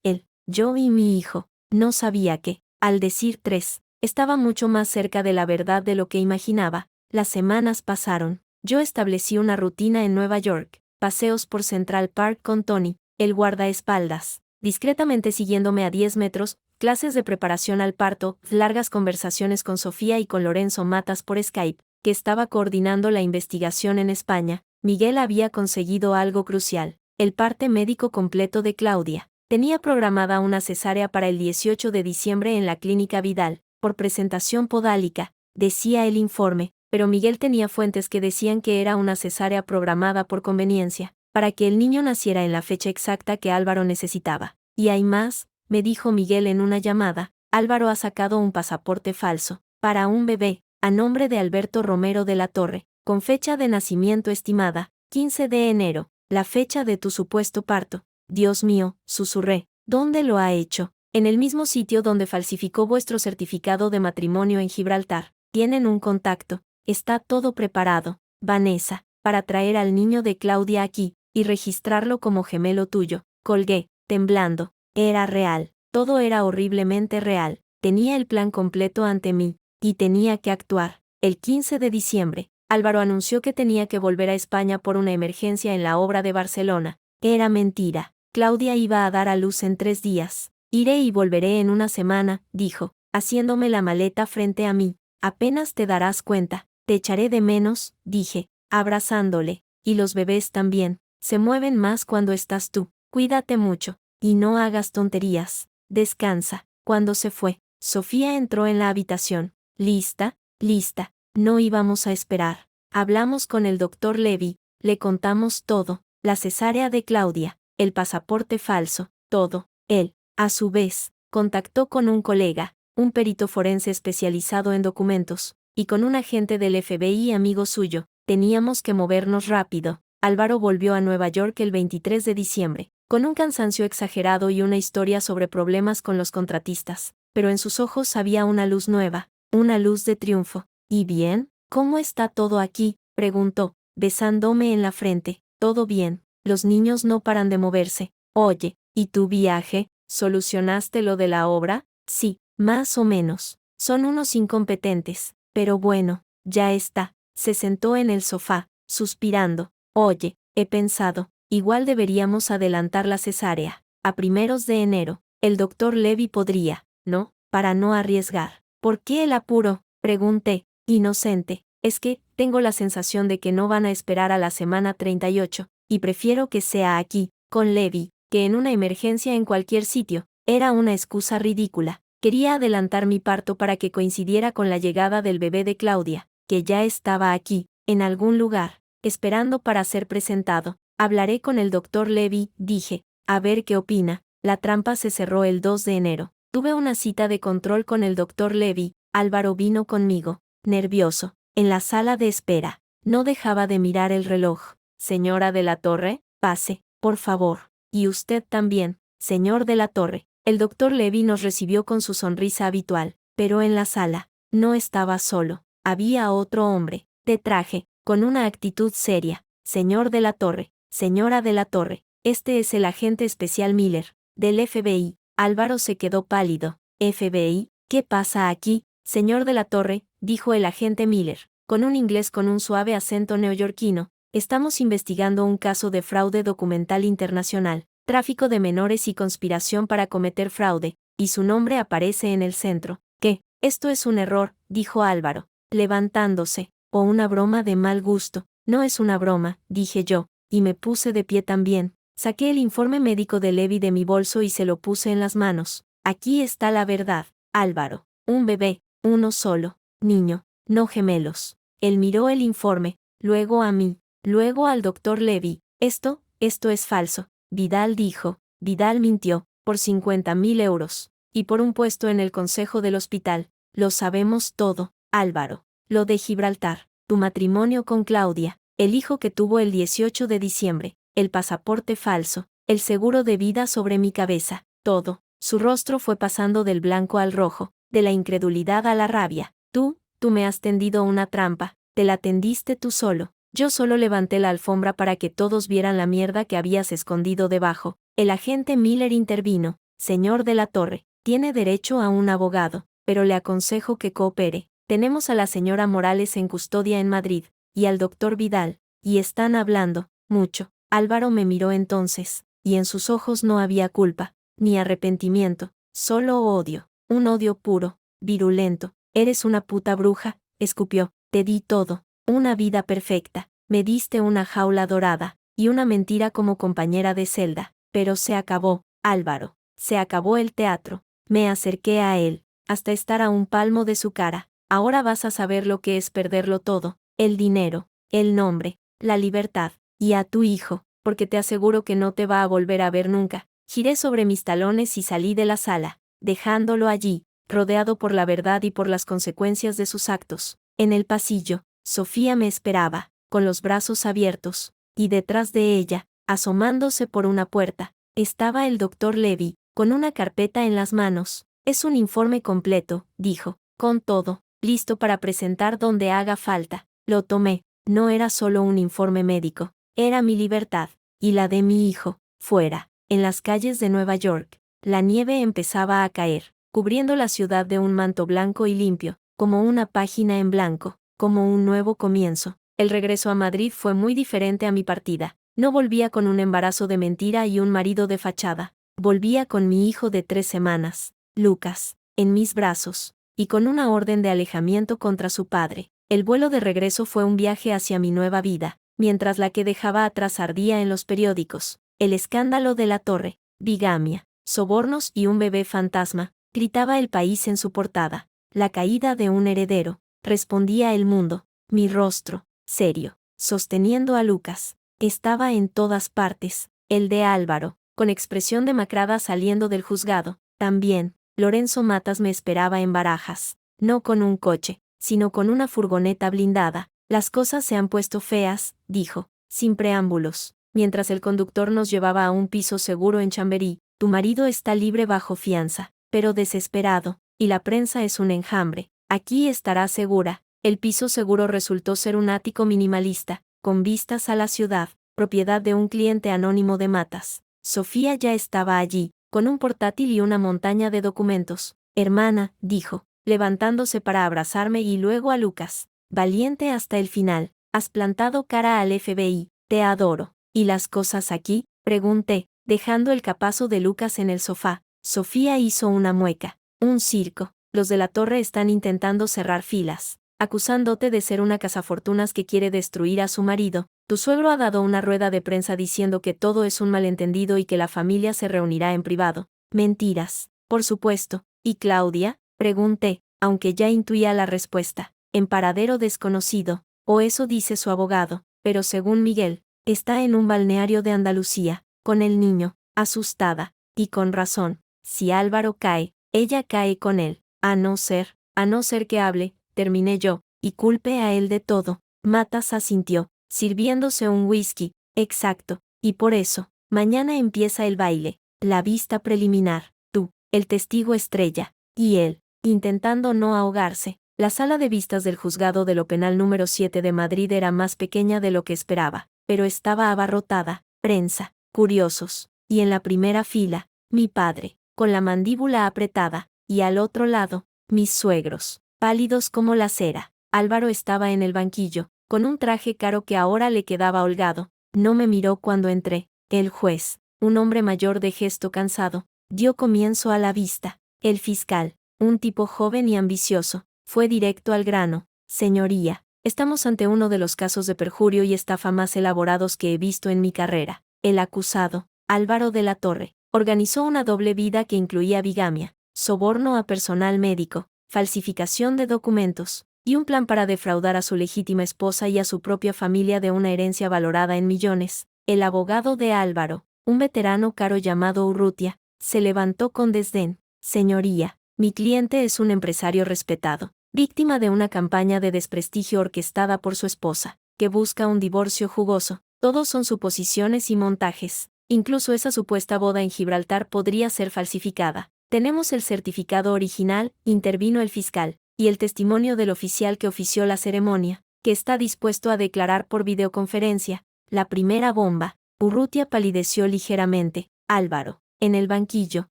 él, yo y mi hijo. No sabía que, al decir tres, estaba mucho más cerca de la verdad de lo que imaginaba. Las semanas pasaron. Yo establecí una rutina en Nueva York, paseos por Central Park con Tony, el guardaespaldas, discretamente siguiéndome a 10 metros, clases de preparación al parto, largas conversaciones con Sofía y con Lorenzo Matas por Skype, que estaba coordinando la investigación en España. Miguel había conseguido algo crucial, el parte médico completo de Claudia. Tenía programada una cesárea para el 18 de diciembre en la Clínica Vidal, por presentación podálica, decía el informe, pero Miguel tenía fuentes que decían que era una cesárea programada por conveniencia, para que el niño naciera en la fecha exacta que Álvaro necesitaba. Y hay más, me dijo Miguel en una llamada, Álvaro ha sacado un pasaporte falso, para un bebé, a nombre de Alberto Romero de la Torre, con fecha de nacimiento estimada, 15 de enero, la fecha de tu supuesto parto. Dios mío, susurré, ¿dónde lo ha hecho? En el mismo sitio donde falsificó vuestro certificado de matrimonio en Gibraltar. Tienen un contacto, está todo preparado, Vanessa, para traer al niño de Claudia aquí, y registrarlo como gemelo tuyo. Colgué, temblando. Era real, todo era horriblemente real. Tenía el plan completo ante mí, y tenía que actuar. El 15 de diciembre, Álvaro anunció que tenía que volver a España por una emergencia en la obra de Barcelona. Era mentira. Claudia iba a dar a luz en 3 días. Iré y volveré en una semana, dijo, haciéndome la maleta frente a mí. Apenas te darás cuenta. Te echaré de menos, dije, abrazándole. Y los bebés también. Se mueven más cuando estás tú. Cuídate mucho. Y no hagas tonterías. Descansa. Cuando se fue, Sofía entró en la habitación. ¿Lista? Lista. No íbamos a esperar. Hablamos con el doctor Levy, le contamos todo, la cesárea de Claudia, el pasaporte falso, todo. Él, a su vez, contactó con un colega, un perito forense especializado en documentos, y con un agente del FBI amigo suyo. Teníamos que movernos rápido. Álvaro volvió a Nueva York el 23 de diciembre, con un cansancio exagerado y una historia sobre problemas con los contratistas, pero en sus ojos había una luz nueva, una luz de triunfo. ¿Y bien? ¿Cómo está todo aquí?, preguntó, besándome en la frente. Todo bien, los niños no paran de moverse. Oye, ¿y tu viaje? ¿Solucionaste lo de la obra? Sí, más o menos. Son unos incompetentes, pero bueno, ya está. Se sentó en el sofá, suspirando. Oye, he pensado, igual deberíamos adelantar la cesárea. A primeros de enero, el doctor Levy podría, ¿no? Para no arriesgar. ¿Por qué el apuro?, pregunté, inocente. Es que, tengo la sensación de que no van a esperar a la semana 38, y prefiero que sea aquí, con Levy, que en una emergencia en cualquier sitio. Era una excusa ridícula. Quería adelantar mi parto para que coincidiera con la llegada del bebé de Claudia, que ya estaba aquí, en algún lugar, esperando para ser presentado. Hablaré con el doctor Levy, dije, a ver qué opina. La trampa se cerró el 2 de enero. Tuve una cita de control con el doctor Levy. Álvaro vino conmigo, nervioso, en la sala de espera. No dejaba de mirar el reloj. Señora de la Torre, pase, por favor. Y usted también, señor de la Torre. El doctor Levy nos recibió con su sonrisa habitual, pero en la sala, no estaba solo. Había otro hombre, de traje, con una actitud seria. Señor de la Torre, señora de la Torre, este es el agente especial Miller, del FBI. Álvaro se quedó pálido. ¿FBI? ¿Qué pasa aquí? Señor de la Torre, dijo el agente Miller, con un inglés con un suave acento neoyorquino, estamos investigando un caso de fraude documental internacional. tráfico de menores y conspiración para cometer fraude, y su nombre aparece en el centro. ¿Qué? Esto es un error, dijo Álvaro, levantándose, o una broma de mal gusto. No es una broma, dije yo, y me puse de pie también. Saqué el informe médico de Levi de mi bolso y se lo puse en las manos. Aquí está la verdad, Álvaro. Un bebé, uno solo, niño, no gemelos. Él miró el informe, luego a mí, luego al doctor Levi. Esto es falso. Vidal dijo, Vidal mintió, por 50.000 euros. Y por un puesto en el consejo del hospital. Lo sabemos todo, Álvaro. Lo de Gibraltar, tu matrimonio con Claudia, el hijo que tuvo el 18 de diciembre, el pasaporte falso, el seguro de vida sobre mi cabeza, todo. Su rostro fue pasando del blanco al rojo, de la incredulidad a la rabia. Tú me has tendido una trampa, te la tendiste tú solo. Yo solo levanté la alfombra para que todos vieran la mierda que habías escondido debajo. El agente Miller intervino. Señor de la Torre, tiene derecho a un abogado, pero le aconsejo que coopere. Tenemos a la señora Morales en custodia en Madrid, y al doctor Vidal, y están hablando, mucho. Álvaro me miró entonces, y en sus ojos no había culpa, ni arrepentimiento, solo odio, un odio puro, virulento. Eres una puta bruja, escupió, te di todo, una vida perfecta, me diste una jaula dorada, y una mentira como compañera de celda, pero se acabó, Álvaro, se acabó el teatro. Me acerqué a él, hasta estar a un palmo de su cara. Ahora vas a saber lo que es perderlo todo, el dinero, el nombre, la libertad, y a tu hijo, porque te aseguro que no te va a volver a ver nunca. Giré sobre mis talones y salí de la sala, dejándolo allí, rodeado por la verdad y por las consecuencias de sus actos. En el pasillo, Sofía me esperaba, con los brazos abiertos, y detrás de ella, asomándose por una puerta, estaba el doctor Levi, con una carpeta en las manos. Es un informe completo, dijo, con todo, listo para presentar donde haga falta. Lo tomé, no era solo un informe médico, era mi libertad, y la de mi hijo, fuera, en las calles de Nueva York. La nieve empezaba a caer, cubriendo la ciudad de un manto blanco y limpio, como una página en blanco, como un nuevo comienzo. El regreso a Madrid fue muy diferente a mi partida. No volvía con un embarazo de mentira y un marido de fachada. Volvía con mi hijo de 3 semanas, Lucas, en mis brazos, y con una orden de alejamiento contra su padre. El vuelo de regreso fue un viaje hacia mi nueva vida, mientras la que dejaba atrás ardía en los periódicos. El escándalo de la Torre, bigamia, sobornos y un bebé fantasma, gritaba el país en su portada. La caída de un heredero, respondía El Mundo. Mi rostro, serio, sosteniendo a Lucas, estaba en todas partes. El de Álvaro, con expresión demacrada saliendo del juzgado, también. Lorenzo Matas me esperaba en Barajas, no con un coche, sino con una furgoneta blindada. Las cosas se han puesto feas, dijo, sin preámbulos, mientras el conductor nos llevaba a un piso seguro en Chamberí. Tu marido está libre bajo fianza, pero desesperado, y la prensa es un enjambre. Aquí estará segura. El piso seguro resultó ser un ático minimalista, con vistas a la ciudad, propiedad de un cliente anónimo de Matas. Sofía ya estaba allí, con un portátil y una montaña de documentos. Hermana, dijo, levantándose para abrazarme y luego a Lucas. Valiente hasta el final, has plantado cara al FBI, te adoro. ¿Y las cosas aquí? Pregunté, dejando el capazo de Lucas en el sofá. Sofía hizo una mueca. Un circo. Los de la Torre están intentando cerrar filas, acusándote de ser una cazafortunas que quiere destruir a su marido. Tu suegro ha dado una rueda de prensa diciendo que todo es un malentendido y que la familia se reunirá en privado. Mentiras, por supuesto. ¿Y Claudia? Pregunté, aunque ya intuía la respuesta. En paradero desconocido, o eso dice su abogado, pero según Miguel, está en un balneario de Andalucía, con el niño, asustada, y con razón. Si Álvaro cae, ella cae con él. A no ser que hable, terminé yo, y culpe a él de todo. Matas asintió, sirviéndose un whisky. Exacto, y por eso, mañana empieza el baile, la vista preliminar, tú, el testigo estrella, y él, intentando no ahogarse. La sala de vistas del juzgado de lo penal número 7 de Madrid era más pequeña de lo que esperaba, pero estaba abarrotada, prensa, curiosos, y en la primera fila, mi padre, con la mandíbula apretada, y al otro lado, mis suegros, pálidos como la cera. Álvaro estaba en el banquillo, con un traje caro que ahora le quedaba holgado. No me miró cuando entré. El juez, un hombre mayor de gesto cansado, dio comienzo a la vista. El fiscal, un tipo joven y ambicioso, fue directo al grano. Señoría, estamos ante uno de los casos de perjurio y estafa más elaborados que he visto en mi carrera. El acusado, Álvaro de la Torre, organizó una doble vida que incluía bigamia, soborno a personal médico, falsificación de documentos, y un plan para defraudar a su legítima esposa y a su propia familia de una herencia valorada en millones. El abogado de Álvaro, un veterano caro llamado Urrutia, se levantó con desdén. Señoría, mi cliente es un empresario respetado, víctima de una campaña de desprestigio orquestada por su esposa, que busca un divorcio jugoso. Todos son suposiciones y montajes. Incluso esa supuesta boda en Gibraltar podría ser falsificada. Tenemos el certificado original, intervino el fiscal, y el testimonio del oficial que ofició la ceremonia, que está dispuesto a declarar por videoconferencia. La primera bomba. Urrutia palideció ligeramente. Álvaro, en el banquillo,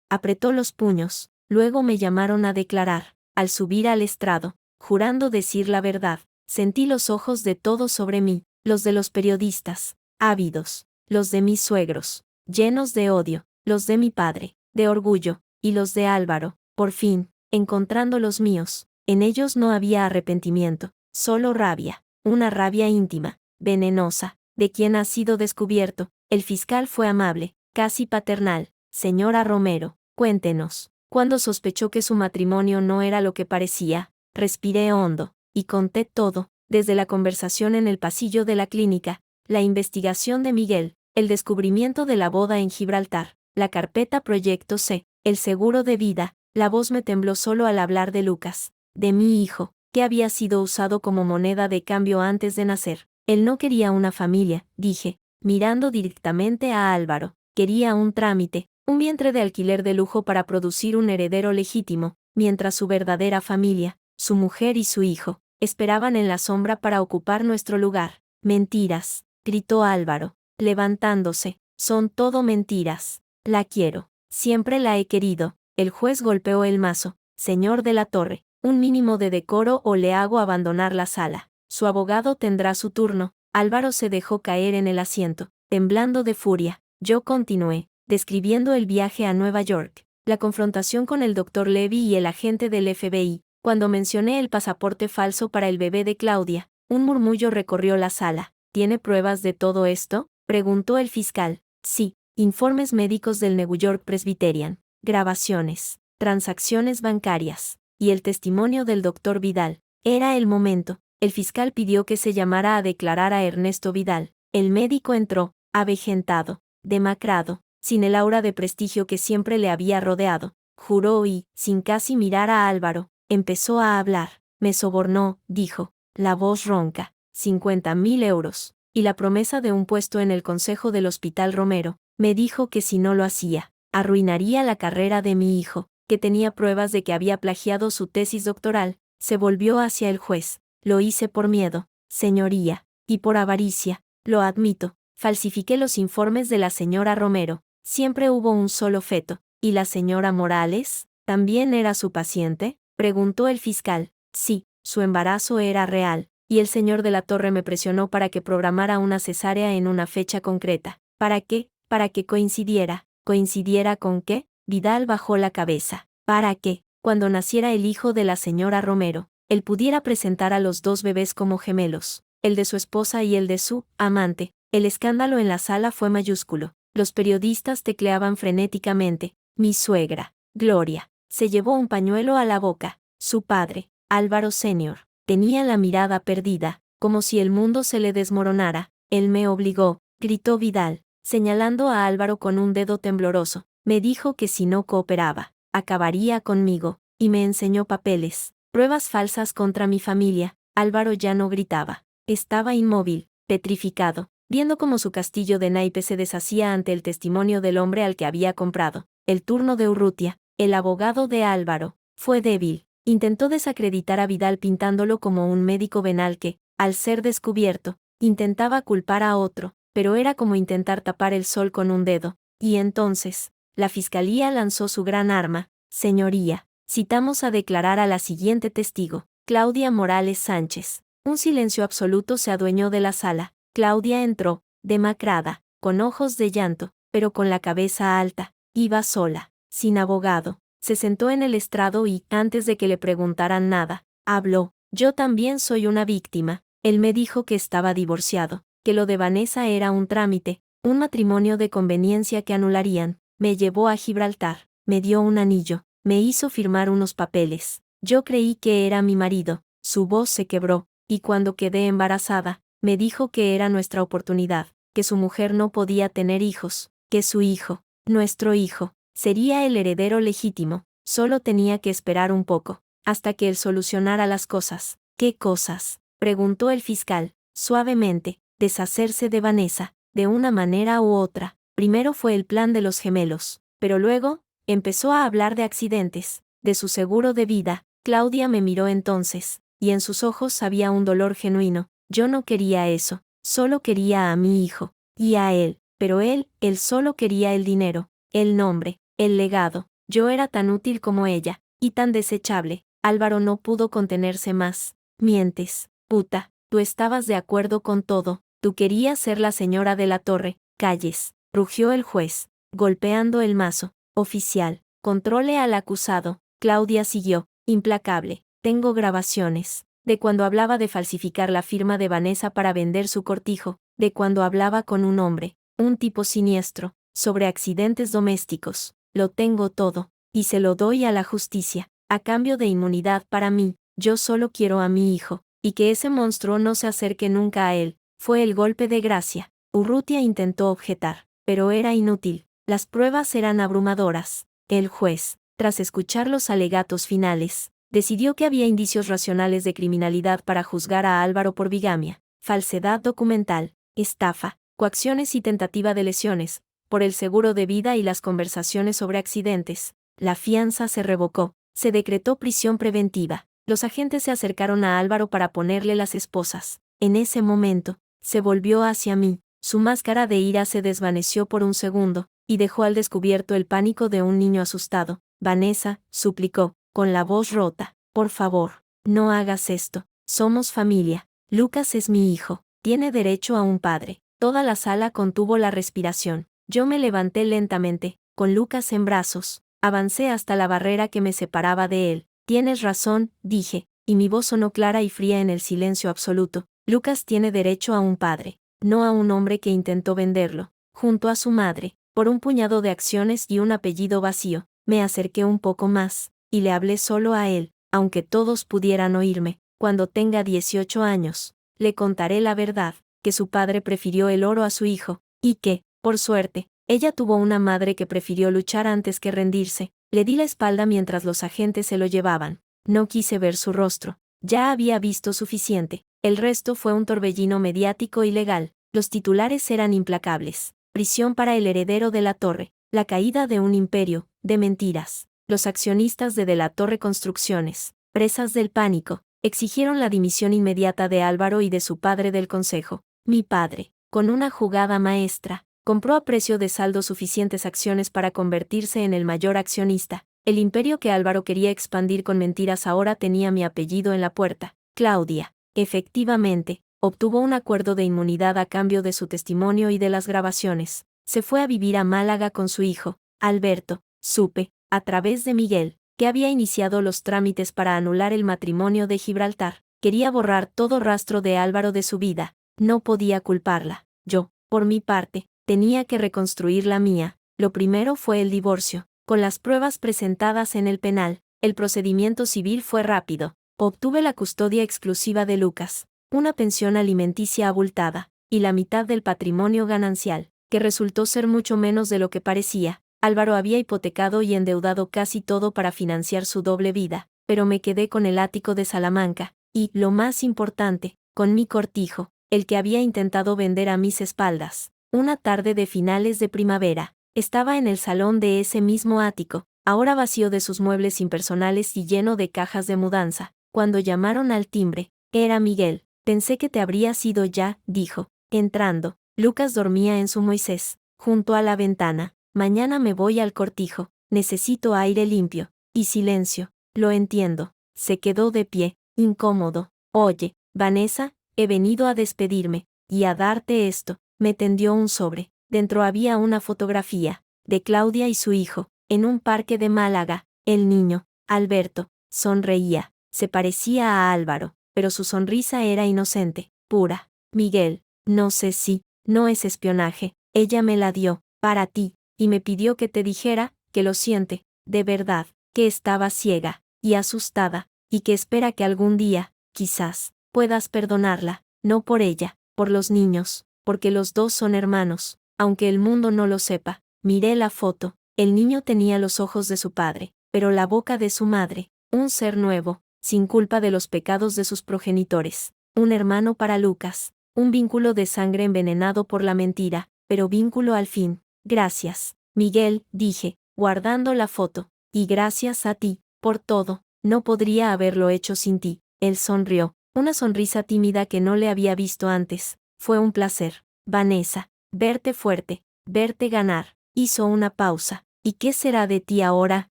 apretó los puños. Luego me llamaron a declarar. Al subir al estrado, jurando decir la verdad, sentí los ojos de todos sobre mí, los de los periodistas, ávidos, los de mis suegros, llenos de odio, los de mi padre, de orgullo, y los de Álvaro, por fin, encontrando los míos. En ellos no había arrepentimiento, solo rabia, una rabia íntima, venenosa, de quien ha sido descubierto. El fiscal fue amable, casi paternal. Señora Romero, cuéntenos, ¿cuándo sospechó que su matrimonio no era lo que parecía? Respiré hondo, y conté todo, desde la conversación en el pasillo de la clínica, la investigación de Miguel, el descubrimiento de la boda en Gibraltar, la carpeta Proyecto C, el seguro de vida. La voz me tembló solo al hablar de Lucas, de mi hijo, que había sido usado como moneda de cambio antes de nacer. Él no quería una familia, dije, mirando directamente a Álvaro, quería un trámite, un vientre de alquiler de lujo para producir un heredero legítimo, mientras su verdadera familia, su mujer y su hijo, esperaban en la sombra para ocupar nuestro lugar. Mentiras, gritó Álvaro, levantándose, son todo mentiras. La quiero, siempre la he querido. El juez golpeó el mazo. Señor de la Torre, un mínimo de decoro o le hago abandonar la sala. Su abogado tendrá su turno. Álvaro se dejó caer en el asiento, temblando de furia. Yo continué, describiendo el viaje a Nueva York, la confrontación con el Dr. Levy y el agente del FBI. Cuando mencioné el pasaporte falso para el bebé de Claudia, un murmullo recorrió la sala. ¿Tiene pruebas de todo esto?, preguntó el fiscal. Sí, informes médicos del New York Presbyterian, grabaciones, transacciones bancarias, y el testimonio del Dr. Vidal. Era el momento. El fiscal pidió que se llamara a declarar a Ernesto Vidal. El médico entró, avejentado, demacrado, sin el aura de prestigio que siempre le había rodeado. Juró y, sin casi mirar a Álvaro, empezó a hablar. Me sobornó, dijo, la voz ronca, 50.000 euros, y la promesa de un puesto en el consejo del Hospital Romero. Me dijo que si no lo hacía, arruinaría la carrera de mi hijo, que tenía pruebas de que había plagiado su tesis doctoral. Se volvió hacia el juez. Lo hice por miedo, señoría, y por avaricia, lo admito. Falsifiqué los informes de la señora Romero. Siempre hubo un solo feto. ¿Y la señora Morales? ¿También era su paciente?, preguntó el fiscal. Sí, su embarazo era real, y el señor de la Torre me presionó para que programara una cesárea en una fecha concreta. ¿Para qué? Para que coincidiera. ¿Coincidiera con qué? Vidal bajó la cabeza. Para que, cuando naciera el hijo de la señora Romero, él pudiera presentar a los dos bebés como gemelos, el de su esposa y el de su amante. El escándalo en la sala fue mayúsculo. Los periodistas tecleaban frenéticamente. Mi suegra, Gloria, se llevó un pañuelo a la boca. Su padre, Álvaro Senior, tenía la mirada perdida, como si el mundo se le desmoronara. Él me obligó, gritó Vidal, señalando a Álvaro con un dedo tembloroso. Me dijo que si no cooperaba, acabaría conmigo, y me enseñó papeles, pruebas falsas contra mi familia. Álvaro ya no gritaba. Estaba inmóvil, petrificado, viendo cómo su castillo de naipes se deshacía ante el testimonio del hombre al que había comprado. El turno de Urrutia, el abogado de Álvaro, fue débil. Intentó desacreditar a Vidal pintándolo como un médico venal que, al ser descubierto, intentaba culpar a otro, pero era como intentar tapar el sol con un dedo. Y entonces, la fiscalía lanzó su gran arma. Señoría, citamos a declarar a la siguiente testigo, Claudia Morales Sánchez. Un silencio absoluto se adueñó de la sala. Claudia entró, demacrada, con ojos de llanto, pero con la cabeza alta. Iba sola, sin abogado. Se sentó en el estrado y, antes de que le preguntaran nada, habló. Yo también soy una víctima. Él me dijo que estaba divorciado, que lo de Vanessa era un trámite, un matrimonio de conveniencia que anularían. Me llevó a Gibraltar, me dio un anillo, me hizo firmar unos papeles. Yo creí que era mi marido. Su voz se quebró, y cuando quedé embarazada, me dijo que era nuestra oportunidad, que su mujer no podía tener hijos, que su hijo, nuestro hijo, sería el heredero legítimo, solo tenía que esperar un poco, hasta que él solucionara las cosas. ¿Qué cosas?, preguntó el fiscal, suavemente. Deshacerse de Vanessa, de una manera u otra. Primero fue el plan de los gemelos, pero luego, empezó a hablar de accidentes, de su seguro de vida. Claudia me miró entonces, y en sus ojos había un dolor genuino. Yo no quería eso, solo quería a mi hijo, y a él, pero él solo quería el dinero, el nombre, el legado. Yo era tan útil como ella, y tan desechable. Álvaro no pudo contenerse más. Mientes, puta, tú estabas de acuerdo con todo, tú querías ser la señora de la Torre. Calles, rugió el juez, golpeando el mazo. Oficial, controle al acusado. Claudia siguió, implacable. Tengo grabaciones, de cuando hablaba de falsificar la firma de Vanessa para vender su cortijo, de cuando hablaba con un hombre, un tipo siniestro, sobre accidentes domésticos. Lo tengo todo, y se lo doy a la justicia, a cambio de inmunidad para mí. Yo solo quiero a mi hijo, y que ese monstruo no se acerque nunca a él. Fue el golpe de gracia. Urrutia intentó objetar, pero era inútil. Las pruebas eran abrumadoras. El juez, tras escuchar los alegatos finales, decidió que había indicios racionales de criminalidad para juzgar a Álvaro por bigamia, falsedad documental, estafa, coacciones y tentativa de lesiones, por el seguro de vida y las conversaciones sobre accidentes. La fianza se revocó, se decretó prisión preventiva. Los agentes se acercaron a Álvaro para ponerle las esposas. En ese momento, se volvió hacia mí, su máscara de ira se desvaneció por un segundo, y dejó al descubierto el pánico de un niño asustado. Vanessa, suplicó, con la voz rota, por favor, no hagas esto, somos familia. Lucas es mi hijo, tiene derecho a un padre. Toda la sala contuvo la respiración. Yo me levanté lentamente, con Lucas en brazos, avancé hasta la barrera que me separaba de él. Tienes razón, dije, y mi voz sonó clara y fría en el silencio absoluto. Lucas tiene derecho a un padre, no a un hombre que intentó venderlo, junto a su madre, por un puñado de acciones y un apellido vacío. Me acerqué un poco más, y le hablé solo a él, aunque todos pudieran oírme. Cuando tenga 18 años, le contaré la verdad, que su padre prefirió el oro a su hijo, y que, por suerte, ella tuvo una madre que prefirió luchar antes que rendirse. Le di la espalda mientras los agentes se lo llevaban. No quise ver su rostro. Ya había visto suficiente. El resto fue un torbellino mediático y legal. Los titulares eran implacables. Prisión para el heredero de la Torre. La caída de un imperio, de mentiras. Los accionistas de la Torre Construcciones, presas del pánico, exigieron la dimisión inmediata de Álvaro y de su padre del consejo. Mi padre, con una jugada maestra, compró a precio de saldo suficientes acciones para convertirse en el mayor accionista. El imperio que Álvaro quería expandir con mentiras ahora tenía mi apellido en la puerta. Claudia, efectivamente, obtuvo un acuerdo de inmunidad a cambio de su testimonio y de las grabaciones. Se fue a vivir a Málaga con su hijo, Alberto. Supe, a través de Miguel, que había iniciado los trámites para anular el matrimonio de Gibraltar. Quería borrar todo rastro de Álvaro de su vida. No podía culparla. Yo, por mi parte, tenía que reconstruir la mía. Lo primero fue el divorcio. Con las pruebas presentadas en el penal, el procedimiento civil fue rápido. Obtuve la custodia exclusiva de Lucas, una pensión alimenticia abultada, y la mitad del patrimonio ganancial, que resultó ser mucho menos de lo que parecía. Álvaro había hipotecado y endeudado casi todo para financiar su doble vida, pero me quedé con el ático de Salamanca, y, lo más importante, con mi cortijo, el que había intentado vender a mis espaldas. Una tarde de finales de primavera, estaba en el salón de ese mismo ático, ahora vacío de sus muebles impersonales y lleno de cajas de mudanza, cuando llamaron al timbre. Era Miguel. Pensé que te habrías ido ya, dijo, entrando. Lucas dormía en su Moisés, junto a la ventana. Mañana me voy al cortijo, necesito aire limpio, y silencio. Lo entiendo. Se quedó de pie, incómodo. Oye, Vanessa, he venido a despedirme, y a darte esto. Me tendió un sobre. Dentro había una fotografía de Claudia y su hijo, en un parque de Málaga. El niño, Alberto, sonreía. Se parecía a Álvaro, pero su sonrisa era inocente, pura. Miguel, no sé si, no es espionaje, ella me la dio, para ti, y me pidió que te dijera, que lo siente, de verdad, que estaba ciega, y asustada, y que espera que algún día, quizás, puedas perdonarla, no por ella, por los niños, porque los dos son hermanos, aunque el mundo no lo sepa. Miré la foto, el niño tenía los ojos de su padre, pero la boca de su madre, un ser nuevo, sin culpa de los pecados de sus progenitores, un hermano para Lucas, un vínculo de sangre envenenado por la mentira, pero vínculo al fin. Gracias, Miguel, dije, guardando la foto, y gracias a ti, por todo, no podría haberlo hecho sin ti. Él sonrió, una sonrisa tímida que no le había visto antes. Fue un placer, Vanessa, verte fuerte, verte ganar. Hizo una pausa. ¿Y qué será de ti ahora?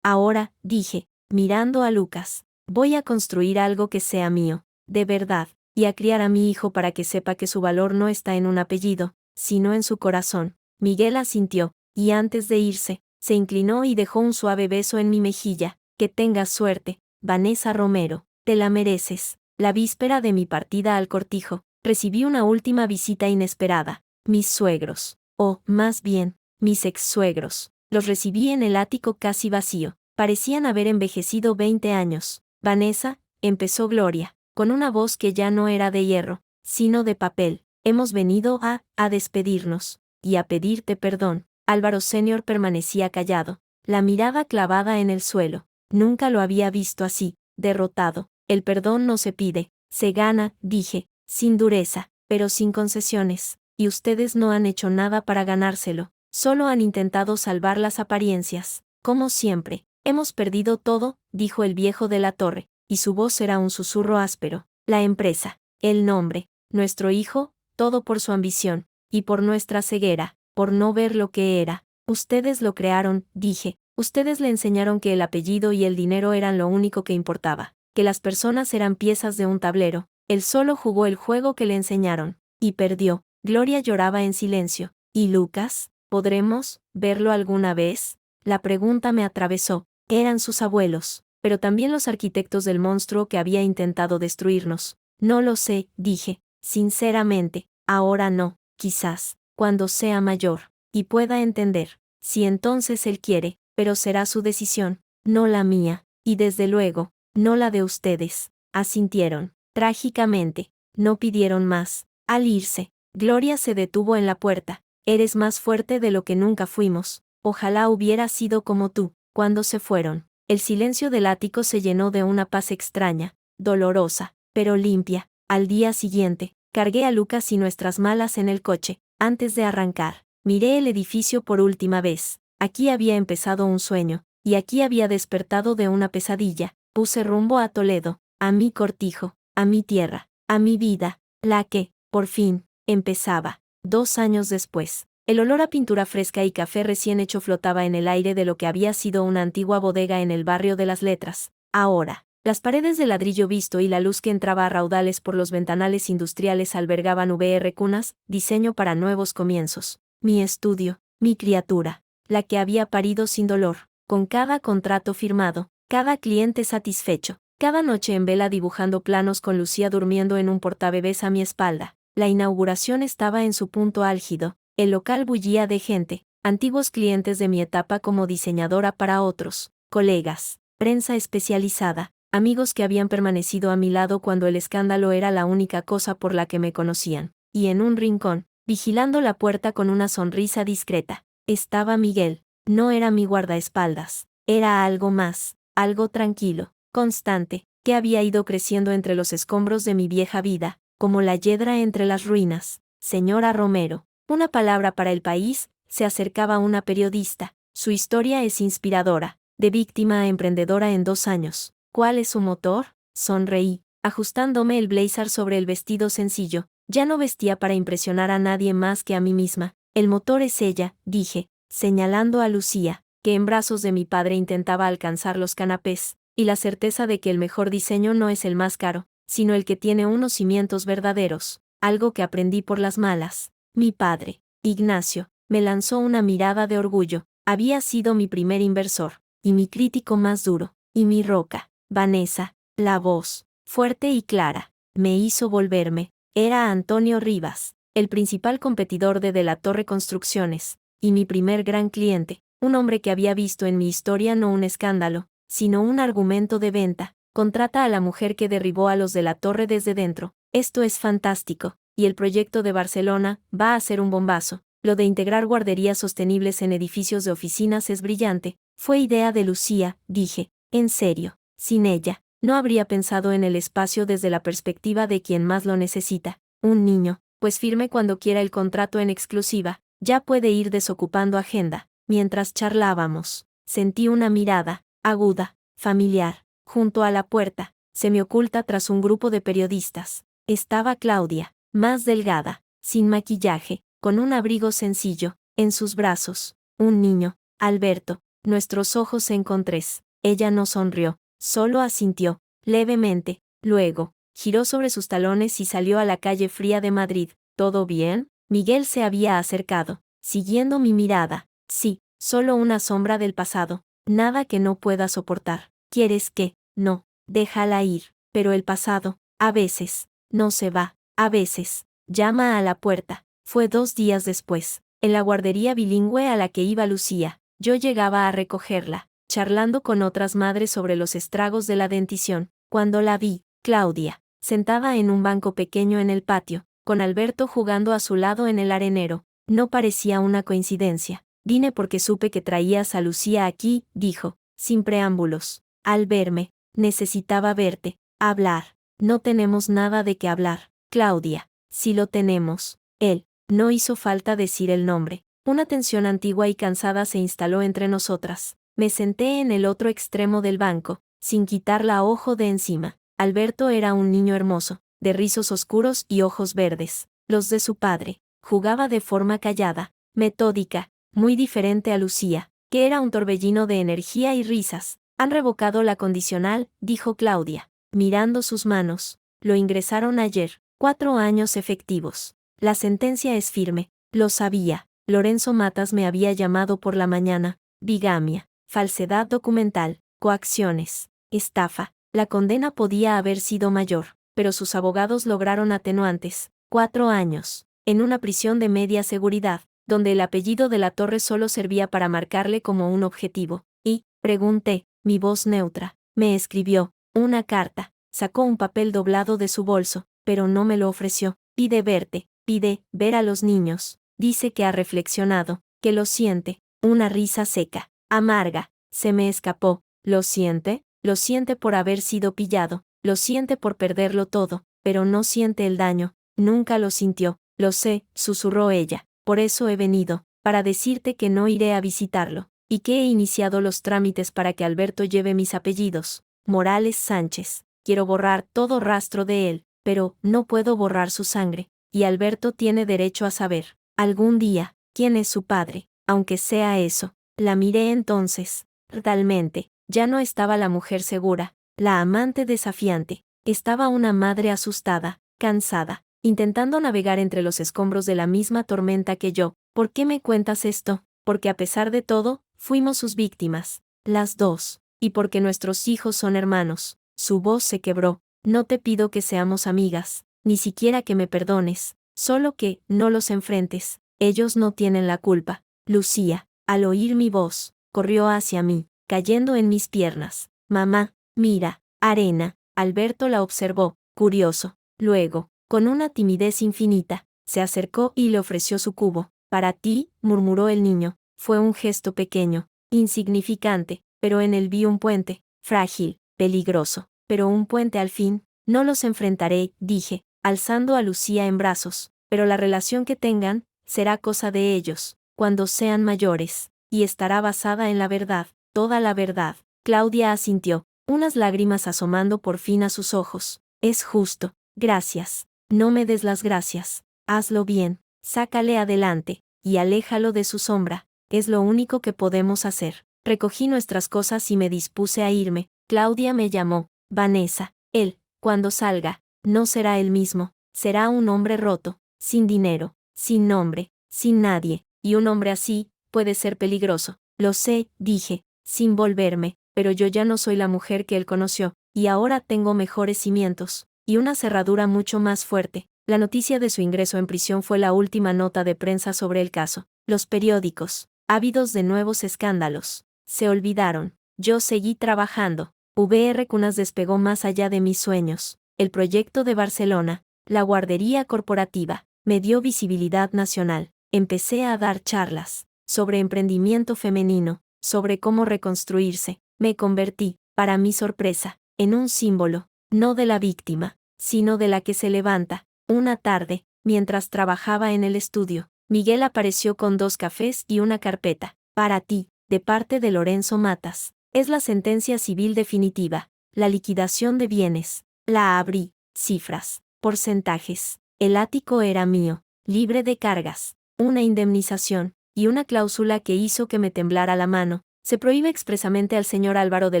Ahora, dije, mirando a Lucas, voy a construir algo que sea mío, de verdad, y a criar a mi hijo para que sepa que su valor no está en un apellido, sino en su corazón. Miguel asintió, y antes de irse, se inclinó y dejó un suave beso en mi mejilla. Que tengas suerte, Vanessa Romero, te la mereces. La víspera de mi partida al cortijo, recibí una última visita inesperada. Mis suegros, o, más bien, mis ex-suegros. Los recibí en el ático casi vacío. Parecían haber envejecido 20 años. Vanessa, empezó Gloria, con una voz que ya no era de hierro, sino de papel. Hemos venido a despedirnos, y a pedirte perdón. Álvaro Senior permanecía callado, la mirada clavada en el suelo. Nunca lo había visto así, derrotado. El perdón no se pide, se gana, dije, sin dureza, pero sin concesiones, y ustedes no han hecho nada para ganárselo. Solo han intentado salvar las apariencias. Como siempre, hemos perdido todo, dijo el viejo de la torre, y su voz era un susurro áspero. La empresa, el nombre, nuestro hijo, todo por su ambición, y por nuestra ceguera, por no ver lo que era. Ustedes lo crearon, dije, ustedes le enseñaron que el apellido y el dinero eran lo único que importaba, que las personas eran piezas de un tablero. Él solo jugó el juego que le enseñaron, y perdió. Gloria lloraba en silencio. ¿Y Lucas? ¿Podremos verlo alguna vez? La pregunta me atravesó. Eran sus abuelos, pero también los arquitectos del monstruo que había intentado destruirnos. No lo sé, dije, sinceramente, ahora no, quizás, cuando sea mayor, y pueda entender. Si entonces él quiere, pero será su decisión, no la mía, y desde luego, no la de ustedes. Asintieron, trágicamente, no pidieron más. Al irse, Gloria se detuvo en la puerta. Eres más fuerte de lo que nunca fuimos. Ojalá hubiera sido como tú. Cuando se fueron, el silencio del ático se llenó de una paz extraña, dolorosa, pero limpia. Al día siguiente, cargué a Lucas y nuestras malas en el coche. Antes de arrancar, miré el edificio por última vez. Aquí había empezado un sueño, y aquí había despertado de una pesadilla. Puse rumbo a Toledo, a mi cortijo, a mi tierra, a mi vida, la que, por fin, empezaba. 2 años después, el olor a pintura fresca y café recién hecho flotaba en el aire de lo que había sido una antigua bodega en el barrio de las Letras. Ahora, las paredes de ladrillo visto y la luz que entraba a raudales por los ventanales industriales albergaban cunas, diseño para nuevos comienzos. Mi estudio, mi criatura, la que había parido sin dolor, con cada contrato firmado, cada cliente satisfecho, cada noche en vela dibujando planos con Lucía durmiendo en un portabebés a mi espalda. La inauguración estaba en su punto álgido, el local bullía de gente, antiguos clientes de mi etapa como diseñadora para otros, colegas, prensa especializada, amigos que habían permanecido a mi lado cuando el escándalo era la única cosa por la que me conocían, y en un rincón, vigilando la puerta con una sonrisa discreta, estaba Miguel. No era mi guardaespaldas, era algo más, algo tranquilo, constante, que había ido creciendo entre los escombros de mi vieja vida, como la hiedra entre las ruinas. Señora Romero, una palabra para el país. Se acercaba una periodista. Su historia es inspiradora, de víctima a emprendedora en 2 años. ¿Cuál es su motor? Sonreí, ajustándome el blazer sobre el vestido sencillo. Ya no vestía para impresionar a nadie más que a mí misma. El motor es ella, dije, señalando a Lucía, que en brazos de mi padre intentaba alcanzar los canapés, y la certeza de que el mejor diseño no es el más caro, sino el que tiene unos cimientos verdaderos, algo que aprendí por las malas. Mi padre, Ignacio, Me lanzó una mirada de orgullo. Había sido mi primer inversor, y mi crítico más duro, y mi roca. Vanessa, la voz, fuerte y clara, me hizo volverme. Era Antonio Rivas, el principal competidor de la Torre Construcciones, y mi primer gran cliente, un hombre que había visto en mi historia no un escándalo, sino un argumento de venta. Contrata a la mujer que derribó a los de la Torre desde dentro. Esto es fantástico, y el proyecto de Barcelona va a ser un bombazo. Lo de integrar guarderías sostenibles en edificios de oficinas es brillante. Fue idea de Lucía, dije. En serio, sin ella, no habría pensado en el espacio desde la perspectiva de quien más lo necesita, un niño, pues firme cuando quiera el contrato en exclusiva, ya puede ir desocupando agenda. Mientras charlábamos, sentí una mirada, aguda, familiar, junto a la puerta, semioculta tras un grupo de periodistas. Estaba Claudia, más delgada, sin maquillaje, con un abrigo sencillo, en sus brazos, un niño, Alberto. Nuestros ojos se encontrés. Ella no sonrió, solo asintió, levemente, luego, giró sobre sus talones y salió a la calle fría de Madrid. ¿Todo bien? Miguel se había acercado, siguiendo mi mirada. Sí, solo una sombra del pasado, nada que no pueda soportar. ¿Quieres que? No, déjala ir, pero el pasado, a veces, no se va, a veces, llama a la puerta. Fue 2 días después, en la guardería bilingüe a la que iba Lucía. Yo llegaba a recogerla, charlando con otras madres sobre los estragos de la dentición, cuando la vi, Claudia, sentada en un banco pequeño en el patio, con Alberto jugando a su lado en el arenero. No parecía una coincidencia. Vine porque supe que traías a Lucía aquí, dijo, sin preámbulos. Al verme, necesitaba verte, hablar. No tenemos nada de qué hablar, Claudia. Sí lo tenemos. Él, no hizo falta decir el nombre. Una tensión antigua y cansada se instaló entre nosotras. Me senté en el otro extremo del banco, sin quitar la ojo de encima. Alberto era un niño hermoso, de rizos oscuros y ojos verdes, los de su padre. Jugaba de forma callada, metódica, muy diferente a Lucía, que era un torbellino de energía y risas. Han revocado la condicional, dijo Claudia, mirando sus manos. Lo ingresaron ayer, 4 años efectivos. La sentencia es firme, lo sabía. Lorenzo Matas me había llamado por la mañana. Bigamia, falsedad documental, coacciones, estafa. La condena podía haber sido mayor, pero sus abogados lograron atenuantes. 4 años, en una prisión de media seguridad, donde el apellido de la Torre solo servía para marcarle como un objetivo. Y, pregunté, mi voz neutra, me escribió una carta, sacó un papel doblado de su bolso, pero no me lo ofreció. Pide verte, pide ver a los niños. Dice que ha reflexionado, que lo siente. Una risa seca, amarga, se me escapó. ¿Lo siente? Lo siente por haber sido pillado, lo siente por perderlo todo, pero no siente el daño. Nunca lo sintió. Lo sé, susurró ella. Por eso he venido, para decirte que no iré a visitarlo, y que he iniciado los trámites para que Alberto lleve mis apellidos. Morales Sánchez. Quiero borrar todo rastro de él, pero no puedo borrar su sangre, y Alberto tiene derecho a saber, algún día, quién es su padre, aunque sea eso. La miré entonces. Realmente, ya no estaba la mujer segura, la amante desafiante, estaba una madre asustada, cansada, intentando navegar entre los escombros de la misma tormenta que yo. ¿Por qué me cuentas esto? Porque a pesar de todo, fuimos sus víctimas, las dos, y porque nuestros hijos son hermanos. Su voz se quebró. No te pido que seamos amigas, ni siquiera que me perdones, solo que no los enfrentes. Ellos no tienen la culpa. Lucía, al oír mi voz, corrió hacia mí, cayendo en mis piernas. Mamá, mira, arena. Alberto la observó, curioso. Luego, con una timidez infinita, se acercó y le ofreció su cubo. Para ti, murmuró el niño. Fue un gesto pequeño, insignificante, pero en él vi un puente, frágil, peligroso, pero un puente al fin. No los enfrentaré, dije, alzando a Lucía en brazos, pero la relación que tengan, será cosa de ellos, cuando sean mayores, y estará basada en la verdad, toda la verdad. Claudia asintió, unas lágrimas asomando por fin a sus ojos. Es justo, gracias. No me des las gracias. Hazlo bien, sácale adelante, y aléjalo de su sombra. Es lo único que podemos hacer. Recogí nuestras cosas y me dispuse a irme. Claudia me llamó. Vanessa, él, cuando salga, no será el mismo. Será un hombre roto, sin dinero, sin nombre, sin nadie. y un hombre así, puede ser peligroso. Lo sé, dije, sin volverme, pero yo ya no soy la mujer que él conoció, y ahora tengo mejores cimientos, y una cerradura mucho más fuerte. La noticia de su ingreso en prisión fue la última nota de prensa sobre el caso. Los periódicos, ávidos de nuevos escándalos, se olvidaron. Yo seguí trabajando. VR Cunas despegó más allá de mis sueños. El proyecto de Barcelona, la guardería corporativa, me dio visibilidad nacional. Empecé a dar charlas sobre emprendimiento femenino, sobre cómo reconstruirse. Me convertí, para mi sorpresa, en un símbolo, no de la víctima, sino de la que se levanta. Una tarde, mientras trabajaba en el estudio, Miguel apareció con 2 cafés y una carpeta. Para ti, de parte de Lorenzo Matas. Es la sentencia civil definitiva, la liquidación de bienes. La abrí, cifras, porcentajes. El ático era mío, libre de cargas, una indemnización, y una cláusula que hizo que me temblara la mano. Se prohíbe expresamente al señor Álvaro de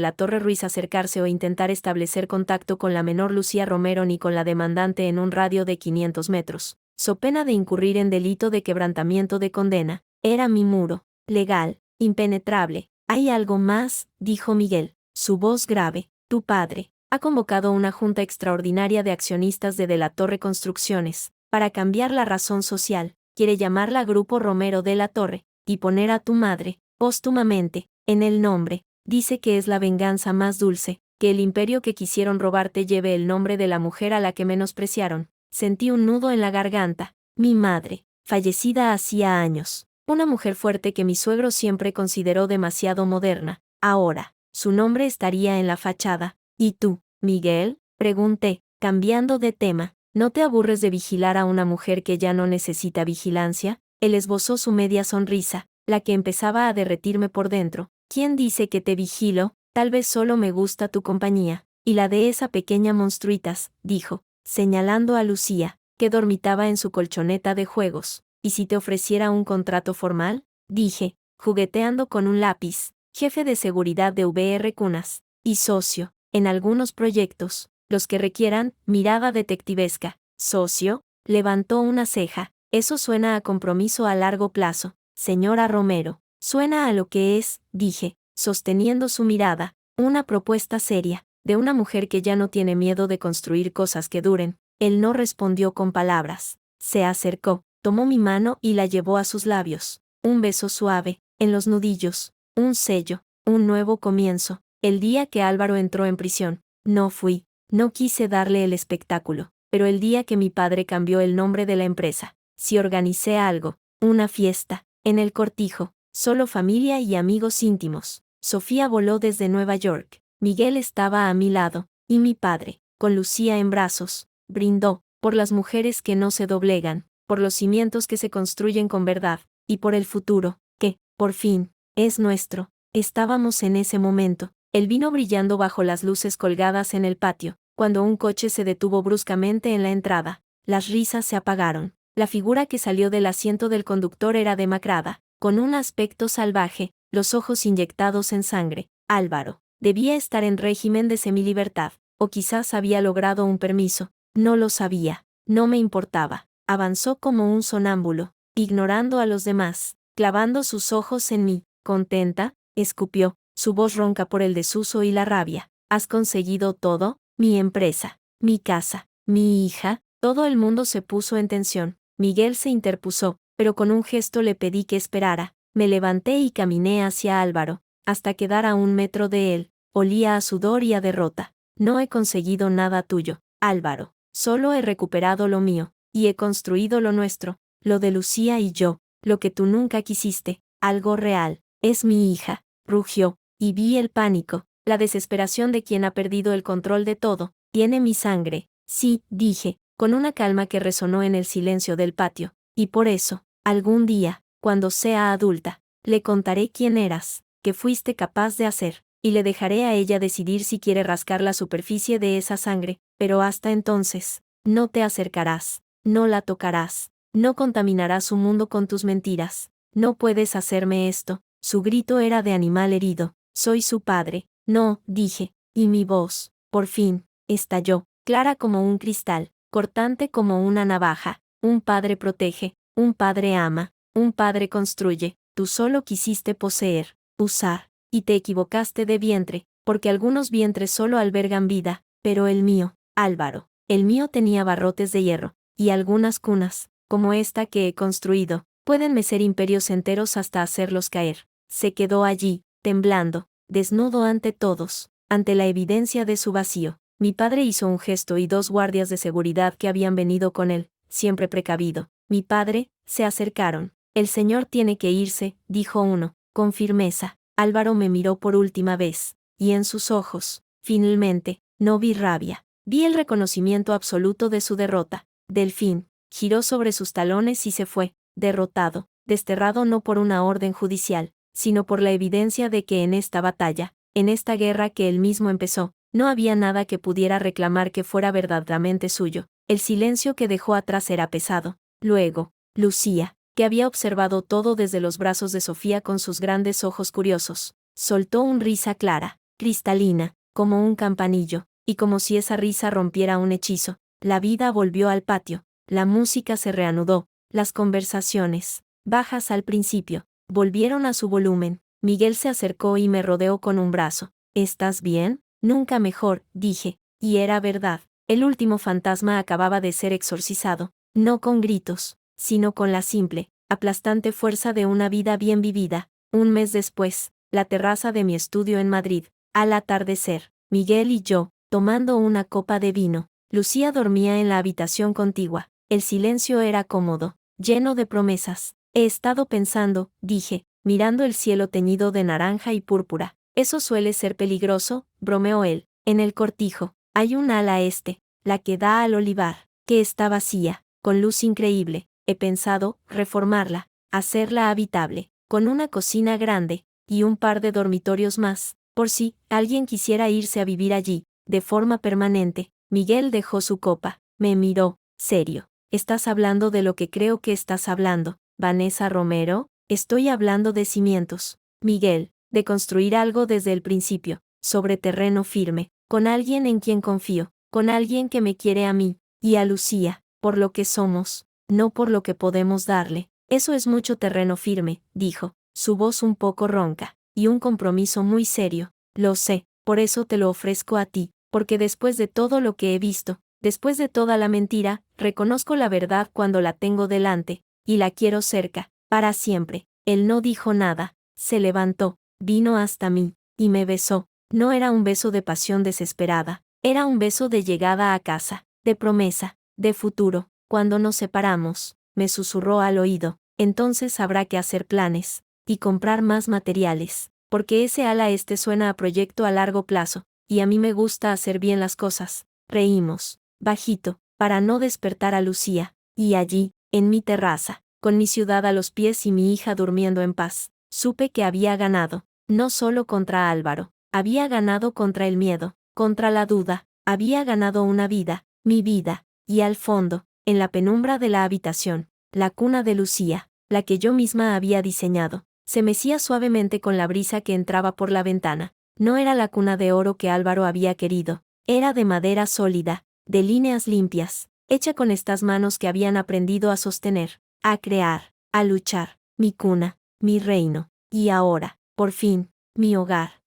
la Torre Ruiz acercarse o intentar establecer contacto con la menor Lucía Romero ni con la demandante en un radio de 500 metros, so pena de incurrir en delito de quebrantamiento de condena. Era mi muro, legal, impenetrable. «Hay algo más», dijo Miguel, su voz grave. «Tu padre ha convocado una junta extraordinaria de accionistas de la Torre Construcciones, para cambiar la razón social. Quiere llamarla Grupo Romero de la Torre, y poner a tu madre, póstumamente, en el nombre. Dice que es la venganza más dulce, que el imperio que quisieron robarte lleve el nombre de la mujer a la que menospreciaron». Sentí un nudo en la garganta. Mi madre, fallecida hacía años. Una mujer fuerte que mi suegro siempre consideró demasiado moderna. Ahora, su nombre estaría en la fachada. ¿Y tú, Miguel?, pregunté, cambiando de tema. ¿No te aburres de vigilar a una mujer que ya no necesita vigilancia? Él esbozó su media sonrisa, la que empezaba a derretirme por dentro. ¿Quién dice que te vigilo? Tal vez solo me gusta tu compañía. Y la de esa pequeña monstruitas, dijo, señalando a Lucía, que dormitaba en su colchoneta de juegos. ¿Y si te ofreciera un contrato formal?, dije, jugueteando con un lápiz. Jefe de seguridad de VR Cunas, y socio, en algunos proyectos, los que requieran, mirada detectivesca. ¿Socio?, levantó una ceja. Eso suena a compromiso a largo plazo, señora Romero. Suena a lo que es, dije, sosteniendo su mirada, una propuesta seria, de una mujer que ya no tiene miedo de construir cosas que duren. Él no respondió con palabras. Se acercó, tomó mi mano y la llevó a sus labios. Un beso suave, en los nudillos, un sello, un nuevo comienzo. El día que Álvaro entró en prisión, no fui, no quise darle el espectáculo, pero el día que mi padre cambió el nombre de la empresa, sí organicé algo, una fiesta, en el cortijo, solo familia y amigos íntimos. Sofía voló desde Nueva York, Miguel estaba a mi lado, y mi padre, con Lucía en brazos, brindó, por las mujeres que no se doblegan, por los cimientos que se construyen con verdad, y por el futuro, que, por fin, es nuestro. Estábamos en ese momento, el vino brillando bajo las luces colgadas en el patio, cuando un coche se detuvo bruscamente en la entrada. Las risas se apagaron. La figura que salió del asiento del conductor era demacrada, con un aspecto salvaje, los ojos inyectados en sangre. Álvaro debía estar en régimen de semilibertad, o quizás había logrado un permiso. No lo sabía, no me importaba. Avanzó como un sonámbulo, ignorando a los demás, clavando sus ojos en mí. ¿Contenta?, escupió, su voz ronca por el desuso y la rabia. ¿Has conseguido todo? Mi empresa, mi casa, mi hija. Todo el mundo se puso en tensión. Miguel se interpuso, pero con un gesto le pedí que esperara. Me levanté y caminé hacia Álvaro, hasta quedar a 1 metro de él. Olía a sudor y a derrota. No he conseguido nada tuyo, Álvaro. Solo he recuperado lo mío, y he construido lo nuestro, lo de Lucía y yo, lo que tú nunca quisiste, algo real. Es mi hija, rugió, y vi el pánico, la desesperación de quien ha perdido el control de todo. Tiene mi sangre. Sí, dije, con una calma que resonó en el silencio del patio, y por eso, algún día, cuando sea adulta, le contaré quién eras, qué fuiste capaz de hacer, y le dejaré a ella decidir si quiere rascar la superficie de esa sangre, pero hasta entonces, no te acercarás, no la tocarás, no contaminarás su mundo con tus mentiras. No puedes hacerme esto. Su grito era de animal herido. Soy su padre. No, dije, y mi voz, por fin, estalló, clara como un cristal, cortante como una navaja. Un padre protege, un padre ama, Un padre construye, tú solo quisiste poseer, usar, y te equivocaste de vientre, porque algunos vientres solo albergan vida, pero el mío, Álvaro, el mío tenía barrotes de hierro, y algunas cunas, como esta que he construido, pueden mecer imperios enteros hasta hacerlos caer. Se quedó allí, temblando, desnudo ante todos, ante la evidencia de su vacío. Mi padre hizo un gesto y 2 guardias de seguridad que habían venido con él, siempre precavido. Mi padre, se acercaron. El señor tiene que irse, dijo uno, con firmeza. Álvaro me miró por última vez, y en sus ojos, finalmente, no vi rabia. Vi el reconocimiento absoluto de su derrota. Delfín, giró sobre sus talones y se fue, derrotado, desterrado no por una orden judicial, sino por la evidencia de que en esta batalla, en esta guerra que él mismo empezó, no había nada que pudiera reclamar que fuera verdaderamente suyo. El silencio que dejó atrás era pesado. Luego, Lucía, que había observado todo desde los brazos de Sofía con sus grandes ojos curiosos, soltó una risa clara, cristalina, como un campanillo, y como si esa risa rompiera un hechizo, la vida volvió al patio, la música se reanudó, las conversaciones, bajas al principio, volvieron a su volumen. Miguel se acercó y me rodeó con un brazo. ¿Estás bien? Nunca mejor, dije, y era verdad. El último fantasma acababa de ser exorcizado, no con gritos, sino con la simple, aplastante fuerza de una vida bien vivida. Un mes después, la terraza de mi estudio en Madrid, al atardecer, Miguel y yo, tomando una copa de vino. Lucía dormía en la habitación contigua. El silencio era cómodo, lleno de promesas. He estado pensando, dije, mirando el cielo teñido de naranja y púrpura. Eso suele ser peligroso, bromeó él. En el cortijo, hay un ala este, la que da al olivar, que está vacía, con luz increíble. He pensado, reformarla, hacerla habitable, con una cocina grande, y un par de dormitorios más, por si alguien quisiera irse a vivir allí, de forma permanente. Miguel dejó su copa, me miró, serio. ¿Estás hablando de lo que creo que estás hablando, Vanessa Romero? Estoy hablando de cimientos, Miguel, de construir algo desde el principio, sobre terreno firme, con alguien en quien confío, con alguien que me quiere a mí, y a Lucía, por lo que somos, no por lo que podemos darle. Eso es mucho terreno firme, dijo, su voz un poco ronca, y un compromiso muy serio. Lo sé, por eso te lo ofrezco a ti, porque después de todo lo que he visto, después de toda la mentira, reconozco la verdad cuando la tengo delante, y la quiero cerca, para siempre. Él no dijo nada, se levantó, vino hasta mí, y me besó. No era un beso de pasión desesperada, era un beso de llegada a casa, de promesa, de futuro. Cuando nos separamos, me susurró al oído, entonces habrá que hacer planes, y comprar más materiales, porque ese ala este suena a proyecto a largo plazo, y a mí me gusta hacer bien las cosas. Reímos, bajito, para no despertar a Lucía, y allí, en mi terraza, con mi ciudad a los pies y mi hija durmiendo en paz, supe que había ganado, no solo contra Álvaro, había ganado contra el miedo, contra la duda, había ganado una vida, mi vida, y al fondo, en la penumbra de la habitación, la cuna de Lucía, la que yo misma había diseñado, se mecía suavemente con la brisa que entraba por la ventana. No era la cuna de oro que Álvaro había querido, era de madera sólida, de líneas limpias, hecha con estas manos que habían aprendido a sostener, a crear, a luchar, mi cuna, mi reino, y ahora, por fin, mi hogar.